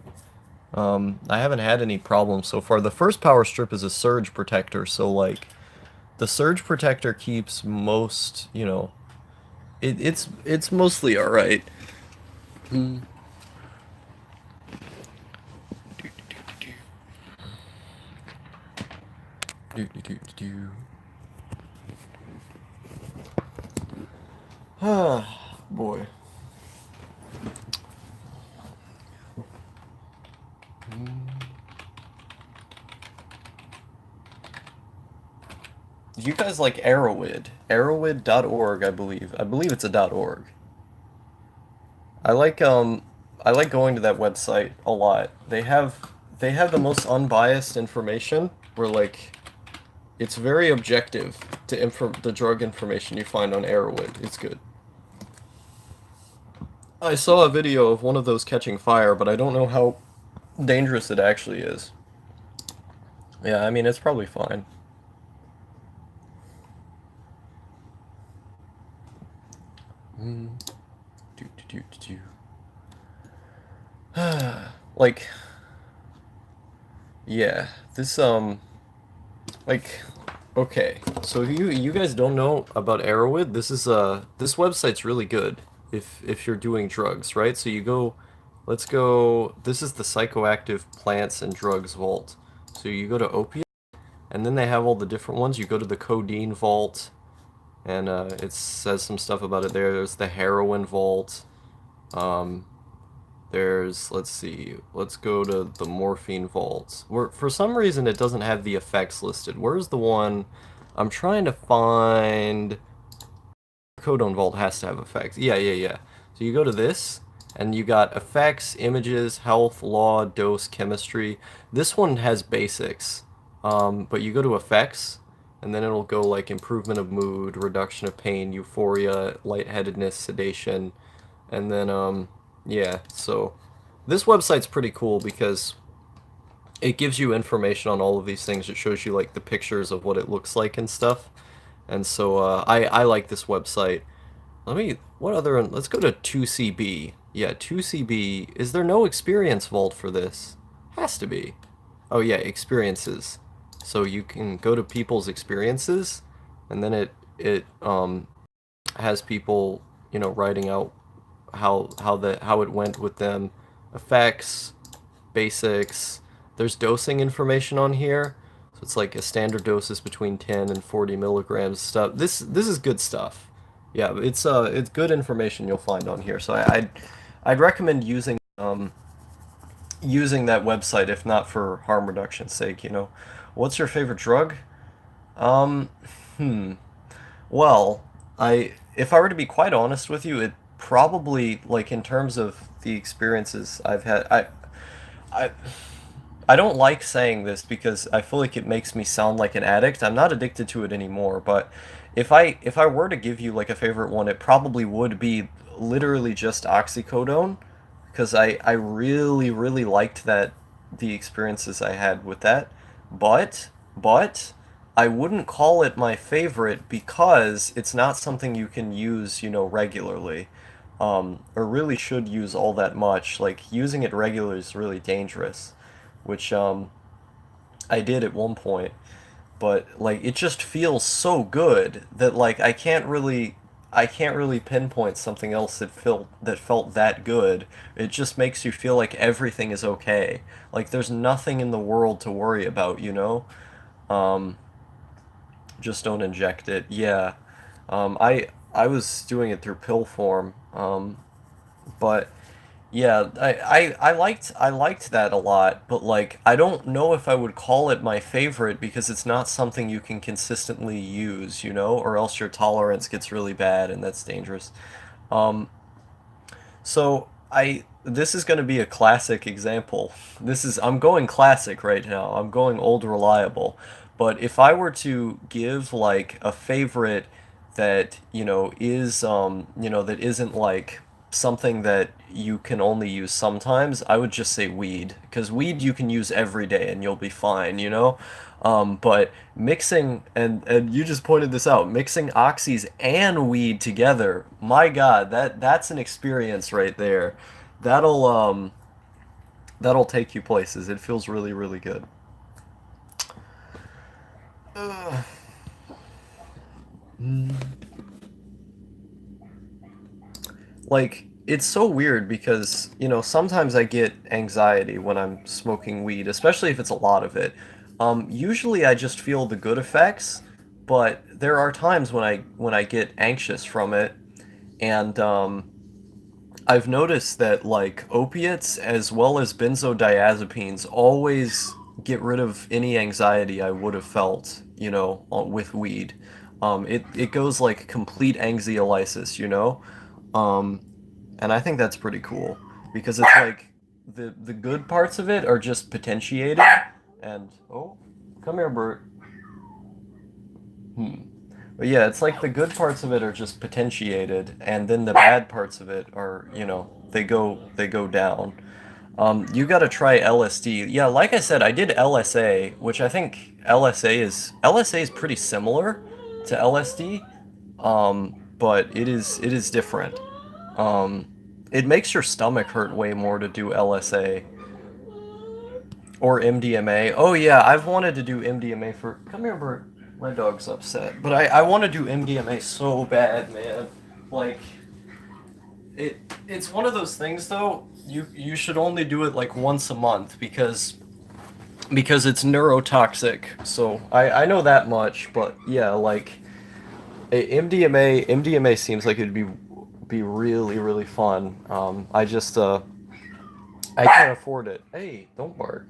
I haven't had any problems so far. The first power strip is a surge protector, so like the surge protector keeps most, it's mostly all right. Mm. Do, do, do, do, do. Ah, boy. You guys like Arrowid? Arrowid.org, I believe. I believe it's a .org. I like I like going to that website a lot. They have the most unbiased information where like it's very objective to the drug information you find on Arrowid. It's good. I saw a video of one of those catching fire, but I don't know how dangerous it actually is. Yeah, I mean it's probably fine. Mm. Do, do, do, do. Like, yeah, this like, okay, so if you guys don't know about Arrowhead, this website's really good if you're doing drugs, right? So you go, let's go. This is the psychoactive plants and drugs vault. So you go to opiate, and then they have all the different ones. You go to the codeine vault, and it says some stuff about it there. There's the heroin vault. Um, there's, let's see, let's go to the morphine vaults. Where for some reason it doesn't have the effects listed. Where's the one I'm trying to find? Codone vault has to have effects. Yeah, yeah, yeah. So you go to this, and you got effects, images, health, law, dose, chemistry. This one has basics, but you go to effects, and then it'll go like improvement of mood, reduction of pain, euphoria, lightheadedness, sedation, and then yeah. So this website's pretty cool because it gives you information on all of these things. It shows you like the pictures of what it looks like and stuff. And so I like this website. What other, let's go to 2CB. Yeah, 2CB. Is there no experience vault for this? Has to be. Oh yeah, experiences. So you can go to people's experiences, and then it has people, writing out how it went with them, effects, basics. There's dosing information on here. So it's like a standard dose is between 10 and 40 milligrams stuff. This is good stuff. Yeah, it's good information you'll find on here. So I I'd recommend using that website if not for harm reduction's sake, you know. What's your favorite drug? Um, hmm. Well, I if I were to be quite honest with you, it probably like in terms of the experiences I've had, I I don't like saying this because I feel like it makes me sound like an addict. I'm not addicted to it anymore, but if I were to give you like a favorite one, it probably would be literally just oxycodone because I really liked that the experiences I had with that. But I wouldn't call it my favorite because it's not something you can use, you know, regularly. Or really should use all that much. Like using it regularly is really dangerous, which I did at one point, but like it just feels so good that like I can't really pinpoint something else that felt that good. It just makes you feel like everything is okay. Like there's nothing in the world to worry about, you know? Um, just don't inject it. Yeah. I was doing it through pill form. But yeah, I liked that a lot, but like I don't know if I would call it my favorite because it's not something you can consistently use, you know, or else your tolerance gets really bad and that's dangerous. Um, so this is going to be a classic example. I'm going classic right now. I'm going old reliable. But if I were to give like a favorite that, that isn't like something that you can only use sometimes, I would just say weed. Because weed you can use every day and you'll be fine, you know? But mixing, and you just pointed this out, mixing oxys and weed together, my God, that's an experience right there. That'll um that'll take you places. It feels really, really good. Like it's so weird because, you know, sometimes I get anxiety when I'm smoking weed, especially if it's a lot of it. Usually I just feel the good effects, but there are times when I get anxious from it, and I've noticed that like opiates as well as benzodiazepines always get rid of any anxiety I would have felt, you know, with weed. It goes like complete anxiolysis, you know? Um, and I think that's pretty cool because it's like the good parts of it are just potentiated and oh, come here, Bert. Hmm. But yeah, it's like the good parts of it are just potentiated, and then the bad parts of it are, you know, they go down. You got to try LSD. Yeah, like I said, I did LSA, which I think LSA is pretty similar to LSD, but it is different. Um, it makes your stomach hurt way more to do LSA or MDMA. Oh yeah, I've wanted to do MDMA for. Come here, Bert. My dog's upset, but I want to do MDMA so bad, man. Like it's one of those things though. You should only do it like once a month because it's neurotoxic. So I know that much, but yeah, like MDMA seems like it'd be really really fun. I can't afford it. Hey, don't bark.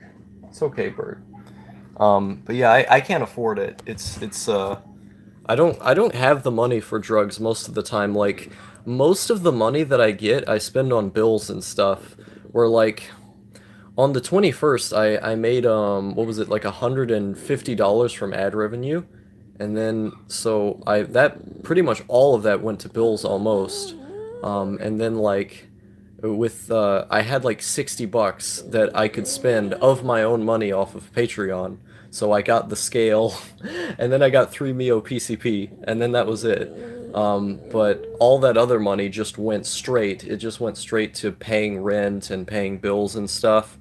It's okay, bird. But yeah, I can't afford it. I don't have the money for drugs most of the time. Like most of the money that I get, I spend on bills and stuff. Where like on the 21st, I made what was it, like $150 from ad revenue, and then so I that pretty much all of that went to bills almost, and then like with I had like $60 that I could spend of my own money off of Patreon. So I got the scale, and then I got 3 Mio PCP, and then that was it. But all that other money just went straight. It just went straight to paying rent and paying bills and stuff.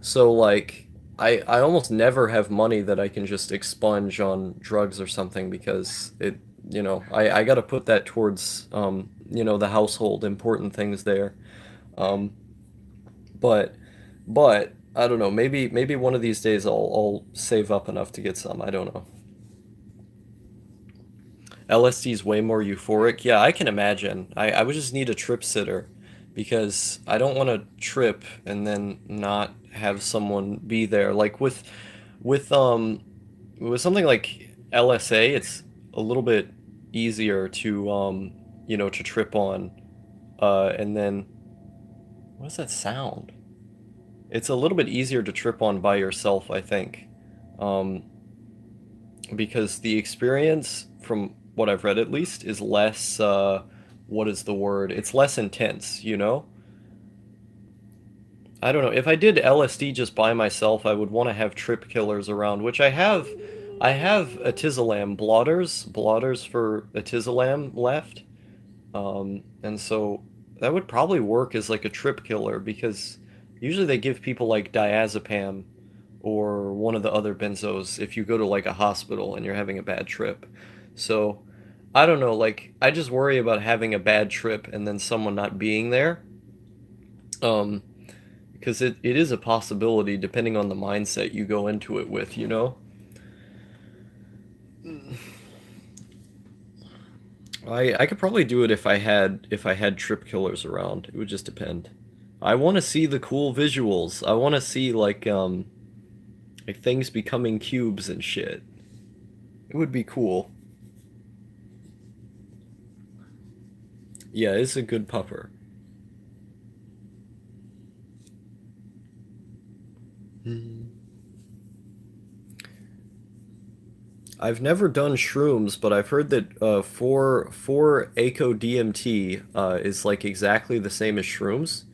So like I almost never have money that I can just expunge on drugs or something because I got to put that towards the household important things there. Um, but but I don't know. Maybe one of these days I'll save up enough to get some. I don't know. LSD is way more euphoric. Yeah, I can imagine. I would just need a trip sitter because I don't want to trip and then not have someone be there. Like with with something like LSA, it's a little bit easier to to trip on. And then what does that sound? It's a little bit easier to trip on by yourself, I think. Um, because the experience, from what I've read at least, is less, what is the word? It's less intense, you know? I don't know. If I did LSD just by myself, I would want to have trip killers around, which I have. I have Atizalam blotters for Atizalam left. And so that would probably work as like a trip killer because usually they give people like diazepam or one of the other benzos if you go to like a hospital and you're having a bad trip. So I don't know, like I just worry about having a bad trip and then someone not being there. Um, because it is a possibility depending on the mindset you go into it with, you know? I could probably do it if I had trip killers around. It would just depend. I want to see the cool visuals. I want to see like things becoming cubes and shit. It would be cool. Yeah, it's a good pupper. I've never done shrooms, but I've heard that 4 ACO DMT is like exactly the same as shrooms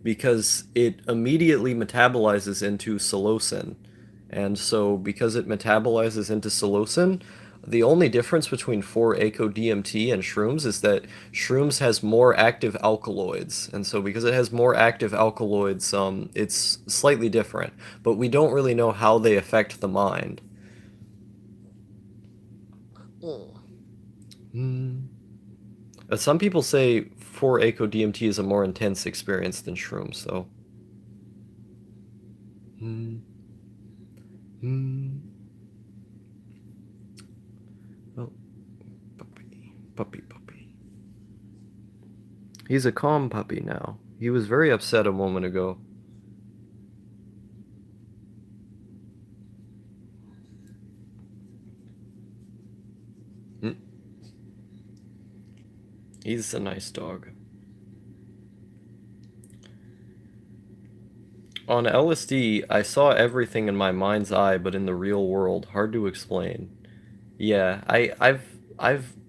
because it immediately metabolizes into psilocin. And so because it metabolizes into psilocin, the only difference between 4 ACO DMT and shrooms is that shrooms has more active alkaloids. And so because it has more active alkaloids, it's slightly different. But we don't really know how they affect the mind. Some people say 4-ACO DMT is a more intense experience than shrooms, though. Mm, mm. Oh, puppy, puppy, puppy. He's a calm puppy now. He was very upset a moment ago. Mm, he's a nice dog. On LSD, I saw everything in my mind's eye, but in the real world, hard to explain. Yeah, I've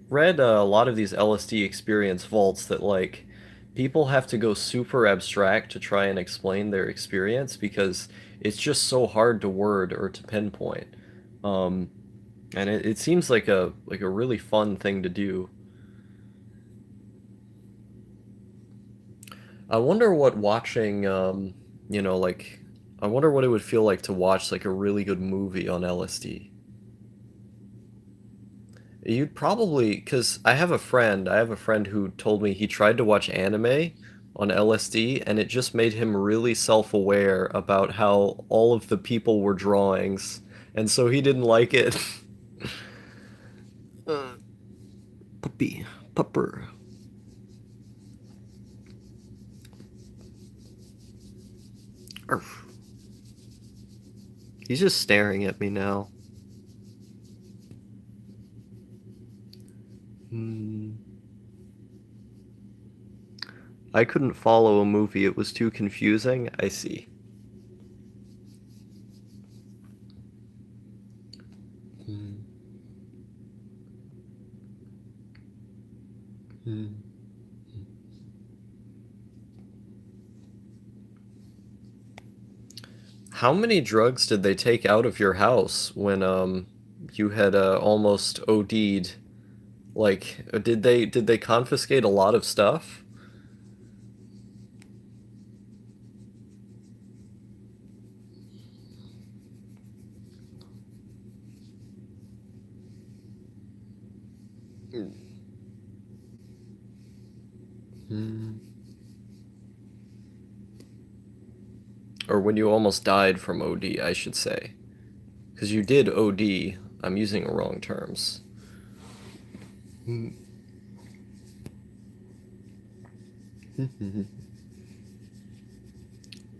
read a lot of these LSD experience vaults that like people have to go super abstract to try and explain their experience because it's just so hard to word or to pinpoint. Um, and it seems like a really fun thing to do. I wonder what watching like I wonder what it would feel like to watch like a really good movie on LSD. You'd probably, because I have a friend who told me he tried to watch anime on LSD and it just made him really self-aware about how all of the people were drawings, and so he didn't like it. Uh, puppy, pupper. Arf. He's just staring at me now. Hmm. I couldn't follow a movie, it was too confusing. I see. Hmm. Hmm. How many drugs did they take out of your house when you had almost OD'd? Like, did they confiscate a lot of stuff? Hmm. Or when you almost died from OD, I should say. Because you did OD. I'm using wrong terms.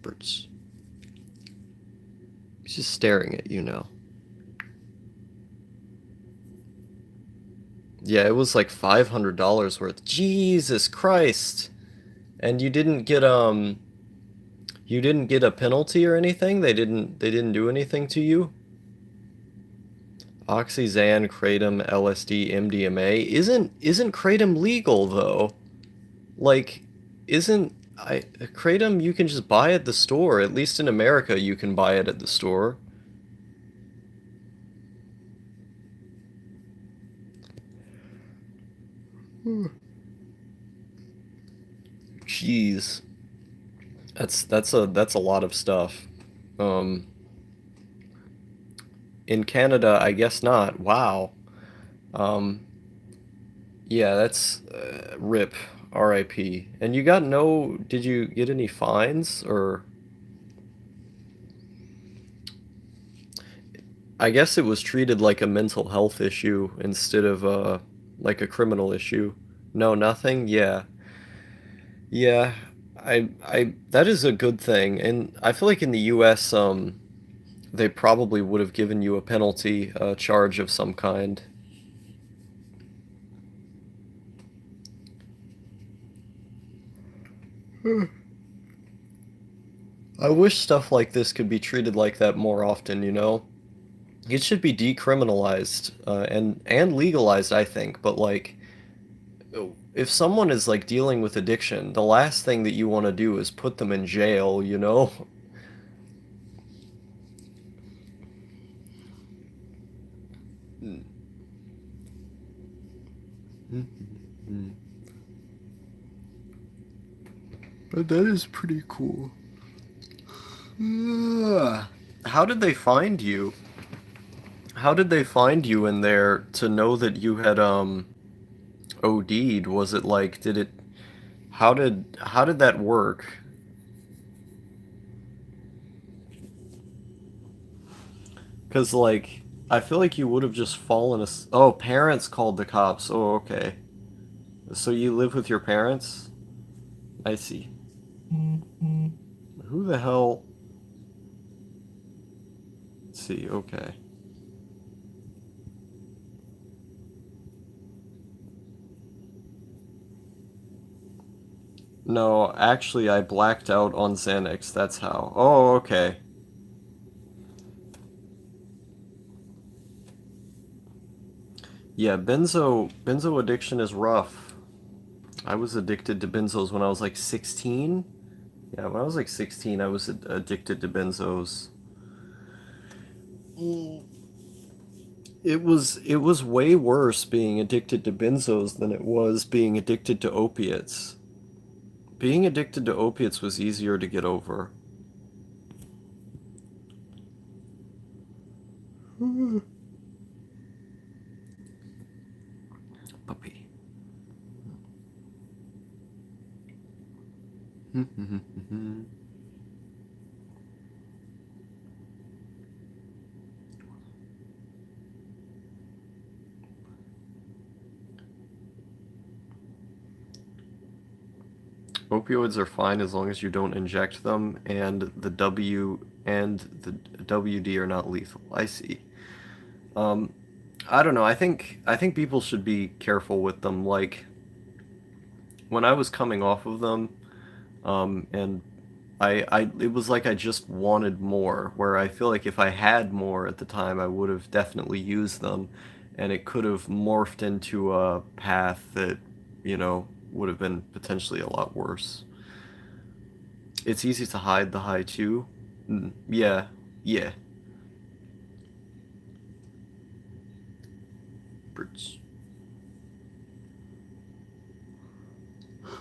Birds. He's just staring at you now. Yeah, it was like $500 worth. Jesus Christ. And you didn't get a penalty or anything? They didn't do anything to you? Oxyzan, kratom, LSD, MDMA. Isn't kratom legal though? Like, isn't I kratom you can just buy at the store. At least in America you can buy it at the store. Jeez. That's a lot of stuff. Um in Canada, I guess not. Wow. Um yeah, that's rip. RIP. And you got no did you get any fines or I guess it was treated like a mental health issue instead of like a criminal issue. No, nothing? Yeah. Yeah. I that is a good thing. And I feel like in the US they probably would have given you a penalty charge of some kind. I wish stuff like this could be treated like that more often, you know? It should be decriminalized and legalized, I think, but like if someone is like dealing with addiction, the last thing that you want to do is put them in jail, you know? But that is pretty cool. How did they find you? How did they find you in there to know that you had OD'd? Was it like did it how did that work? Cuz like I feel like you would have just fallen as oh, parents called the cops. Oh, okay. So you live with your parents? I see. Who the hell? Let's see. Okay. No, actually I blacked out on Xanax. That's how. Oh, okay. Yeah, benzo addiction is rough. I was addicted to benzos when I was like 16. Yeah, when I was like 16, I was addicted to benzos. It was way worse being addicted to benzos than it was being addicted to opiates. Being addicted to opiates was easier to get over. Puppy. Opioids are fine as long as you don't inject them, and the WD are not lethal. I see. Um, I don't know. I think people should be careful with them. Like when I was coming off of them, and it was like I just wanted more. Where I feel like if I had more at the time, I would have definitely used them, and it could have morphed into a path that, would have been potentially a lot worse. It's easy to hide the high too. Yeah, yeah. Birds.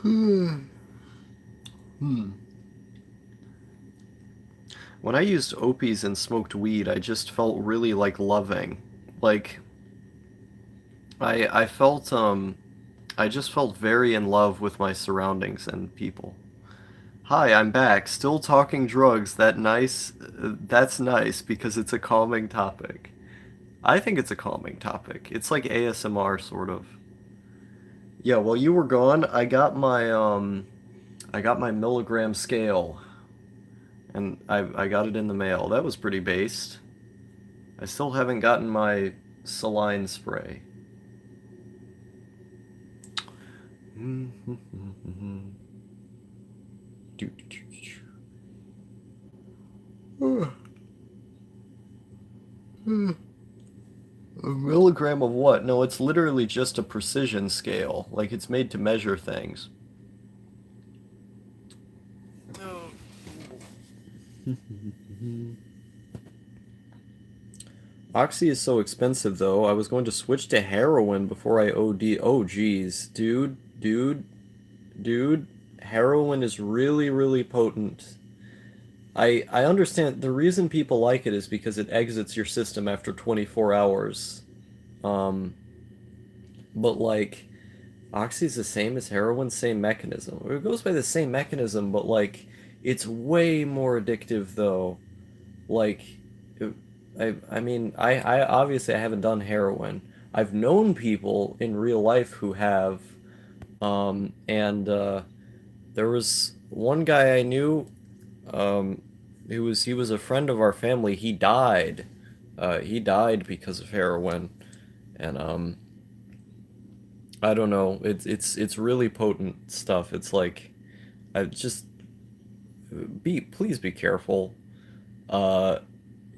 Hmm. When I used opies and smoked weed, I just felt really like loving. Like I felt I just felt very in love with my surroundings and people. Hi, I'm back. Still talking drugs. That's nice because it's a calming topic. I think it's a calming topic. It's like ASMR sort of. Yeah, while you were gone, I got my milligram scale. And I got it in the mail. That was pretty based. I still haven't gotten my saline spray. A milligram of what? No, it's literally just a precision scale. Like it's made to measure things. Oxy is so expensive though. I was going to switch to heroin before I OD. Oh geez, dude, heroin is really, really potent. I understand the reason people like it is because it exits your system after 24 hours. Um, but like Oxy's the same as heroin, same mechanism. It goes by the same mechanism, but like it's way more addictive though. Like it- I mean, I obviously I haven't done heroin. I've known people in real life who have, and there was one guy I knew, um, he was a friend of our family. He died because of heroin, and I don't know. It's really potent stuff. It's like I just be please be careful. Uh,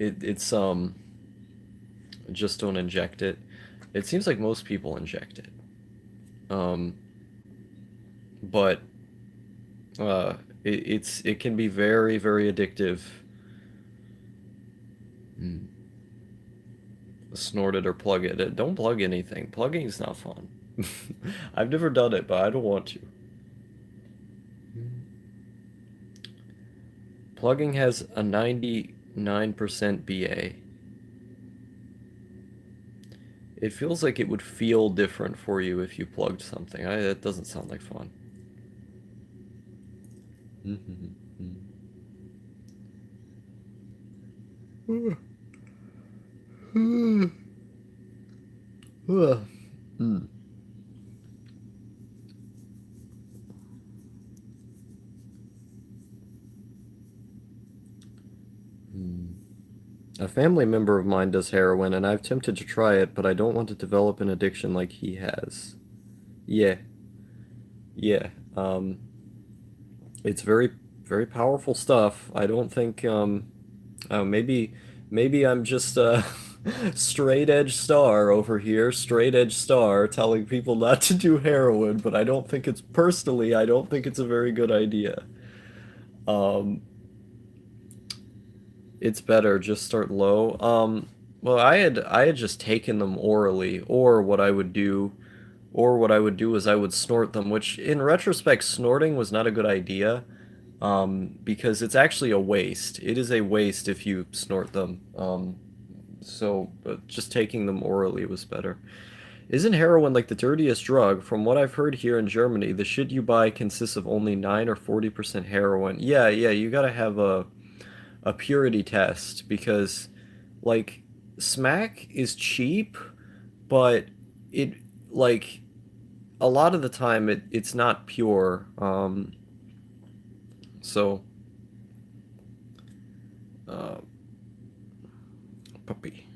it's just don't inject it. It seems like most people inject it. Um, but it can be very very addictive. Mm. Snort it or plug it. Don't plug anything. Plugging is not fun. I've never done it, but I don't want to. Plugging has a 99% BA. It feels like it would feel different for you if you plugged something. That doesn't sound like fun. A family member of mine does heroin, and I've tempted to try it, but I don't want to develop an addiction like he has. Yeah, yeah. It's very, very powerful stuff. I don't think, maybe I'm just a straight edge star over here, straight edge star, telling people not to do heroin, but I don't think it's, personally, I don't think it's a very good idea. Um, it's better, just start low. Well, I had just taken them orally, or what I would do is I would snort them, which in retrospect, snorting was not a good idea, because it's actually a waste. It is a waste if you snort them. But just taking them orally was better. Isn't heroin like the dirtiest drug? From what I've heard here in Germany, the shit you buy consists of only 9 or 40% heroin. Yeah, yeah, you gotta have a purity test because, like, smack is cheap, but it, like, a lot of the time it's not pure. So, uh, puppy.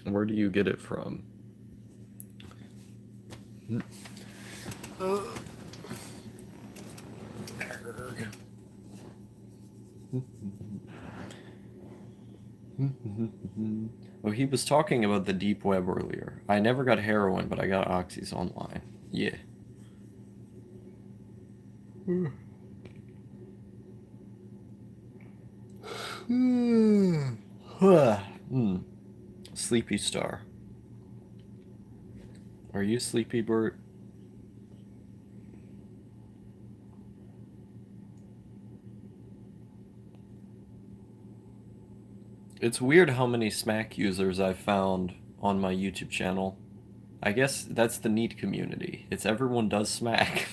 Where do you get it from? Well, he was talking about the deep web earlier. I never got heroin, but I got oxys online. Yeah. Sleepy Star. Are you sleepy, Bert? It's weird how many Smack users I've found on my YouTube channel. I guess that's the neat community. It's everyone does Smack.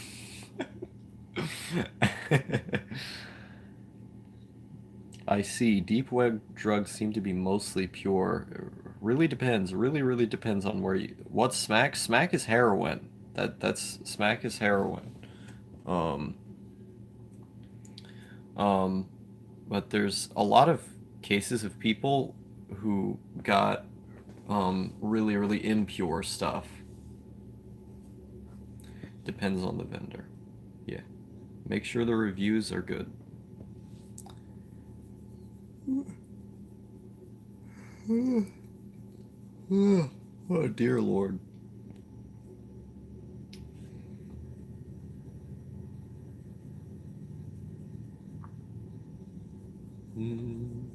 I see. Deep web drugs seem to be mostly pure. Really depends. Really, really depends on where you. What's Smack? Smack is heroin. That's smack is heroin. Um, um, but there's a lot of cases of people who got really really impure stuff. Depends on the vendor. Yeah, make sure the reviews are good. Oh dear Lord. Mm.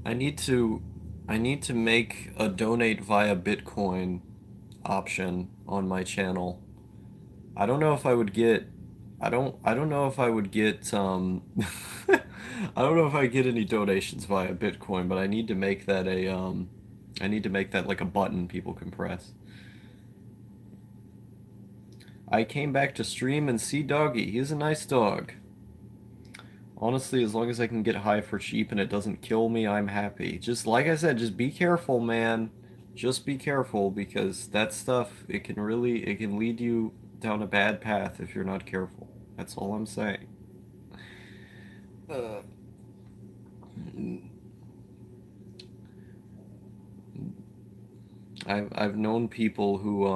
I need to I need to make a donate via Bitcoin option on my channel. I don't know if I would get I don't know if I would get I don't know if I get any donations via Bitcoin, but I need to make that a I need to make that like a button people can press. I came back to stream and see Doggy. He's a nice dog. Honestly, as long as I can get high for cheap and it doesn't kill me, I'm happy. Just like I said, just be careful, man. Just be careful because that stuff, it can lead you down a bad path if you're not careful. That's all I'm saying. Uh, I've known people who,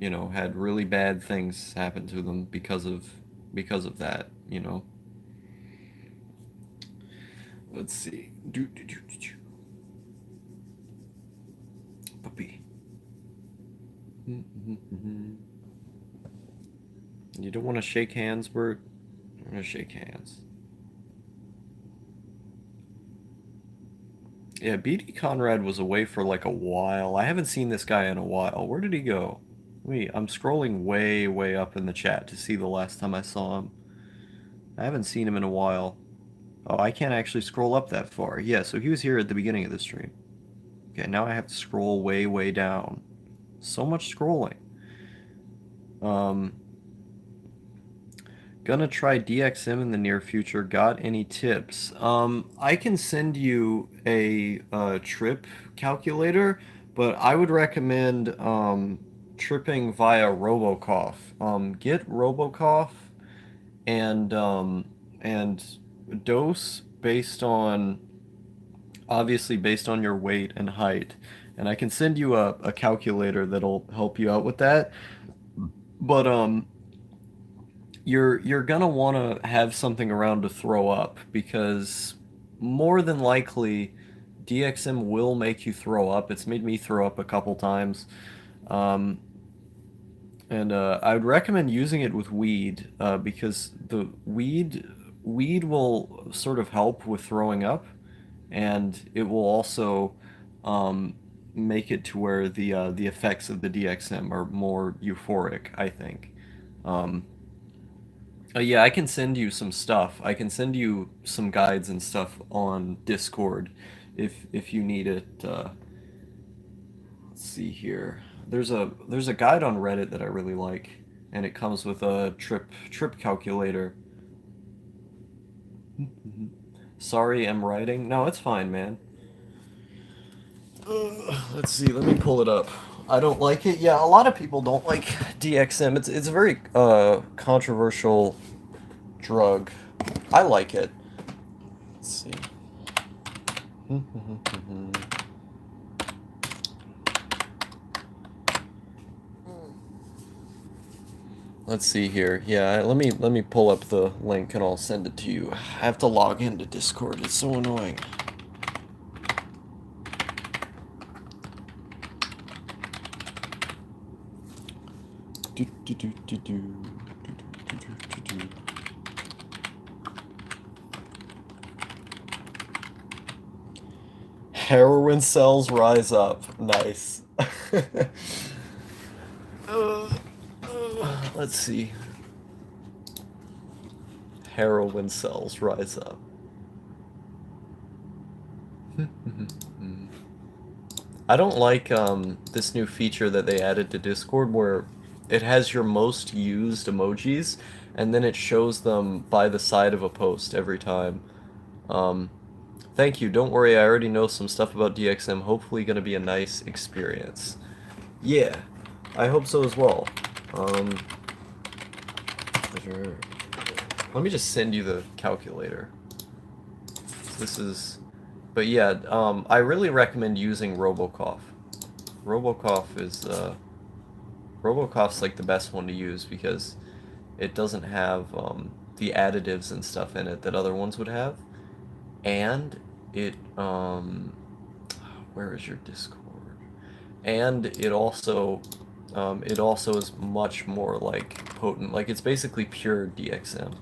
you know, had really bad things happen to them because of that, you know. Let's see. Puppy. You don't want to shake hands, Bert? We're gonna shake hands. Yeah, BD Conrad was away for like a while. I haven't seen this guy in a while. Where did he go? Wait, I'm scrolling way, way up in the chat to see the last time I saw him. I haven't seen him in a while. Oh, I can't actually scroll up that far. Yeah, so he was here at the beginning of the stream. Okay, now I have to scroll way, way down. So much scrolling. Um, Gonna try DXM in the near future. Got any tips? I can send you a trip calculator, but I would recommend tripping via Robocough. Get Robocough and dose based on obviously based on your weight and height. And I can send you a calculator that'll help you out with that. But you're gonna want to have something around to throw up because more than likely DXM will make you throw up. It's made me throw up a couple times. Um, and I would recommend using it with weed because the weed will sort of help with throwing up, and it will also um, make it to where the effects of the DXM are more euphoric, I think. Um, yeah, I can send you some stuff. I can send you some guides and stuff on Discord if you need it. Let's see here. There's a guide on Reddit that I really like, and it comes with a trip calculator. Sorry, I'm writing. No, it's fine, man. Let's see. Let me pull it up. I don't like it. Yeah, a lot of people don't like DXM. It's a very controversial drug. I like it. Let's see. Let's see here. Yeah, let me pull up the link and I'll send it to you. I have to log into Discord. It's so annoying. Heroin cells rise up. Nice. Let's see. Heroin cells rise up. I don't like this new feature that they added to Discord where it has your most used emojis and then it shows them by the side of a post every time. Um, Thank you. Don't worry, I already know some stuff about DXM. Hopefully gonna be a nice experience. Yeah, I hope so as well. Um, let me just send you the calculator. This is, but yeah, I really recommend using Robocough. Robocough is, Robocough's like the best one to use because it doesn't have the additives and stuff in it that other ones would have, and it where is your Discord? And it also is much more like potent. Like it's basically pure DXM.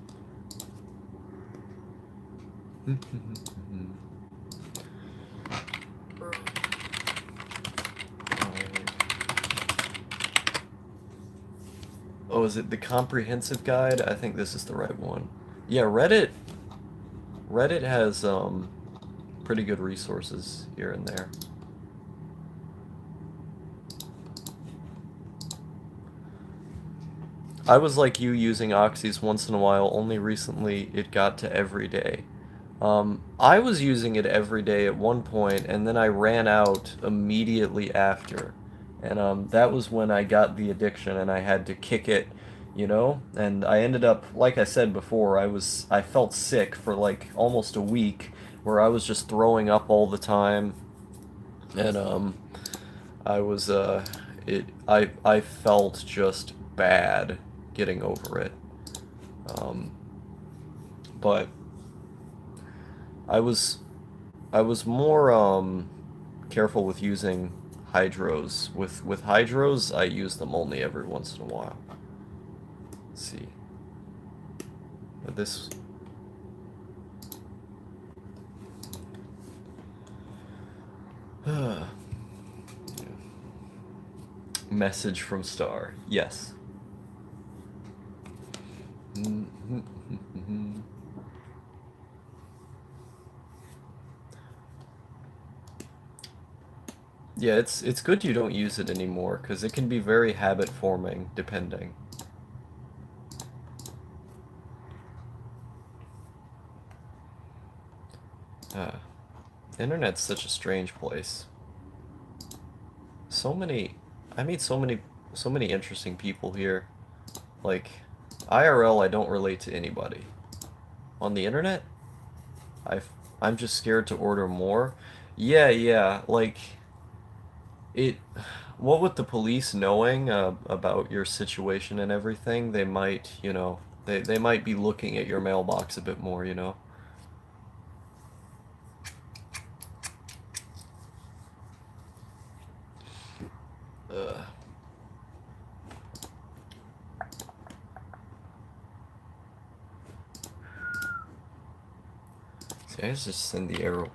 Oh, is it the comprehensive guide? I think this is the right one. Yeah, Reddit has pretty good resources here and there. I was like you using oxys once in a while, only recently it got to every day. I was using it every day at one point, and then I ran out immediately after. And that was when I got the addiction and I had to kick it, you know? And I ended up, like I said before, I felt sick for like almost a week where I was just throwing up all the time. And I was I felt just bad getting over it. Um, but I was I was more careful with using hydros. With hydros, I use them only every once in a while. Let's see. But this message from Star. Yes. Yeah, it's good you don't use it anymore because it can be very habit forming depending. Uh, Internet's such a strange place. So many, I meet so many interesting people here. Like, IRL, I don't relate to anybody. On the internet, I'm just scared to order more. Yeah, yeah, like it. What with the police knowing about your situation and everything, they might, you know, they might be looking at your mailbox a bit more, you know. Ugh. See, I just send the arrow.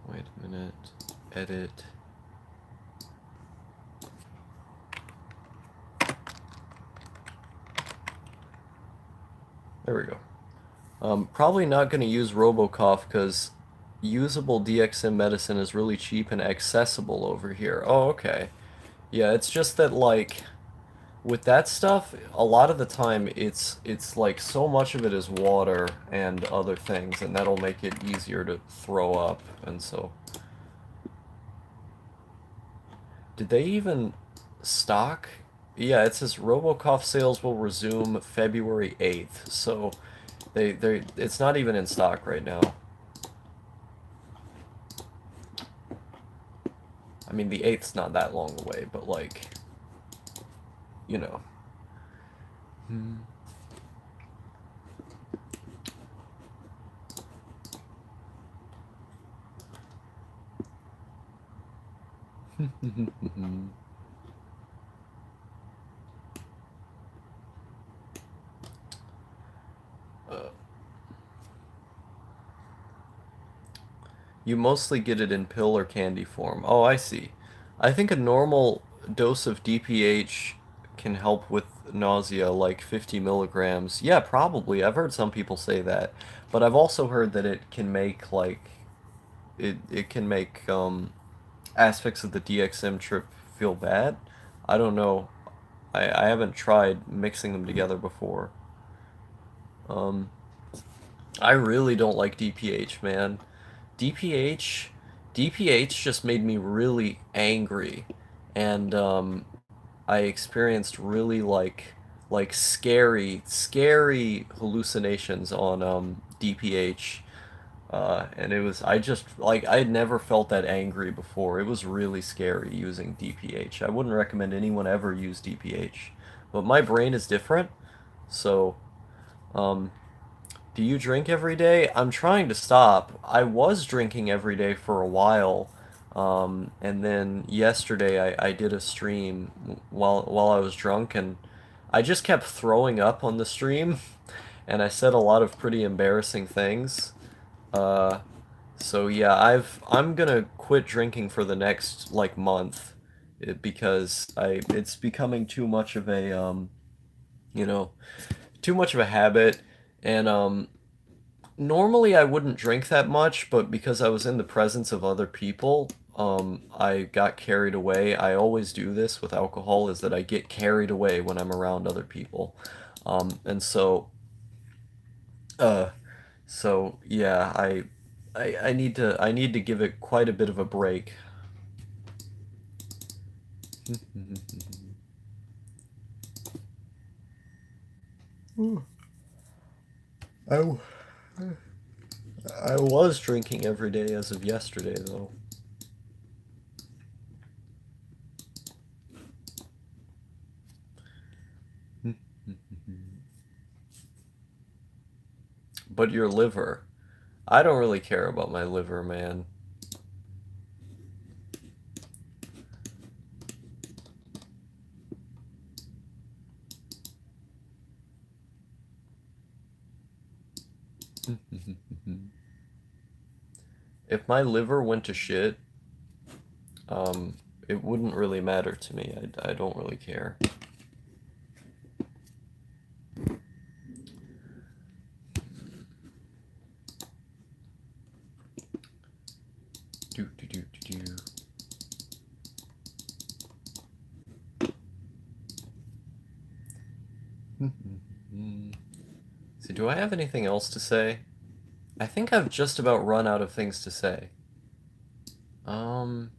Wait a minute. Edit. There we go. Probably not going to use Robocough because usable DXM medicine is really cheap and accessible over here. Oh, okay. Yeah, it's just that like with that stuff, a lot of the time it's like so much of it is water and other things, and that'll make it easier to throw up, and so. Did they even stock? Yeah, it says Robocough sales will resume February 8th, so they it's not even in stock right now. I mean, the 8th's not that long away, but like, you know. uh, you mostly get it in pill or candy form. Oh, I see. I think a normal dose of DPH can help with nausea, like 50 milligrams. Yeah, probably. I've heard some people say that, but I've also heard that it can make it can make aspects of the DXM trip feel bad. I don't know. I haven't tried mixing them together before. Um, I really don't like DPH, man. DPH, DPH just made me really angry, and I experienced really like scary hallucinations on DPH. And it was I just like I had never felt that angry before. It was really scary using DPH. I wouldn't recommend anyone ever use DPH. But my brain is different, so um, do you drink every day? I'm trying to stop. I was drinking every day for a while, and then yesterday I did a stream while I was drunk, and I just kept throwing up on the stream, and I said a lot of pretty embarrassing things. Uh, so yeah, I'm gonna quit drinking for the next like month, because it's becoming too much of a you know, too much of a habit, and normally I wouldn't drink that much, but because I was in the presence of other people, I got carried away. I always do this with alcohol, is that I get carried away when I'm around other people. And uh, so yeah, I need to give it quite a bit of a break. I, I was drinking every day as of yesterday, though. But your liver. I don't really care about my liver, man. If my liver went to shit, it wouldn't really matter to me. I don't really care. Do do do do do. So, do I have anything else to say? I think I've just about run out of things to say. Um,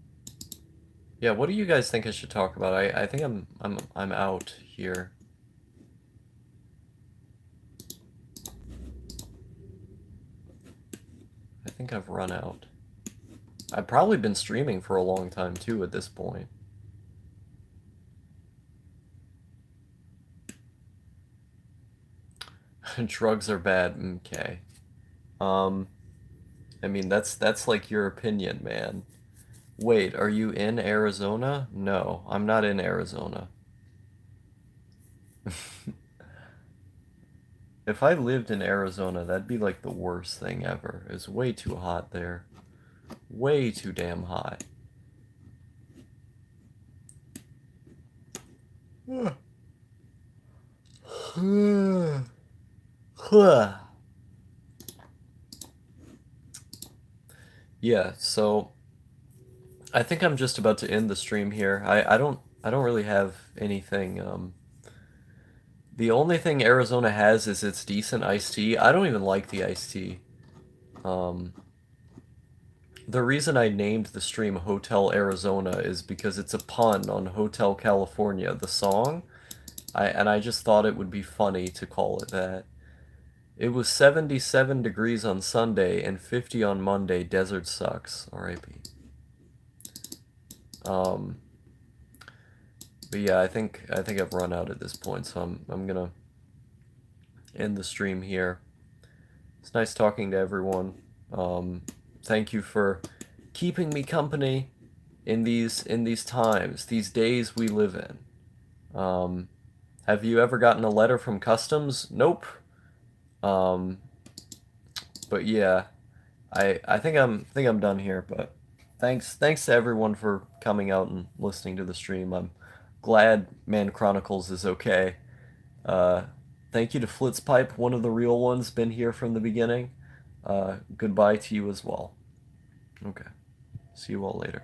yeah, what do you guys think I should talk about? I think I'm out here. I think I've run out. I've probably been streaming for a long time too at this point. Drugs are bad. Okay. Um, I mean that's like your opinion, man. Wait, are you in Arizona? No, I'm not in Arizona. If I lived in Arizona, that'd be like the worst thing ever. It's way too hot there. Way too damn hot. Yeah, so I think I'm just about to end the stream here. I don't really have anything. The only thing Arizona has is its decent iced tea. I don't even like the iced tea. Um, the reason I named the stream Hotel Arizona is because it's a pun on Hotel California, the song. I just thought it would be funny to call it that. It was 77 degrees on Sunday and 50 on Monday. Desert sucks. R.I.P. Um, but yeah, I think I've run out at this point, so I'm gonna end the stream here. It's nice talking to everyone. Thank you for keeping me company in these times, these days we live in. Have you ever gotten a letter from customs? Nope. Um, but yeah, think I'm done here. But thanks to everyone for coming out and listening to the stream. glad Man Chronicles is okay. Uh, Thank you to Flitzpipe, one of the real ones, been here from the beginning. Goodbye to you as well. Okay. See you all later.